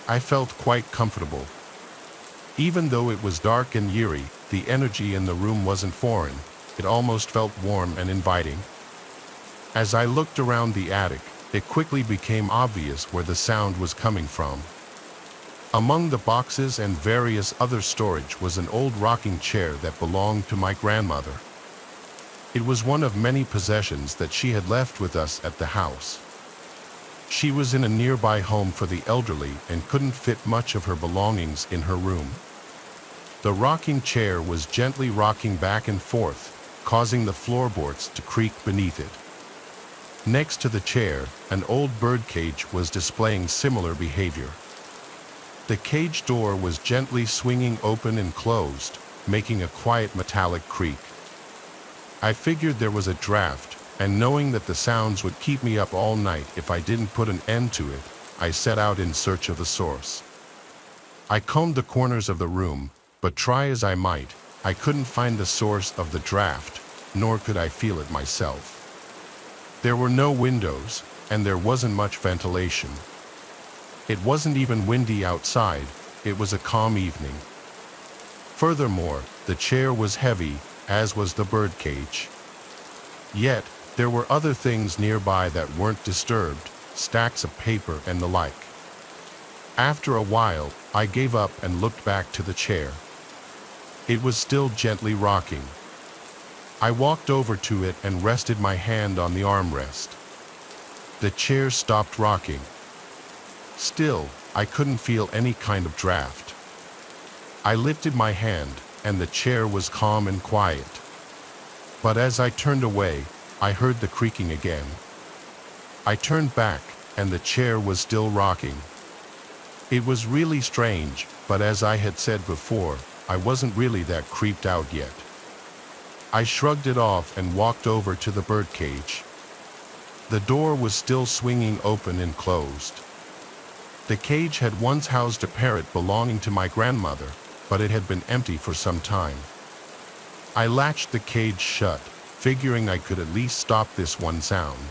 Speaker 1: I felt quite comfortable. Even though it was dark and eerie, the energy in the room wasn't foreign. It almost felt warm and inviting. As I looked around the attic, it quickly became obvious where the sound was coming from. Among the boxes and various other storage was an old rocking chair that belonged to my grandmother. It was one of many possessions that she had left with us at the house. She was in a nearby home for the elderly and couldn't fit much of her belongings in her room. The rocking chair was gently rocking back and forth, causing the floorboards to creak beneath it. Next to the chair, an old bird cage was displaying similar behavior. The cage door was gently swinging open and closed, making a quiet metallic creak. I figured there was a draft, and knowing that the sounds would keep me up all night if I didn't put an end to it, I set out in search of the source. I combed the corners of the room, but try as I might, I couldn't find the source of the draft, nor could I feel it myself. There were no windows, and there wasn't much ventilation. It wasn't even windy outside, it was a calm evening. Furthermore, the chair was heavy, as was the birdcage. Yet, there were other things nearby that weren't disturbed, stacks of paper and the like. After a while, I gave up and looked back to the chair. It was still gently rocking. I walked over to it and rested my hand on the armrest. The chair stopped rocking. Still, I couldn't feel any kind of draft. I lifted my hand, and the chair was calm and quiet. But as I turned away, I heard the creaking again. I turned back, and the chair was still rocking. It was really strange, but as I had said before, I wasn't really that creeped out yet. I shrugged it off and walked over to the birdcage. The door was still swinging open and closed. The cage had once housed a parrot belonging to my grandmother, but it had been empty for some time. I latched the cage shut, figuring I could at least stop this one sound.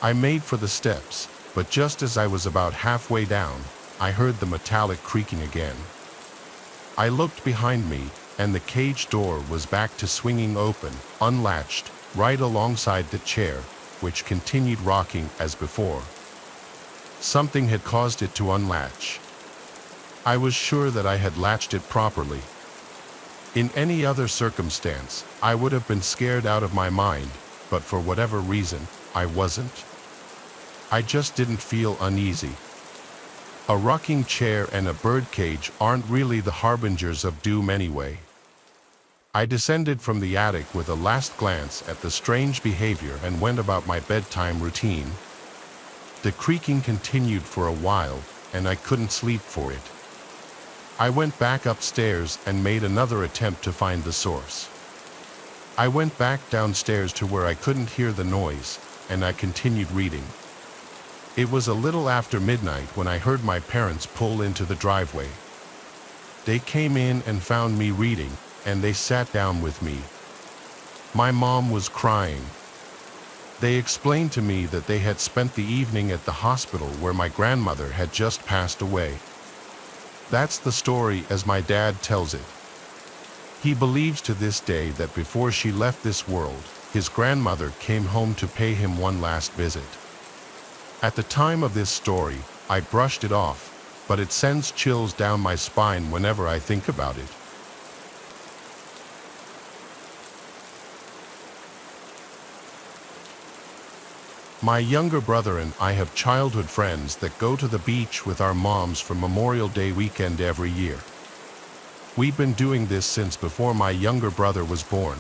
Speaker 1: I made for the steps, but just as I was about halfway down, I heard the metallic creaking again. I looked behind me, and the cage door was back to swinging open, unlatched, right alongside the chair, which continued rocking as before. Something had caused it to unlatch. I was sure that I had latched it properly. In any other circumstance, I would have been scared out of my mind, but for whatever reason, I wasn't. I just didn't feel uneasy. A rocking chair and a birdcage aren't really the harbingers of doom anyway. I descended from the attic with a last glance at the strange behavior and went about my bedtime routine. The creaking continued for a while, and I couldn't sleep for it. I went back upstairs and made another attempt to find the source. I went back downstairs to where I couldn't hear the noise, and I continued reading. It was a little after midnight when I heard my parents pull into the driveway. They came in and found me reading, and they sat down with me. My mom was crying. They explained to me that they had spent the evening at the hospital where my grandmother had just passed away. That's the story as my dad tells it. He believes to this day that before she left this world, his grandmother came home to pay him one last visit. At the time of this story, I brushed it off, but it sends chills down my spine whenever I think about it. My younger brother and I have childhood friends that go to the beach with our moms for Memorial Day weekend every year. We've been doing this since before my younger brother was born.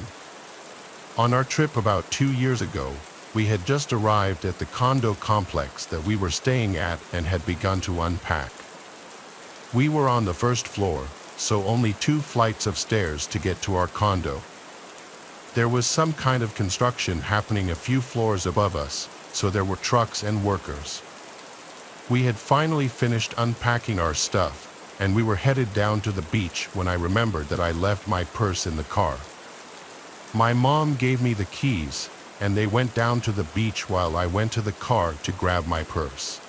Speaker 1: On our trip about 2 years ago, we had just arrived at the condo complex that we were staying at and had begun to unpack. We were on the first floor, so only 2 flights of stairs to get to our condo. There was some kind of construction happening a few floors above us, so there were trucks and workers. We had finally finished unpacking our stuff, and we were headed down to the beach when I remembered that I left my purse in the car. My mom gave me the keys, and they went down to the beach while I went to the car to grab my purse.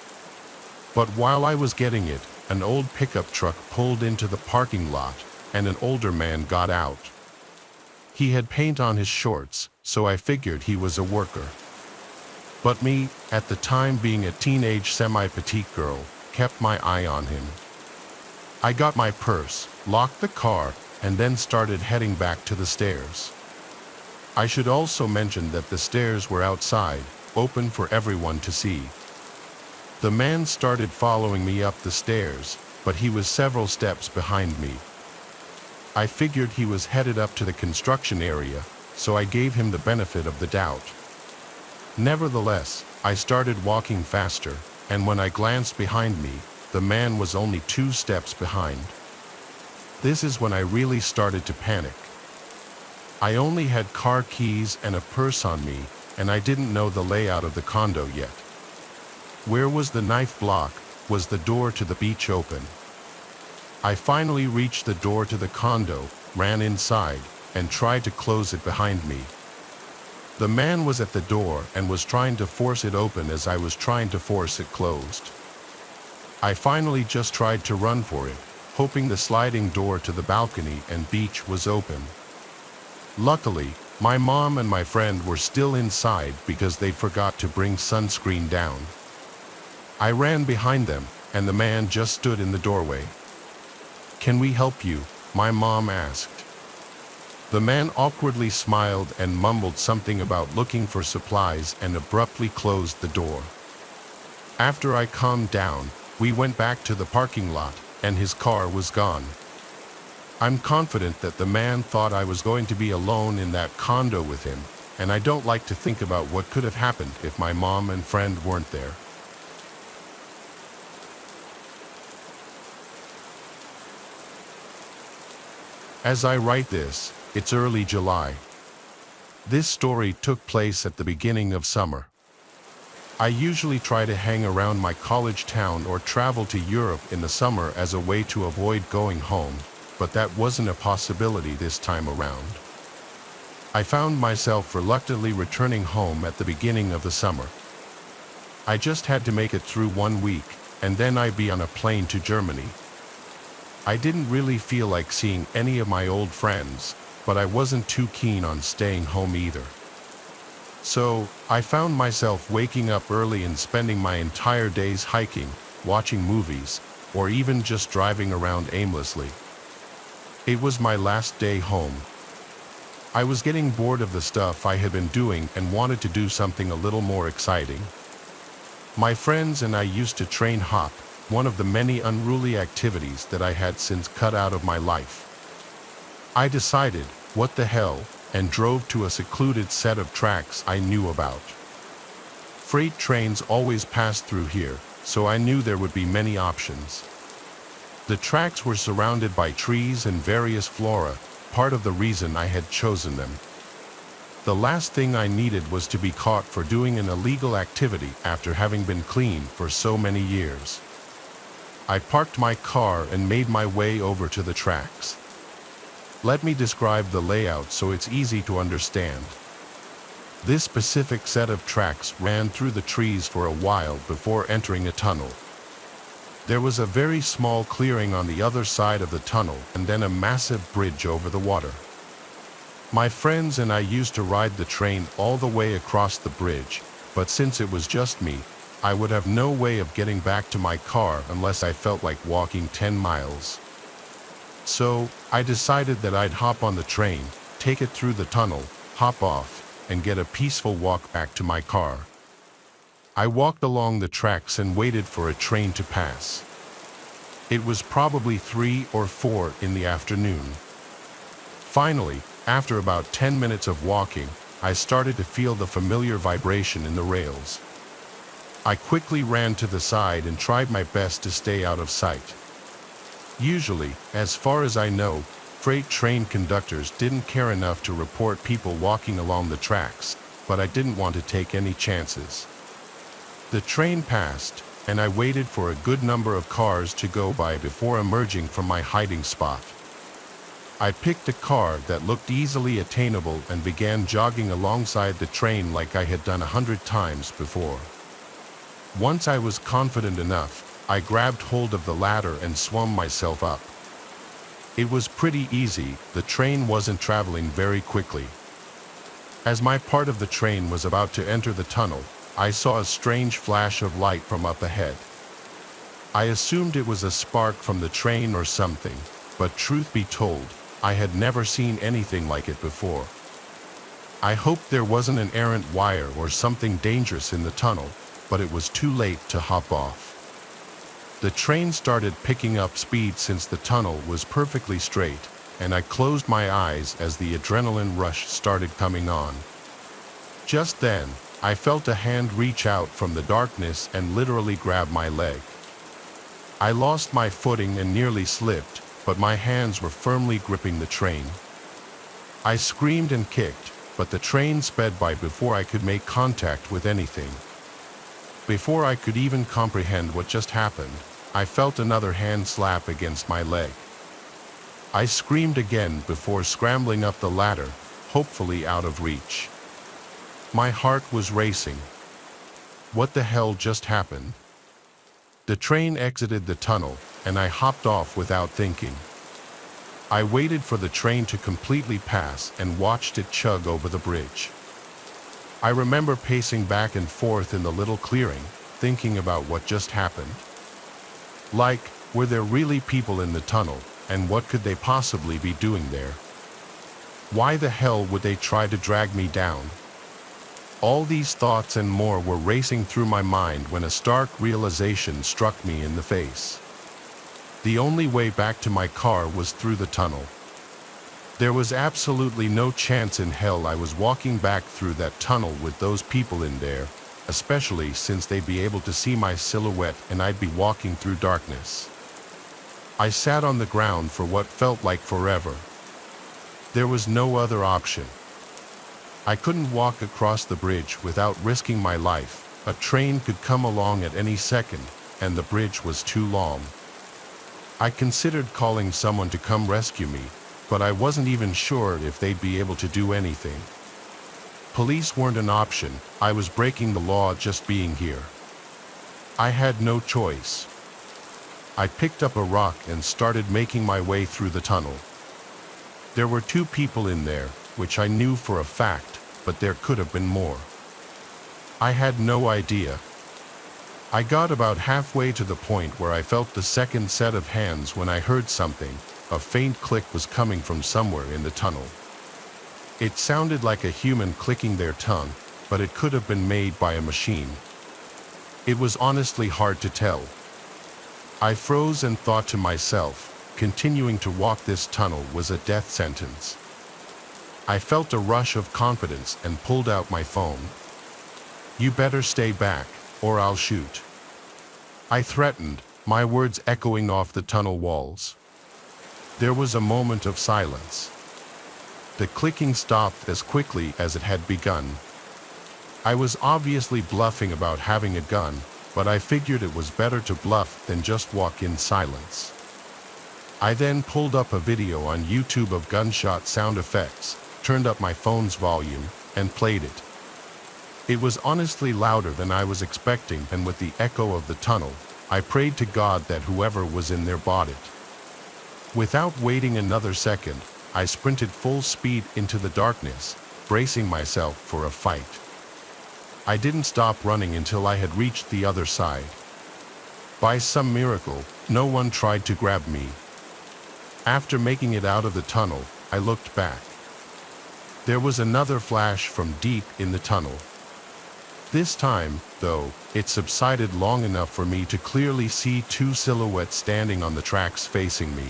Speaker 1: But while I was getting it, an old pickup truck pulled into the parking lot, and an older man got out. He had paint on his shorts, so I figured he was a worker. But me, at the time being a teenage semi-petite girl, kept my eye on him. I got my purse, locked the car, and then started heading back to the stairs. I should also mention that the stairs were outside, open for everyone to see. The man started following me up the stairs, but he was several steps behind me. I figured he was headed up to the construction area, so I gave him the benefit of the doubt. Nevertheless, I started walking faster, and when I glanced behind me, the man was only 2 steps behind. This is when I really started to panic. I only had car keys and a purse on me, and I didn't know the layout of the condo yet. Where was the knife block? Was the door to the beach open? I finally reached the door to the condo, ran inside, and tried to close it behind me. The man was at the door and was trying to force it open as I was trying to force it closed. I finally just tried to run for it, hoping the sliding door to the balcony and beach was open. Luckily, my mom and my friend were still inside because they forgot to bring sunscreen down. I ran behind them, and the man just stood in the doorway. "Can we help you?" my mom asked. The man awkwardly smiled and mumbled something about looking for supplies and abruptly closed the door. After I calmed down, we went back to the parking lot, and his car was gone. I'm confident that the man thought I was going to be alone in that condo with him, and I don't like to think about what could have happened if my mom and friend weren't there. As I write this, it's early July. This story took place at the beginning of summer. I usually try to hang around my college town or travel to Europe in the summer as a way to avoid going home, but that wasn't a possibility this time around. I found myself reluctantly returning home at the beginning of the summer. I just had to make it through 1 week, and then I'd be on a plane to Germany. I didn't really feel like seeing any of my old friends, but I wasn't too keen on staying home either. So, I found myself waking up early and spending my entire days hiking, watching movies, or even just driving around aimlessly. It was my last day home. I was getting bored of the stuff I had been doing and wanted to do something a little more exciting. My friends and I used to train hop, one of the many unruly activities that I had since cut out of my life. I decided, what the hell, and drove to a secluded set of tracks I knew about. Freight trains always passed through here, so I knew there would be many options. The tracks were surrounded by trees and various flora, part of the reason I had chosen them. The last thing I needed was to be caught for doing an illegal activity after having been clean for so many years. I parked my car and made my way over to the tracks. Let me describe the layout so it's easy to understand. This specific set of tracks ran through the trees for a while before entering a tunnel. There was a very small clearing on the other side of the tunnel and then a massive bridge over the water. My friends and I used to ride the train all the way across the bridge, but since it was just me, I would have no way of getting back to my car unless I felt like walking 10 miles. So, I decided that I'd hop on the train, take it through the tunnel, hop off, and get a peaceful walk back to my car. I walked along the tracks and waited for a train to pass. It was probably 3 or 4 in the afternoon. Finally, after about 10 minutes of walking, I started to feel the familiar vibration in the rails. I quickly ran to the side and tried my best to stay out of sight. Usually, as far as I know, freight train conductors didn't care enough to report people walking along the tracks, but I didn't want to take any chances. The train passed, and I waited for a good number of cars to go by before emerging from my hiding spot. I picked a car that looked easily attainable and began jogging alongside the train like I had done 100 times before. Once I was confident enough, I grabbed hold of the ladder and swung myself up. It was pretty easy, the train wasn't traveling very quickly. As my part of the train was about to enter the tunnel, I saw a strange flash of light from up ahead. I assumed it was a spark from the train or something, but truth be told, I had never seen anything like it before. I hoped there wasn't an errant wire or something dangerous in the tunnel, but it was too late to hop off. The train started picking up speed since the tunnel was perfectly straight, and I closed my eyes as the adrenaline rush started coming on. Just then, I felt a hand reach out from the darkness and literally grab my leg. I lost my footing and nearly slipped, but my hands were firmly gripping the train. I screamed and kicked, but the train sped by before I could make contact with anything. Before I could even comprehend what just happened, I felt another hand slap against my leg. I screamed again before scrambling up the ladder, hopefully out of reach. My heart was racing. What the hell just happened? The train exited the tunnel, and I hopped off without thinking. I waited for the train to completely pass and watched it chug over the bridge. I remember pacing back and forth in the little clearing, thinking about what just happened. Like, were there really people in the tunnel, and what could they possibly be doing there? Why the hell would they try to drag me down? All these thoughts and more were racing through my mind when a stark realization struck me in the face. The only way back to my car was through the tunnel. There was absolutely no chance in hell I was walking back through that tunnel with those people in there, especially since they'd be able to see my silhouette and I'd be walking through darkness. I sat on the ground for what felt like forever. There was no other option. I couldn't walk across the bridge without risking my life. A train could come along at any second, and the bridge was too long. I considered calling someone to come rescue me, but I wasn't even sure if they'd be able to do anything. Police weren't an option. I was breaking the law just being here. I had no choice. I picked up a rock and started making my way through the tunnel. There were 2 people in there, which I knew for a fact, but there could have been more. I had no idea. I got about halfway to the point where I felt the second set of hands when I heard something. A faint click was coming from somewhere in the tunnel. It sounded like a human clicking their tongue, but it could have been made by a machine. It was honestly hard to tell. I froze and thought to myself, continuing to walk this tunnel was a death sentence. I felt a rush of confidence and pulled out my phone. "You better stay back, or I'll shoot," I threatened, my words echoing off the tunnel walls. There was a moment of silence. The clicking stopped as quickly as it had begun. I was obviously bluffing about having a gun, but I figured it was better to bluff than just walk in silence. I then pulled up a video on YouTube of gunshot sound effects, turned up my phone's volume, and played it. It was honestly louder than I was expecting, and with the echo of the tunnel, I prayed to God that whoever was in there bought it. Without waiting another second, I sprinted full speed into the darkness, bracing myself for a fight. I didn't stop running until I had reached the other side. By some miracle, no one tried to grab me. After making it out of the tunnel, I looked back. There was another flash from deep in the tunnel. This time, though, it subsided long enough for me to clearly see 2 silhouettes standing on the tracks facing me.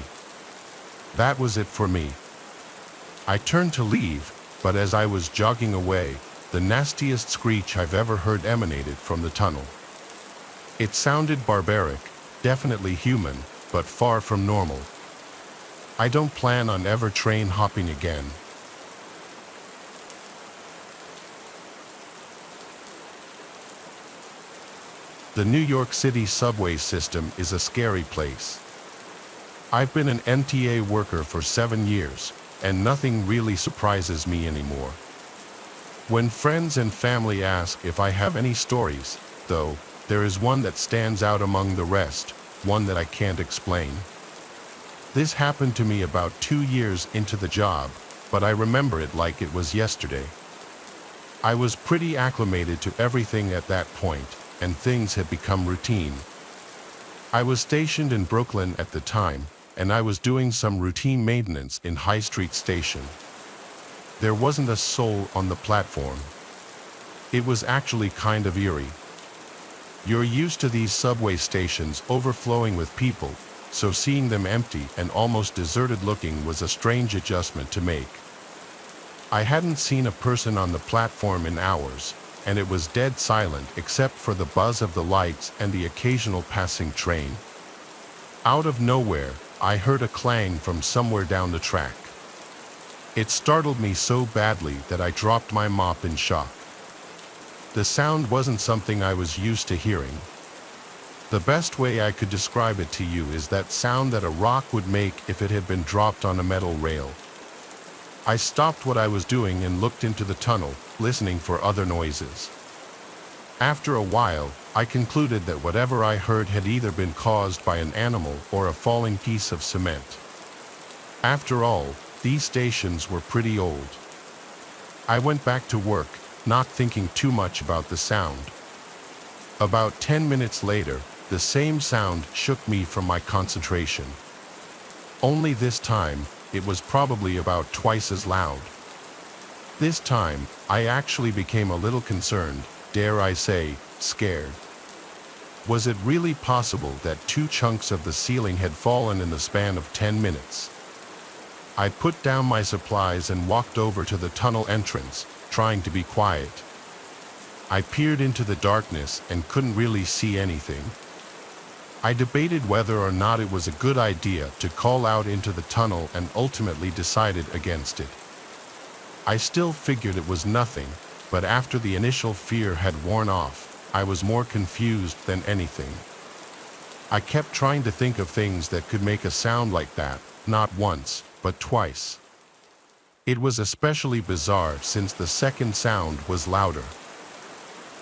Speaker 1: That was it for me. I turned to leave, but as I was jogging away, the nastiest screech I've ever heard emanated from the tunnel. It sounded barbaric, definitely human, but far from normal. I don't plan on ever train hopping again. The New York City subway system is a scary place. I've been an MTA worker for 7 years, and nothing really surprises me anymore. When friends and family ask if I have any stories, though, there is one that stands out among the rest, one that I can't explain. This happened to me about 2 years into the job, but I remember it like it was yesterday. I was pretty acclimated to everything at that point, and things had become routine. I was stationed in Brooklyn at the time, and I was doing some routine maintenance in High Street Station. There wasn't a soul on the platform. It was actually kind of eerie. You're used to these subway stations overflowing with people, so seeing them empty and almost deserted looking was a strange adjustment to make. I hadn't seen a person on the platform in hours, and it was dead silent except for the buzz of the lights and the occasional passing train. Out of nowhere, I heard a clang from somewhere down the track. It startled me so badly that I dropped my mop in shock. The sound wasn't something I was used to hearing. The best way I could describe it to you is that sound that a rock would make if it had been dropped on a metal rail. I stopped what I was doing and looked into the tunnel, listening for other noises. After a while, I concluded that whatever I heard had either been caused by an animal or a falling piece of cement. After all, these stations were pretty old. I went back to work, not thinking too much about the sound. About 10 minutes later, the same sound shook me from my concentration. Only this time, it was probably about twice as loud. This time, I actually became a little concerned, dare I say, scared. Was it really possible that 2 chunks of the ceiling had fallen in the span of 10 minutes? I put down my supplies and walked over to the tunnel entrance, trying to be quiet. I peered into the darkness and couldn't really see anything. I debated whether or not it was a good idea to call out into the tunnel and ultimately decided against it. I still figured it was nothing, but after the initial fear had worn off, I was more confused than anything. I kept trying to think of things that could make a sound like that, not once, but twice. It was especially bizarre since the second sound was louder.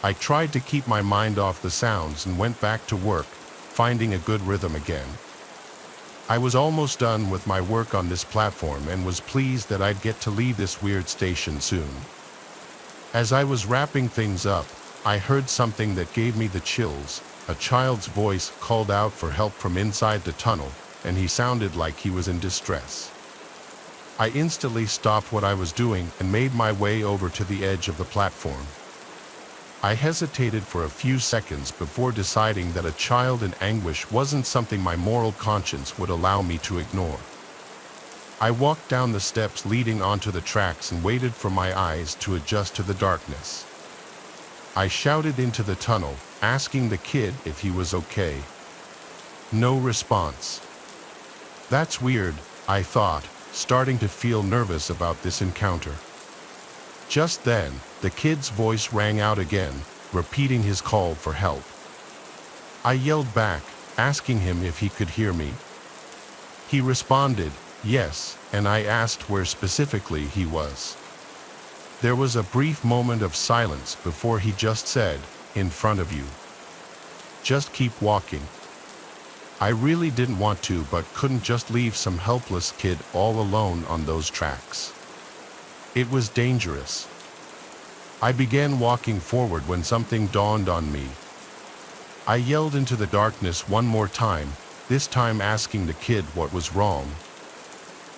Speaker 1: I tried to keep my mind off the sounds and went back to work, finding a good rhythm again. I was almost done with my work on this platform and was pleased that I'd get to leave this weird station soon. As I was wrapping things up, I heard something that gave me the chills. A child's voice called out for help from inside the tunnel, and he sounded like he was in distress. I instantly stopped what I was doing and made my way over to the edge of the platform. I hesitated for a few seconds before deciding that a child in anguish wasn't something my moral conscience would allow me to ignore. I walked down the steps leading onto the tracks and waited for my eyes to adjust to the darkness. I shouted into the tunnel, asking the kid if he was okay. No response. That's weird, I thought, starting to feel nervous about this encounter. Just then, the kid's voice rang out again, repeating his call for help. I yelled back, asking him if he could hear me. He responded, yes, and I asked where specifically he was. There was a brief moment of silence before he just said, in front of you. Just keep walking. I really didn't want to, but couldn't just leave some helpless kid all alone on those tracks. It was dangerous. I began walking forward when something dawned on me. I yelled into the darkness one more time, this time asking the kid what was wrong.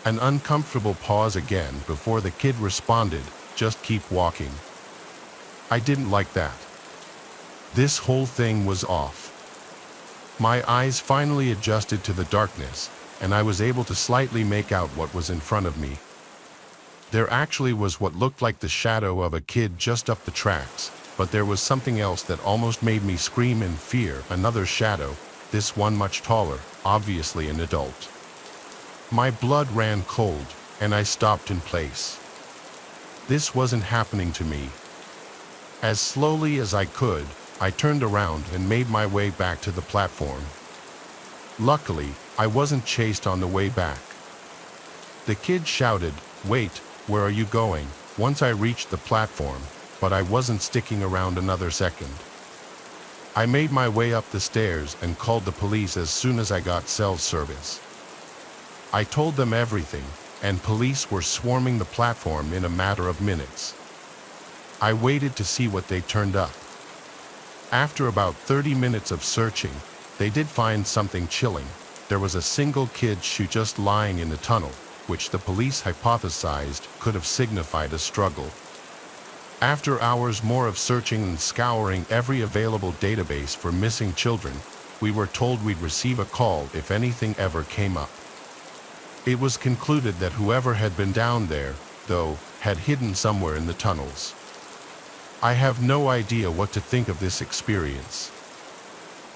Speaker 1: An uncomfortable pause again before the kid responded, just keep walking. I didn't like that. This whole thing was off. My eyes finally adjusted to the darkness, and I was able to slightly make out what was in front of me. There actually was what looked like the shadow of a kid just up the tracks, but there was something else that almost made me scream in fear. Another shadow, this one much taller, obviously an adult. My blood ran cold, and I stopped in place. This wasn't happening to me. As slowly as I could, I turned around and made my way back to the platform. Luckily, I wasn't chased on the way back. The kid shouted, "Wait, where are you going?" once I reached the platform, but I wasn't sticking around another second. I made my way up the stairs and called the police as soon as I got cell service. I told them everything, and police were swarming the platform in a matter of minutes. I waited to see what they turned up. After about 30 minutes of searching, they did find something chilling. There was a single kid's shoe just lying in the tunnel, which the police hypothesized could have signified a struggle. After hours more of searching and scouring every available database for missing children, we were told we'd receive a call if anything ever came up. It was concluded that whoever had been down there, though, had hidden somewhere in the tunnels. I have no idea what to think of this experience.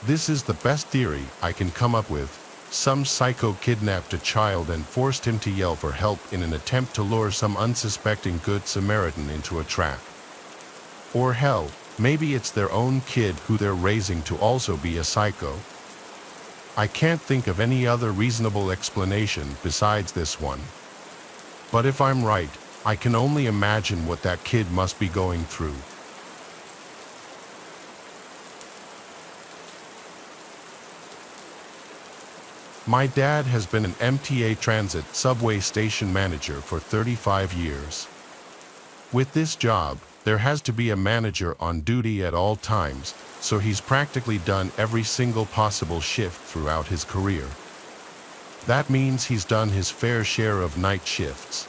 Speaker 1: This is the best theory I can come up with. Some psycho kidnapped a child and forced him to yell for help in an attempt to lure some unsuspecting Good Samaritan into a trap. Or hell, maybe it's their own kid who they're raising to also be a psycho. I can't think of any other reasonable explanation besides this one. But if I'm right, I can only imagine what that kid must be going through. My dad has been an MTA transit subway station manager for 35 years. With this job, there has to be a manager on duty at all times, so he's practically done every single possible shift throughout his career. That means he's done his fair share of night shifts.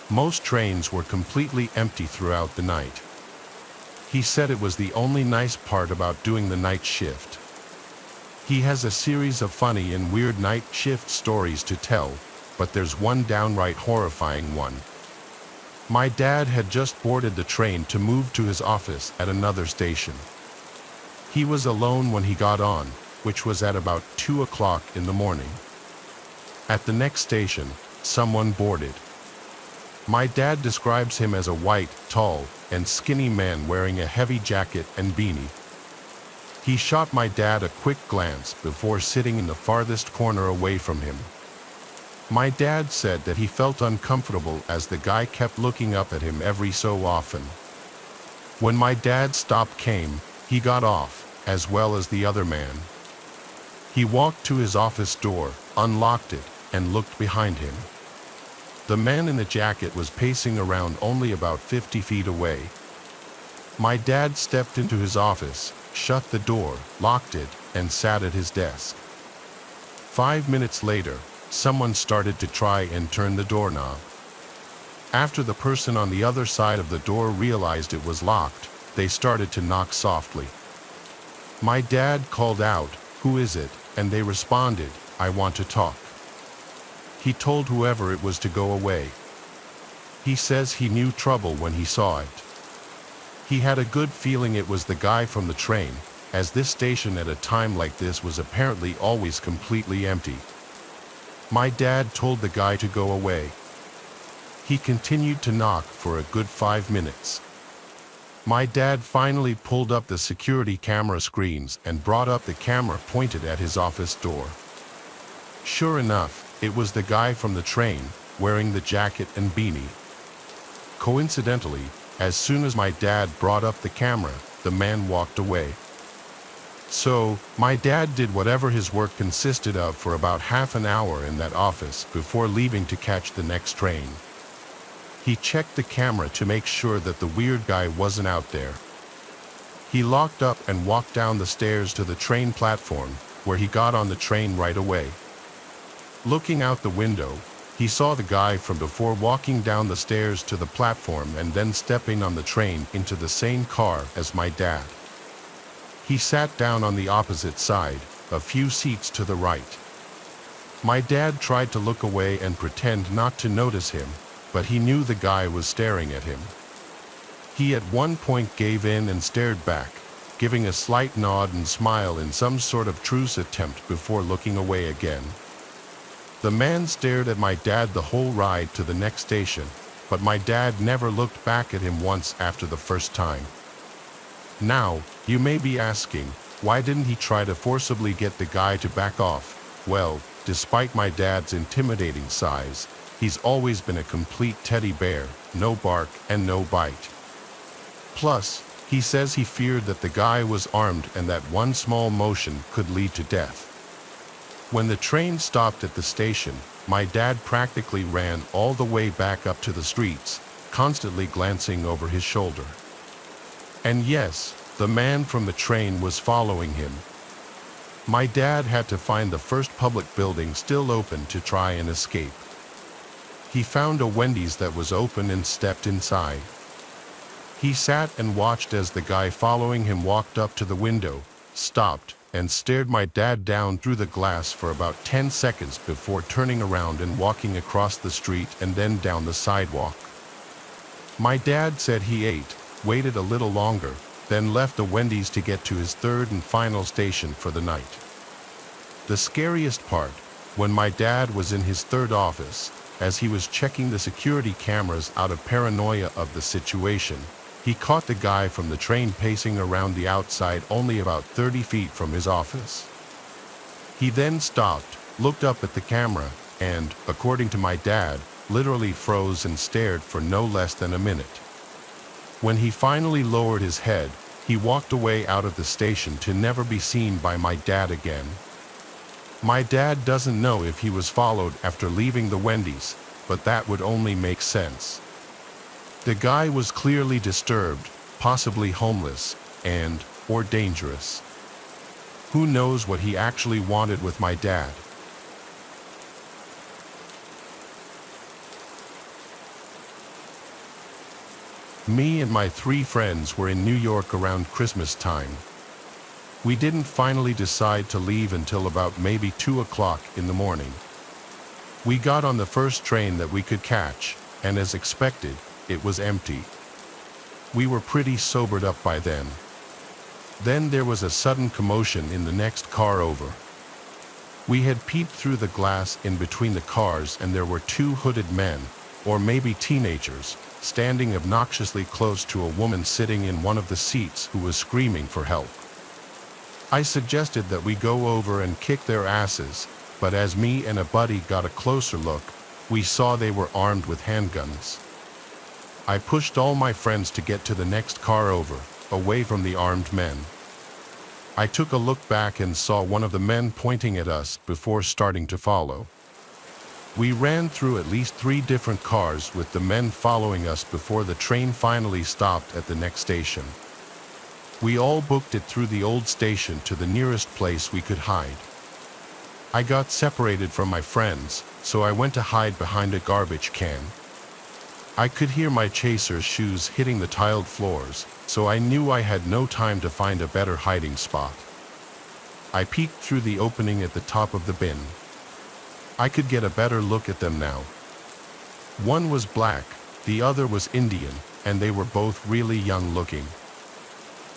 Speaker 1: Most trains were completely empty throughout the night. He said it was the only nice part about doing the night shift. He has a series of funny and weird night shift stories to tell, but there's one downright horrifying one. My dad had just boarded the train to move to his office at another station. He was alone when he got on, which was at about 2 o'clock in the morning. At the next station, someone boarded. My dad describes him as a white, tall, and skinny man wearing a heavy jacket and beanie. He shot my dad a quick glance before sitting in the farthest corner away from him. My dad said that he felt uncomfortable as the guy kept looking up at him every so often. When my dad's stop came, he got off, as well as the other man. He walked to his office door, unlocked it, and looked behind him. The man in the jacket was pacing around only about 50 feet away. My dad stepped into his office, shut the door, locked it, and sat at his desk. 5 minutes later, someone started to try and turn the doorknob. After the person on the other side of the door realized it was locked, they started to knock softly. My dad called out, "Who is it?" and they responded, "I want to talk." He told whoever it was to go away. He says he knew trouble when he saw it. He had a good feeling it was the guy from the train, as this station at a time like this was apparently always completely empty. My dad told the guy to go away. He continued to knock for a good 5 minutes. My dad finally pulled up the security camera screens and brought up the camera pointed at his office door. Sure enough, it was the guy from the train, wearing the jacket and beanie. Coincidentally, as soon as my dad brought up the camera, the man walked away. So, my dad did whatever his work consisted of for about half an hour in that office before leaving to catch the next train. He checked the camera to make sure that the weird guy wasn't out there. He locked up and walked down the stairs to the train platform, where he got on the train right away. Looking out the window, he saw the guy from before walking down the stairs to the platform and then stepping on the train into the same car as my dad. He sat down on the opposite side, a few seats to the right. My dad tried to look away and pretend not to notice him, but he knew the guy was staring at him. He at one point gave in and stared back, giving a slight nod and smile in some sort of truce attempt before looking away again. The man stared at my dad the whole ride to the next station, but my dad never looked back at him once after the first time. Now, you may be asking, why didn't he try to forcibly get the guy to back off? Well, despite my dad's intimidating size, he's always been a complete teddy bear, no bark and no bite. Plus, he says he feared that the guy was armed and that one small motion could lead to death. When the train stopped at the station, my dad practically ran all the way back up to the streets, constantly glancing over his shoulder. And yes, the man from the train was following him. My dad had to find the first public building still open to try and escape. He found a Wendy's that was open and stepped inside. He sat and watched as the guy following him walked up to the window, stopped, and stared my dad down through the glass for about 10 seconds before turning around and walking across the street and then down the sidewalk. My dad said he ate, waited a little longer, then left the Wendy's to get to his third and final station for the night. The scariest part, when my dad was in his third office, as he was checking the security cameras out of paranoia of the situation, he caught the guy from the train pacing around the outside only about 30 feet from his office. He then stopped, looked up at the camera, and, according to my dad, literally froze and stared for no less than a minute. When he finally lowered his head, he walked away out of the station to never be seen by my dad again. My dad doesn't know if he was followed after leaving the Wendy's, but that would only make sense. The guy was clearly disturbed, possibly homeless, or dangerous. Who knows what he actually wanted with my dad? Me and my 3 friends were in New York around Christmas time. We didn't finally decide to leave until about maybe 2 o'clock in the morning. We got on the first train that we could catch, and as expected, it was empty. We were pretty sobered up by then. Then there was a sudden commotion in the next car over. We had peeped through the glass in between the cars and there were 2 hooded men, or maybe teenagers, standing obnoxiously close to a woman sitting in one of the seats who was screaming for help. I suggested that we go over and kick their asses, but as me and a buddy got a closer look, we saw they were armed with handguns. I pushed all my friends to get to the next car over, away from the armed men. I took a look back and saw one of the men pointing at us before starting to follow. We ran through at least 3 different cars with the men following us before the train finally stopped at the next station. We all booked it through the old station to the nearest place we could hide. I got separated from my friends, so I went to hide behind a garbage can. I could hear my chaser's shoes hitting the tiled floors, so I knew I had no time to find a better hiding spot. I peeked through the opening at the top of the bin. I could get a better look at them now. One was black, the other was Indian, and they were both really young looking.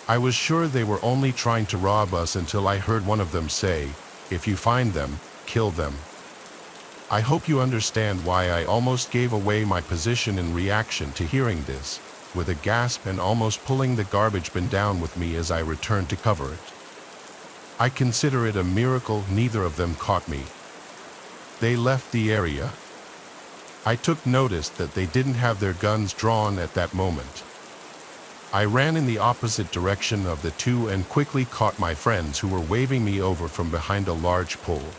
Speaker 1: I was sure they were only trying to rob us until I heard one of them say, "If you find them, kill them." I hope you understand why I almost gave away my position in reaction to hearing this, with a gasp and almost pulling the garbage bin down with me as I returned to cover it. I consider it a miracle neither of them caught me. They left the area. I took notice that they didn't have their guns drawn at that moment. I ran in the opposite direction of the 2 and quickly caught my friends who were waving me over from behind a large pole.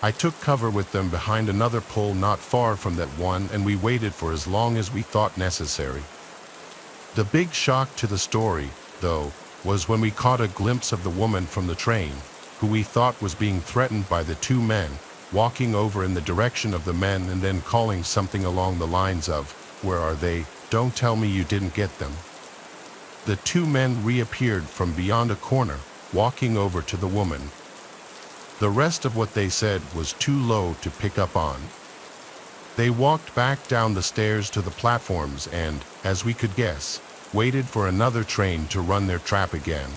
Speaker 1: I took cover with them behind another pole not far from that one and we waited for as long as we thought necessary. The big shock to the story, though, was when we caught a glimpse of the woman from the train, who we thought was being threatened by the 2 men, walking over in the direction of the men and then calling something along the lines of, "Where are they? Don't tell me you didn't get them." The 2 men reappeared from beyond a corner, walking over to the woman. The rest of what they said was too low to pick up on. They walked back down the stairs to the platforms and, as we could guess, waited for another train to run their trap again.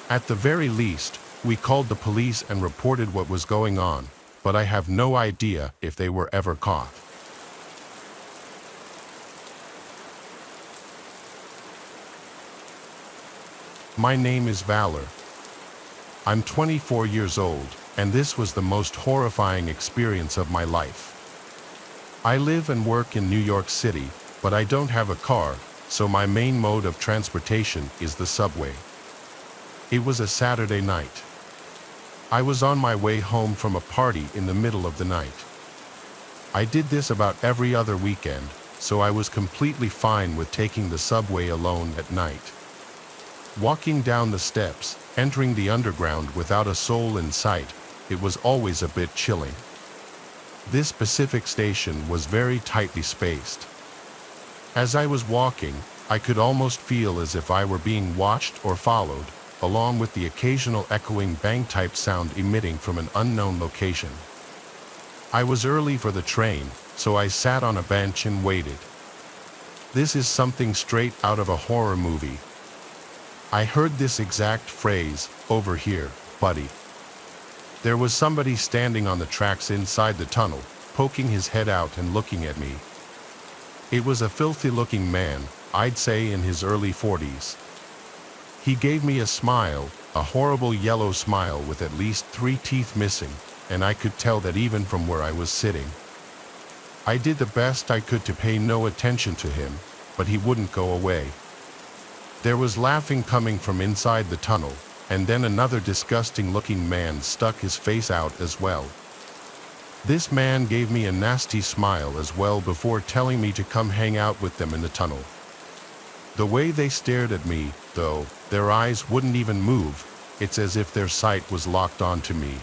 Speaker 1: At the very least, we called the police and reported what was going on, but I have no idea if they were ever caught. My name is Valor. I'm 24 years old, and this was the most horrifying experience of my life. I live and work in New York City, but I don't have a car, so my main mode of transportation is the subway. It was a Saturday night. I was on my way home from a party in the middle of the night. I did this about every other weekend, so I was completely fine with taking the subway alone at night. Walking down the steps, entering the underground without a soul in sight, it was always a bit chilling. This specific station was very tightly spaced. As I was walking, I could almost feel as if I were being watched or followed, along with the occasional echoing bang-type sound emitting from an unknown location. I was early for the train, so I sat on a bench and waited. This is something straight out of a horror movie. I heard this exact phrase, "Over here, buddy." There was somebody standing on the tracks inside the tunnel, poking his head out and looking at me. It was a filthy-looking man, I'd say in his early 40s. He gave me a smile, a horrible yellow smile with at least 3 teeth missing, and I could tell that even from where I was sitting. I did the best I could to pay no attention to him, but he wouldn't go away. There was laughing coming from inside the tunnel, and then another disgusting-looking man stuck his face out as well. This man gave me a nasty smile as well before telling me to come hang out with them in the tunnel. The way they stared at me, though, their eyes wouldn't even move, it's as if their sight was locked onto me.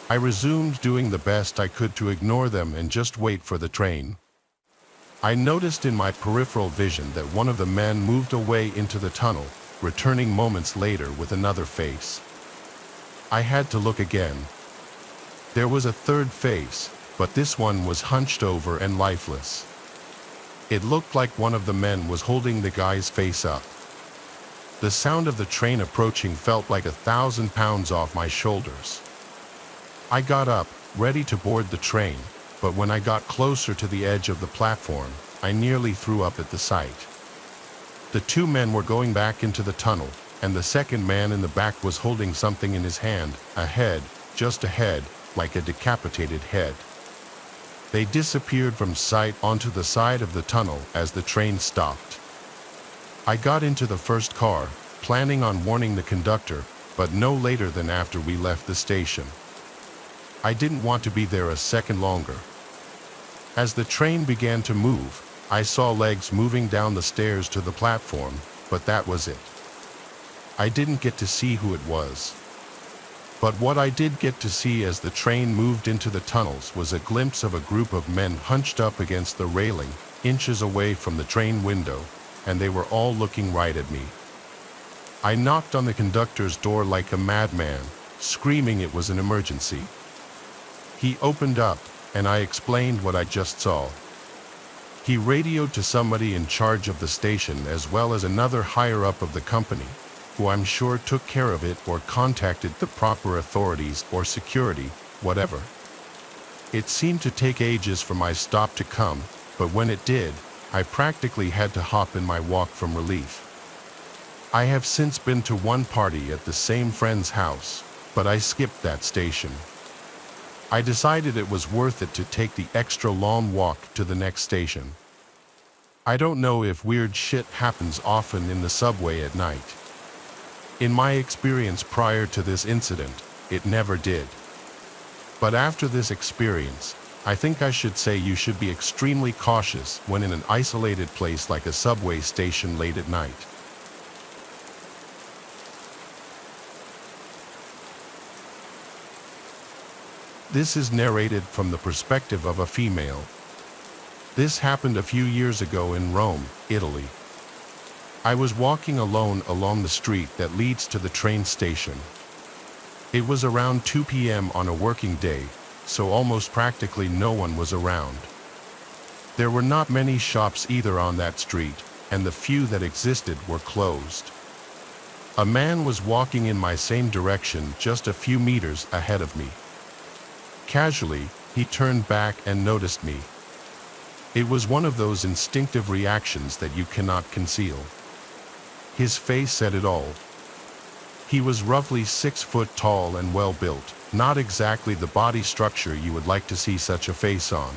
Speaker 1: I resumed doing the best I could to ignore them and just wait for the train. I noticed in my peripheral vision that one of the men moved away into the tunnel, returning moments later with another face. I had to look again. There was a third face, but this one was hunched over and lifeless. It looked like one of the men was holding the guy's face up. The sound of the train approaching felt like 1,000 pounds off my shoulders. I got up, ready to board the train, but when I got closer to the edge of the platform, I nearly threw up at the sight. The 2 men were going back into the tunnel, and the second man in the back was holding something in his hand, a head, just a head, like a decapitated head. They disappeared from sight onto the side of the tunnel as the train stopped. I got into the first car, planning on warning the conductor, but no later than after we left the station. I didn't want to be there a second longer. As the train began to move, I saw legs moving down the stairs to the platform, but that was it. I didn't get to see who it was. But what I did get to see as the train moved into the tunnels was a glimpse of a group of men hunched up against the railing, inches away from the train window, and they were all looking right at me. I knocked on the conductor's door like a madman, screaming it was an emergency. He opened up, and I explained what I just saw. He radioed to somebody in charge of the station as well as another higher-up of the company, who I'm sure took care of it or contacted the proper authorities or security, whatever. It seemed to take ages for my stop to come, but when it did, I practically had to hop in my walk from relief. I have since been to one party at the same friend's house, but I skipped that station. I decided it was worth it to take the extra long walk to the next station. I don't know if weird shit happens often in the subway at night. In my experience prior to this incident, it never did. But after this experience, I think I should say you should be extremely cautious when in an isolated place like a subway station late at night. This is narrated from the perspective of a female. This happened a few years ago in Rome, Italy. I was walking alone along the street that leads to the train station. It was around 2 p.m. on a working day, so almost practically no one was around. There were not many shops either on that street, and the few that existed were closed. A man was walking in my same direction just a few meters ahead of me. Casually, he turned back and noticed me. It was one of those instinctive reactions that you cannot conceal. His face said it all. He was roughly 6 foot tall and well built, not exactly the body structure you would like to see such a face on.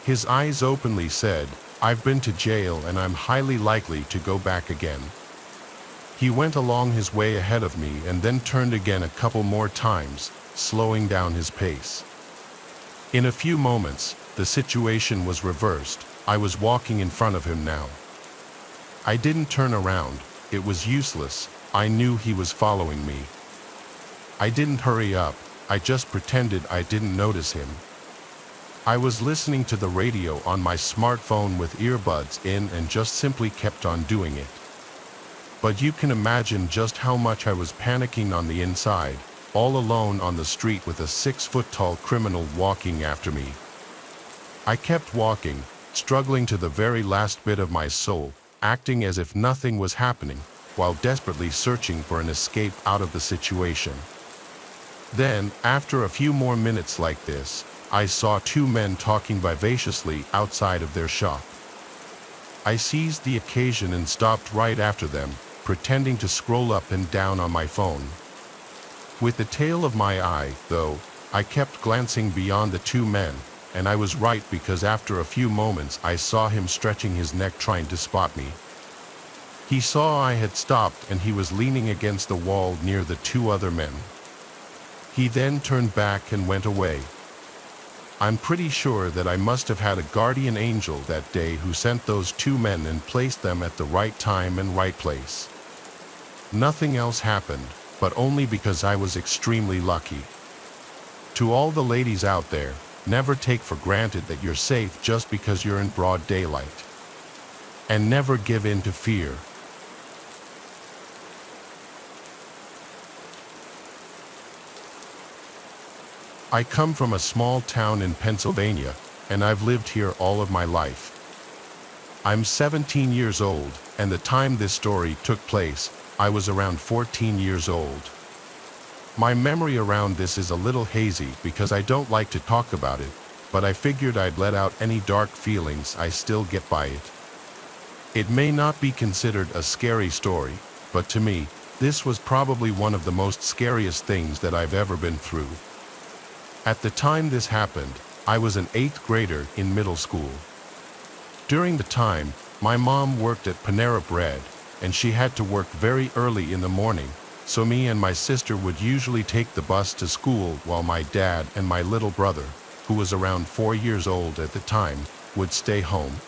Speaker 1: His eyes openly said, "I've been to jail and I'm highly likely to go back again." He went along his way ahead of me and then turned again a couple more times, slowing down his pace. In a few moments, the situation was reversed. I was walking in front of him now. I didn't turn around. It was useless. I knew he was following me. I didn't hurry up. I just pretended I didn't notice him. I was listening to the radio on my smartphone with earbuds in and just simply kept on doing it. But you can imagine just how much I was panicking on the inside, all alone on the street with a 6-foot-tall criminal walking after me. I kept walking, struggling to the very last bit of my soul, acting as if nothing was happening, while desperately searching for an escape out of the situation. Then, after a few more minutes like this, I saw 2 men talking vivaciously outside of their shop. I seized the occasion and stopped right after them, pretending to scroll up and down on my phone. With the tail of my eye, though, I kept glancing beyond the 2 men, and I was right because after a few moments I saw him stretching his neck trying to spot me. He saw I had stopped and he was leaning against the wall near the 2 other men. He then turned back and went away. I'm pretty sure that I must have had a guardian angel that day who sent those 2 men and placed them at the right time and right place. Nothing else happened, but only because I was extremely lucky. To all the ladies out there, never take for granted that you're safe just because you're in broad daylight. And never give in to fear. I come from a small town in Pennsylvania, and I've lived here all of my life. I'm 17 years old, and the time this story took place, I was around 14 years old. My memory around this is a little hazy because I don't like to talk about it, but I figured I'd let out any dark feelings I still get by it. It may not be considered a scary story, but to me, this was probably one of the most scariest things that I've ever been through. At the time this happened, I was an 8th grader in middle school. During the time, my mom worked at Panera Bread, and she had to work very early in the morning, so me and my sister would usually take the bus to school while my dad and my little brother, who was around 4 years old at the time, would stay home.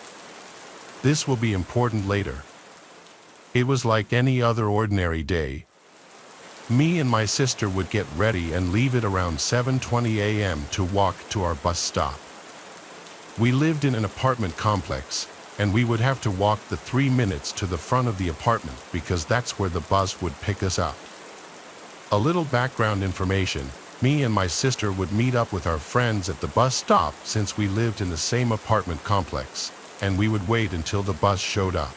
Speaker 1: This will be important later. It was like any other ordinary day. Me and my sister would get ready and leave it around 7:20 a.m. to walk to our bus stop. We lived in an apartment complex, and we would have to walk the 3 minutes to the front of the apartment because that's where the bus would pick us up. A little background information, me and my sister would meet up with our friends at the bus stop since we lived in the same apartment complex, and we would wait until the bus showed up.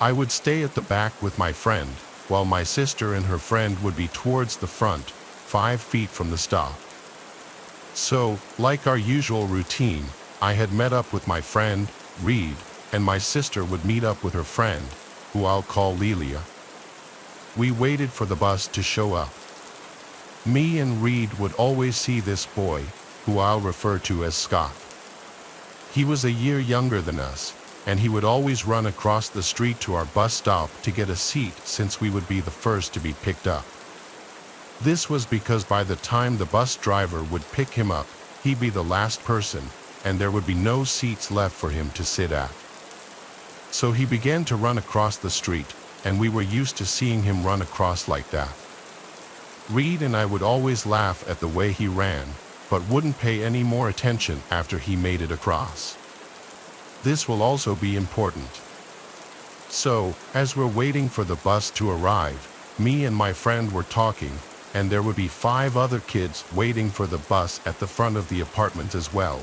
Speaker 1: I would stay at the back with my friend, while my sister and her friend would be towards the front, 5 feet from the stop. So, like our usual routine, I had met up with my friend, Reed, and my sister would meet up with her friend, who I'll call Lelia. We waited for the bus to show up. Me and Reed would always see this boy, who I'll refer to as Scott. He was a year younger than us, and he would always run across the street to our bus stop to get a seat since we would be the first to be picked up. This was because by the time the bus driver would pick him up, he'd be the last person, and there would be no seats left for him to sit at. So he began to run across the street, and we were used to seeing him run across like that. Reed and I would always laugh at the way he ran, but wouldn't pay any more attention after he made it across. This will also be important. So, as we're waiting for the bus to arrive, me and my friend were talking, and there would be 5 other kids waiting for the bus at the front of the apartment as well.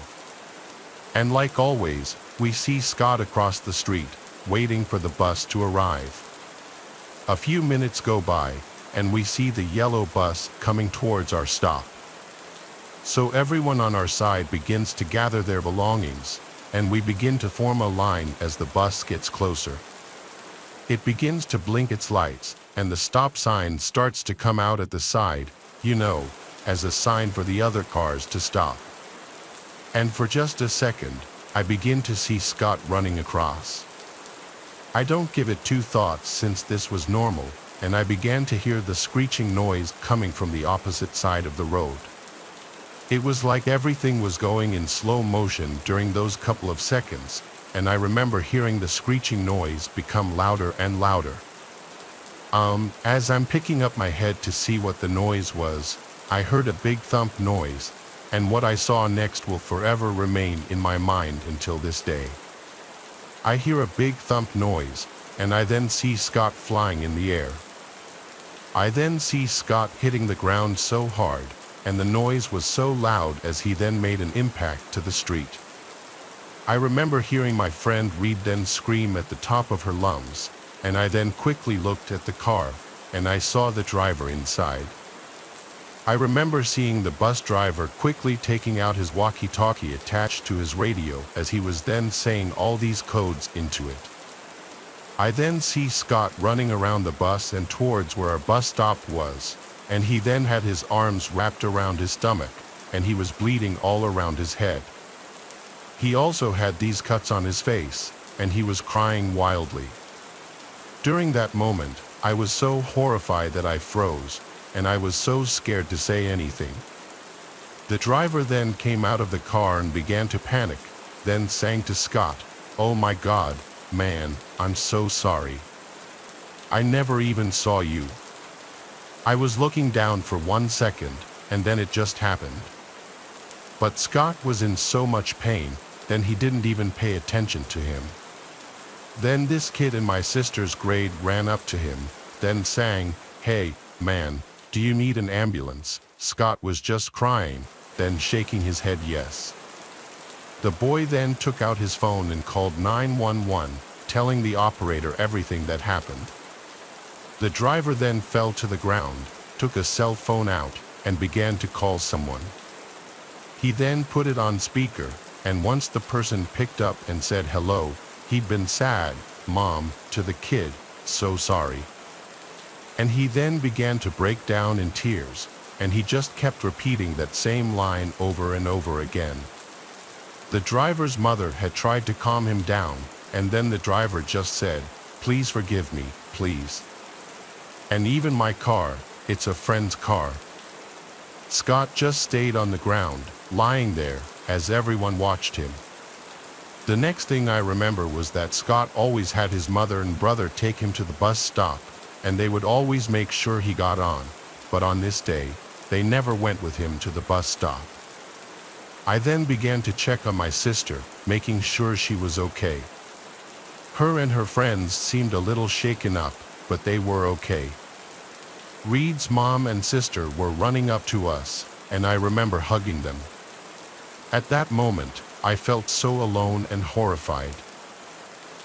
Speaker 1: And like always, we see Scott across the street, waiting for the bus to arrive. A few minutes go by, and we see the yellow bus coming towards our stop. So everyone on our side begins to gather their belongings, and we begin to form a line as the bus gets closer. It begins to blink its lights, and the stop sign starts to come out at the side, as a sign for the other cars to stop. And for just a second, I begin to see Scott running across. I don't give it 2 thoughts since this was normal, and I began to hear the screeching noise coming from the opposite side of the road. It was like everything was going in slow motion during those couple of seconds, and I remember hearing the screeching noise become louder and louder. As I'm picking up my head to see what the noise was, I heard a big thump noise, and what I saw next will forever remain in my mind until this day. I hear a big thump noise, and I then see Scott flying in the air. I then see Scott hitting the ground so hard, and the noise was so loud as he then made an impact to the street. I remember hearing my friend Reed then scream at the top of her lungs, and I then quickly looked at the car, and I saw the driver inside. I remember seeing the bus driver quickly taking out his walkie-talkie attached to his radio as he was then saying all these codes into it. I then see Scott running around the bus and towards where our bus stop was, and he then had his arms wrapped around his stomach, and he was bleeding all around his head. He also had these cuts on his face, and he was crying wildly. During that moment, I was so horrified that I froze, and I was so scared to say anything. The driver then came out of the car and began to panic, then saying to Scott, "Oh my God, man, I'm so sorry. I never even saw you." I was looking down for 1 second, and then it just happened. But Scott was in so much pain, then he didn't even pay attention to him. Then this kid in my sister's grade ran up to him, then sang, "Hey, man, do you need an ambulance?" Scott was just crying, then shaking his head yes. The boy then took out his phone and called 911, telling the operator everything that happened. The driver then fell to the ground, took a cell phone out, and began to call someone. He then put it on speaker, and once the person picked up and said hello, he'd been sad, "Mom," to the kid, "So sorry." And he then began to break down in tears, and he just kept repeating that same line over and over again. The driver's mother had tried to calm him down, and then the driver just said, "Please forgive me, please. And even my car, it's a friend's car." Scott just stayed on the ground, lying there, as everyone watched him. The next thing I remember was that Scott always had his mother and brother take him to the bus stop, and they would always make sure he got on, but on this day, they never went with him to the bus stop. I then began to check on my sister, making sure she was okay. Her and her friends seemed a little shaken up, but they were okay. Reed's mom and sister were running up to us, and I remember hugging them. At that moment, I felt so alone and horrified.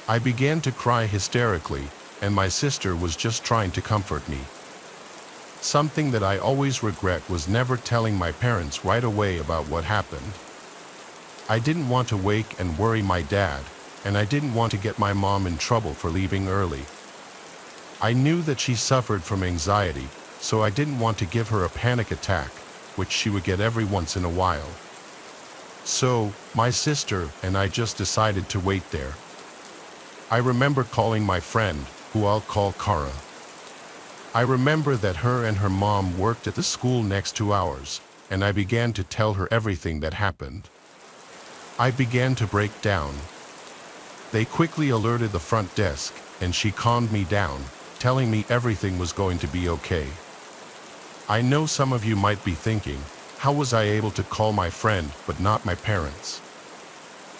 Speaker 1: I began to cry hysterically, and my sister was just trying to comfort me. Something that I always regret was never telling my parents right away about what happened. I didn't want to wake and worry my dad, and I didn't want to get my mom in trouble for leaving early. I knew that she suffered from anxiety, so I didn't want to give her a panic attack, which she would get every once in a while. So, my sister and I just decided to wait there. I remember calling my friend, who I'll call Kara. I remember that her and her mom worked at the school next to ours, and I began to tell her everything that happened. I began to break down. They quickly alerted the front desk, and she calmed me down, telling me everything was going to be okay. I know some of you might be thinking, how was I able to call my friend but not my parents?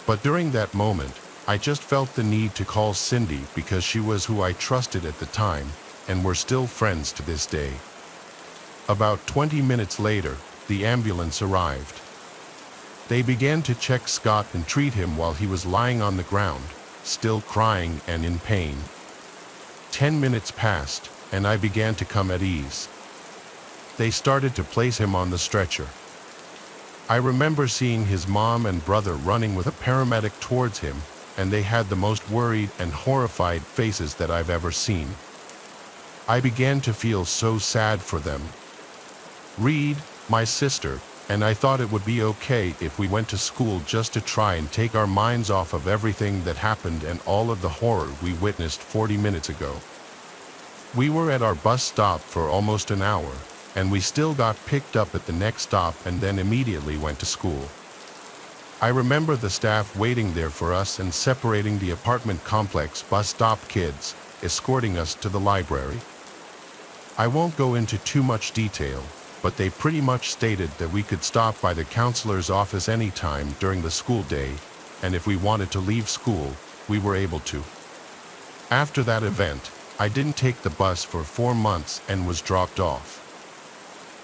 Speaker 1: But during that moment, I just felt the need to call Cindy because she was who I trusted at the time, and we're still friends to this day. About 20 minutes later, the ambulance arrived. They began to check Scott and treat him while he was lying on the ground, still crying and in pain. 10 minutes passed, and I began to come at ease. They started to place him on the stretcher. I remember seeing his mom and brother running with a paramedic towards him, and they had the most worried and horrified faces that I've ever seen. I began to feel so sad for them. Reed, my sister, and I thought it would be okay if we went to school just to try and take our minds off of everything that happened and all of the horror we witnessed 40 minutes ago. We were at our bus stop for almost an hour, and we still got picked up at the next stop and then immediately went to school. I remember the staff waiting there for us and separating the apartment complex bus stop kids, escorting us to the library. I won't go into too much detail, but they pretty much stated that we could stop by the counselor's office anytime during the school day, and if we wanted to leave school, we were able to. After that event, I didn't take the bus for 4 months and was dropped off.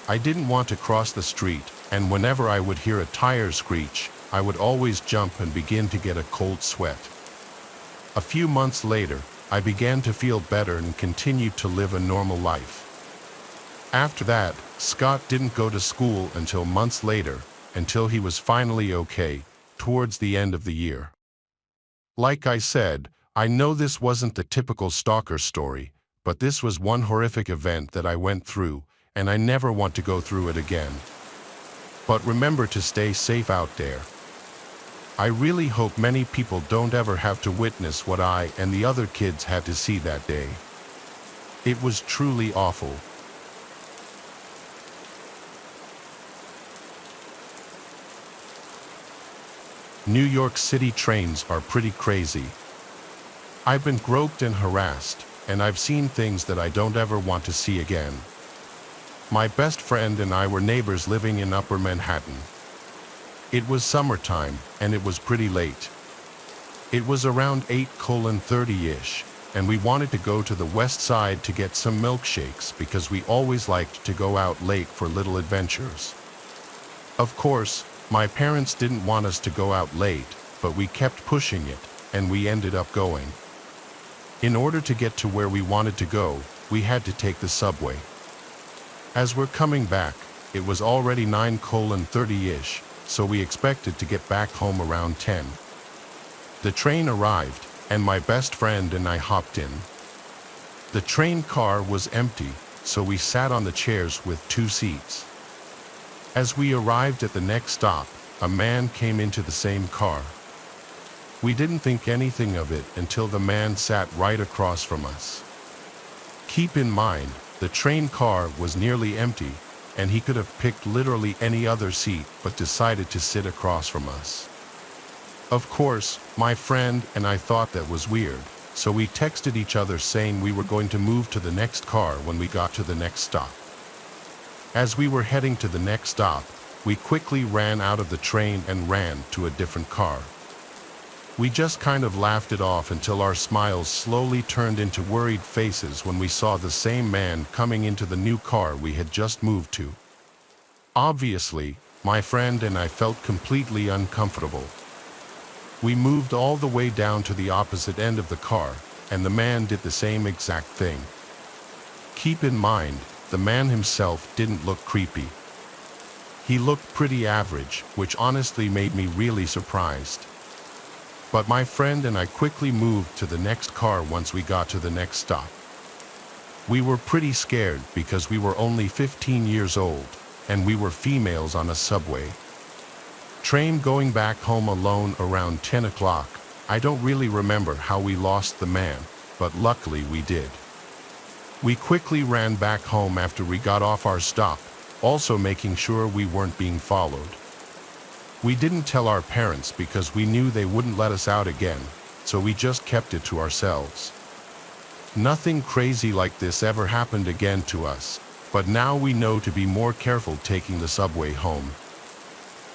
Speaker 1: I didn't want to cross the street, and whenever I would hear a tire screech, I would always jump and begin to get a cold sweat. A few months later, I began to feel better and continued to live a normal life. After that, Scott didn't go to school until months later, until he was finally okay, towards the end of the year. Like I said, I know this wasn't the typical stalker story, but this was one horrific event that I went through, and I never want to go through it again. But remember to stay safe out there. I really hope many people don't ever have to witness what I and the other kids had to see that day. It was truly awful. New York City trains are pretty crazy. I've been groped and harassed, and I've seen things that I don't ever want to see again. My best friend and I were neighbors living in Upper Manhattan. It was summertime, and it was pretty late. It was around 8:30-ish, and we wanted to go to the west side to get some milkshakes because we always liked to go out late for little adventures. Of course, my parents didn't want us to go out late, but we kept pushing it, and we ended up going. In order to get to where we wanted to go, we had to take the subway. As we're coming back, it was already 9:30-ish, so we expected to get back home around 10. The train arrived, and my best friend and I hopped in. The train car was empty, so we sat on the chairs with 2 seats. As we arrived at the next stop, a man came into the same car. We didn't think anything of it until the man sat right across from us. Keep in mind, the train car was nearly empty, and he could have picked literally any other seat but decided to sit across from us. Of course, my friend and I thought that was weird, so we texted each other saying we were going to move to the next car when we got to the next stop. As we were heading to the next stop, we quickly ran out of the train and ran to a different car. We just kind of laughed it off until our smiles slowly turned into worried faces when we saw the same man coming into the new car we had just moved to. Obviously, my friend and I felt completely uncomfortable. We moved all the way down to the opposite end of the car, and the man did the same exact thing. Keep in mind, the man himself didn't look creepy. He looked pretty average, which honestly made me really surprised. But my friend and I quickly moved to the next car once we got to the next stop. We were pretty scared because we were only 15 years old, and we were females on a subway. Train going back home alone around 10 o'clock. I don't really remember how we lost the man, but luckily we did. We quickly ran back home after we got off our stop, also making sure we weren't being followed. We didn't tell our parents because we knew they wouldn't let us out again, so we just kept it to ourselves. Nothing crazy like this ever happened again to us, but now we know to be more careful taking the subway home.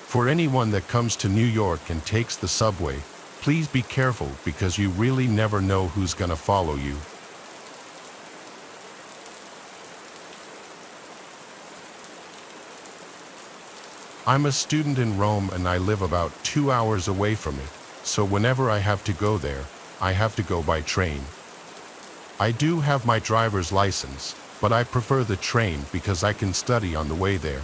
Speaker 1: For anyone that comes to New York and takes the subway, please be careful because you really never know who's gonna follow you. I'm a student in Rome and I live about 2 hours away from it, so whenever I have to go there, I have to go by train. I do have my driver's license, but I prefer the train because I can study on the way there.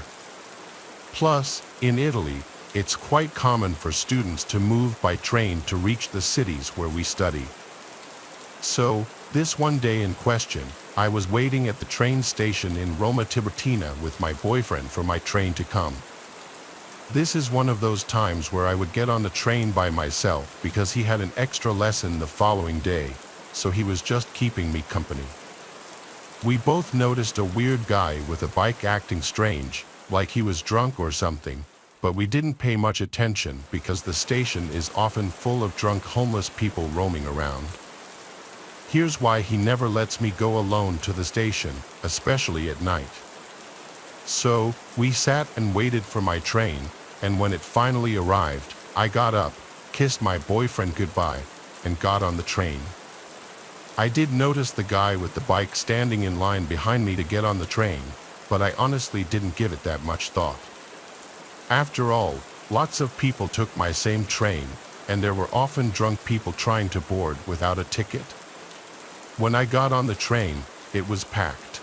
Speaker 1: Plus, in Italy, it's quite common for students to move by train to reach the cities where we study. So, this one day in question, I was waiting at the train station in Roma Tiburtina with my boyfriend for my train to come. This is one of those times where I would get on the train by myself because he had an extra lesson the following day, so he was just keeping me company. We both noticed a weird guy with a bike acting strange, like he was drunk or something, but we didn't pay much attention because the station is often full of drunk homeless people roaming around. Here's why he never lets me go alone to the station, especially at night. So, we sat and waited for my train, and when it finally arrived, I got up, kissed my boyfriend goodbye, and got on the train. I did notice the guy with the bike standing in line behind me to get on the train, but I honestly didn't give it that much thought. After all, lots of people took my same train, and there were often drunk people trying to board without a ticket. When I got on the train, it was packed.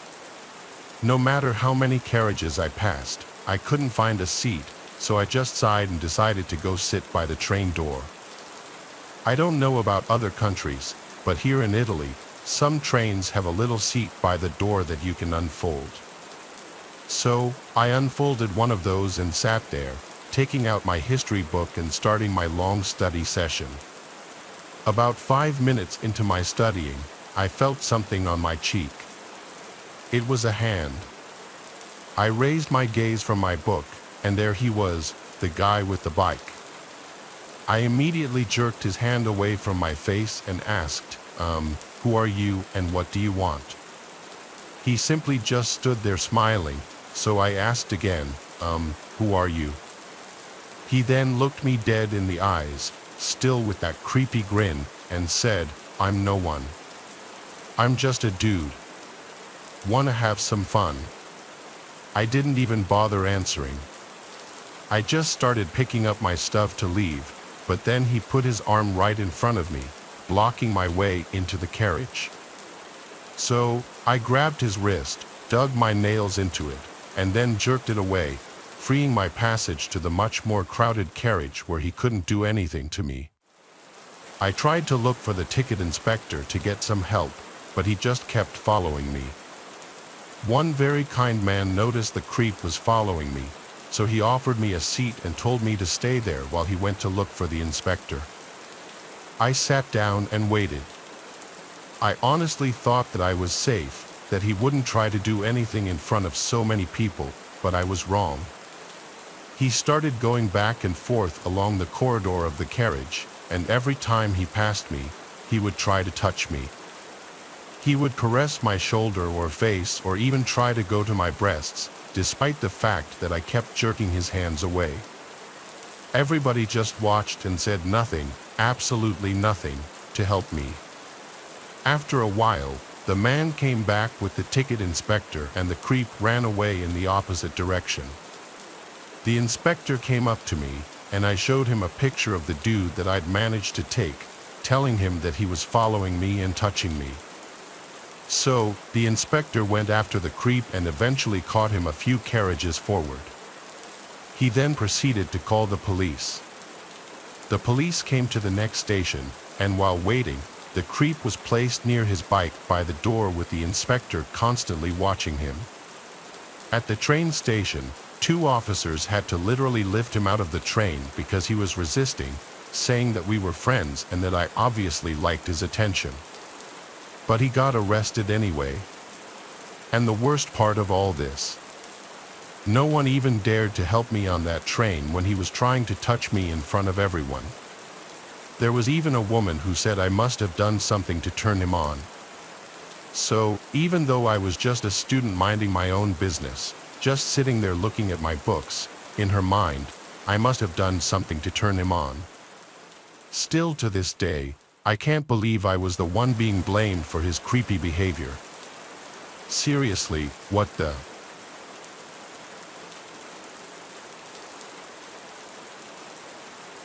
Speaker 1: No matter how many carriages I passed, I couldn't find a seat, so I just sighed and decided to go sit by the train door. I don't know about other countries, but here in Italy, some trains have a little seat by the door that you can unfold. So, I unfolded one of those and sat there, taking out my history book and starting my long study session. About 5 minutes into my studying, I felt something on my cheek. It was a hand. I raised my gaze from my book, and there he was, the guy with the bike. I immediately jerked his hand away from my face and asked, who are you and what do you want? He simply just stood there smiling, so I asked again, who are you? He then looked me dead in the eyes, still with that creepy grin, and said, I'm no one. I'm just a dude. Wanna have some fun? I didn't even bother answering. I just started picking up my stuff to leave, but then he put his arm right in front of me, blocking my way into the carriage. So, I grabbed his wrist, dug my nails into it, and then jerked it away, freeing my passage to the much more crowded carriage where he couldn't do anything to me. I tried to look for the ticket inspector to get some help, but he just kept following me. One very kind man noticed the creep was following me, so he offered me a seat and told me to stay there while he went to look for the inspector. I sat down and waited. I honestly thought that I was safe, that he wouldn't try to do anything in front of so many people, but I was wrong. He started going back and forth along the corridor of the carriage, and every time he passed me, he would try to touch me. He would caress my shoulder or face or even try to go to my breasts, despite the fact that I kept jerking his hands away. Everybody just watched and said nothing, absolutely nothing, to help me. After a while, the man came back with the ticket inspector and the creep ran away in the opposite direction. The inspector came up to me, and I showed him a picture of the dude that I'd managed to take, telling him that he was following me and touching me. So, the inspector went after the creep and eventually caught him a few carriages forward. He then proceeded to call the police. The police came to the next station, and while waiting, the creep was placed near his bike by the door with the inspector constantly watching him. At the train station, 2 officers had to literally lift him out of the train because he was resisting, saying that we were friends and that I obviously liked his attention. But he got arrested anyway. And the worst part of all this, no one even dared to help me on that train when he was trying to touch me in front of everyone. There was even a woman who said I must have done something to turn him on. So, even though I was just a student minding my own business, just sitting there looking at my books, in her mind, I must have done something to turn him on. Still to this day, I can't believe I was the one being blamed for his creepy behavior. Seriously, what the...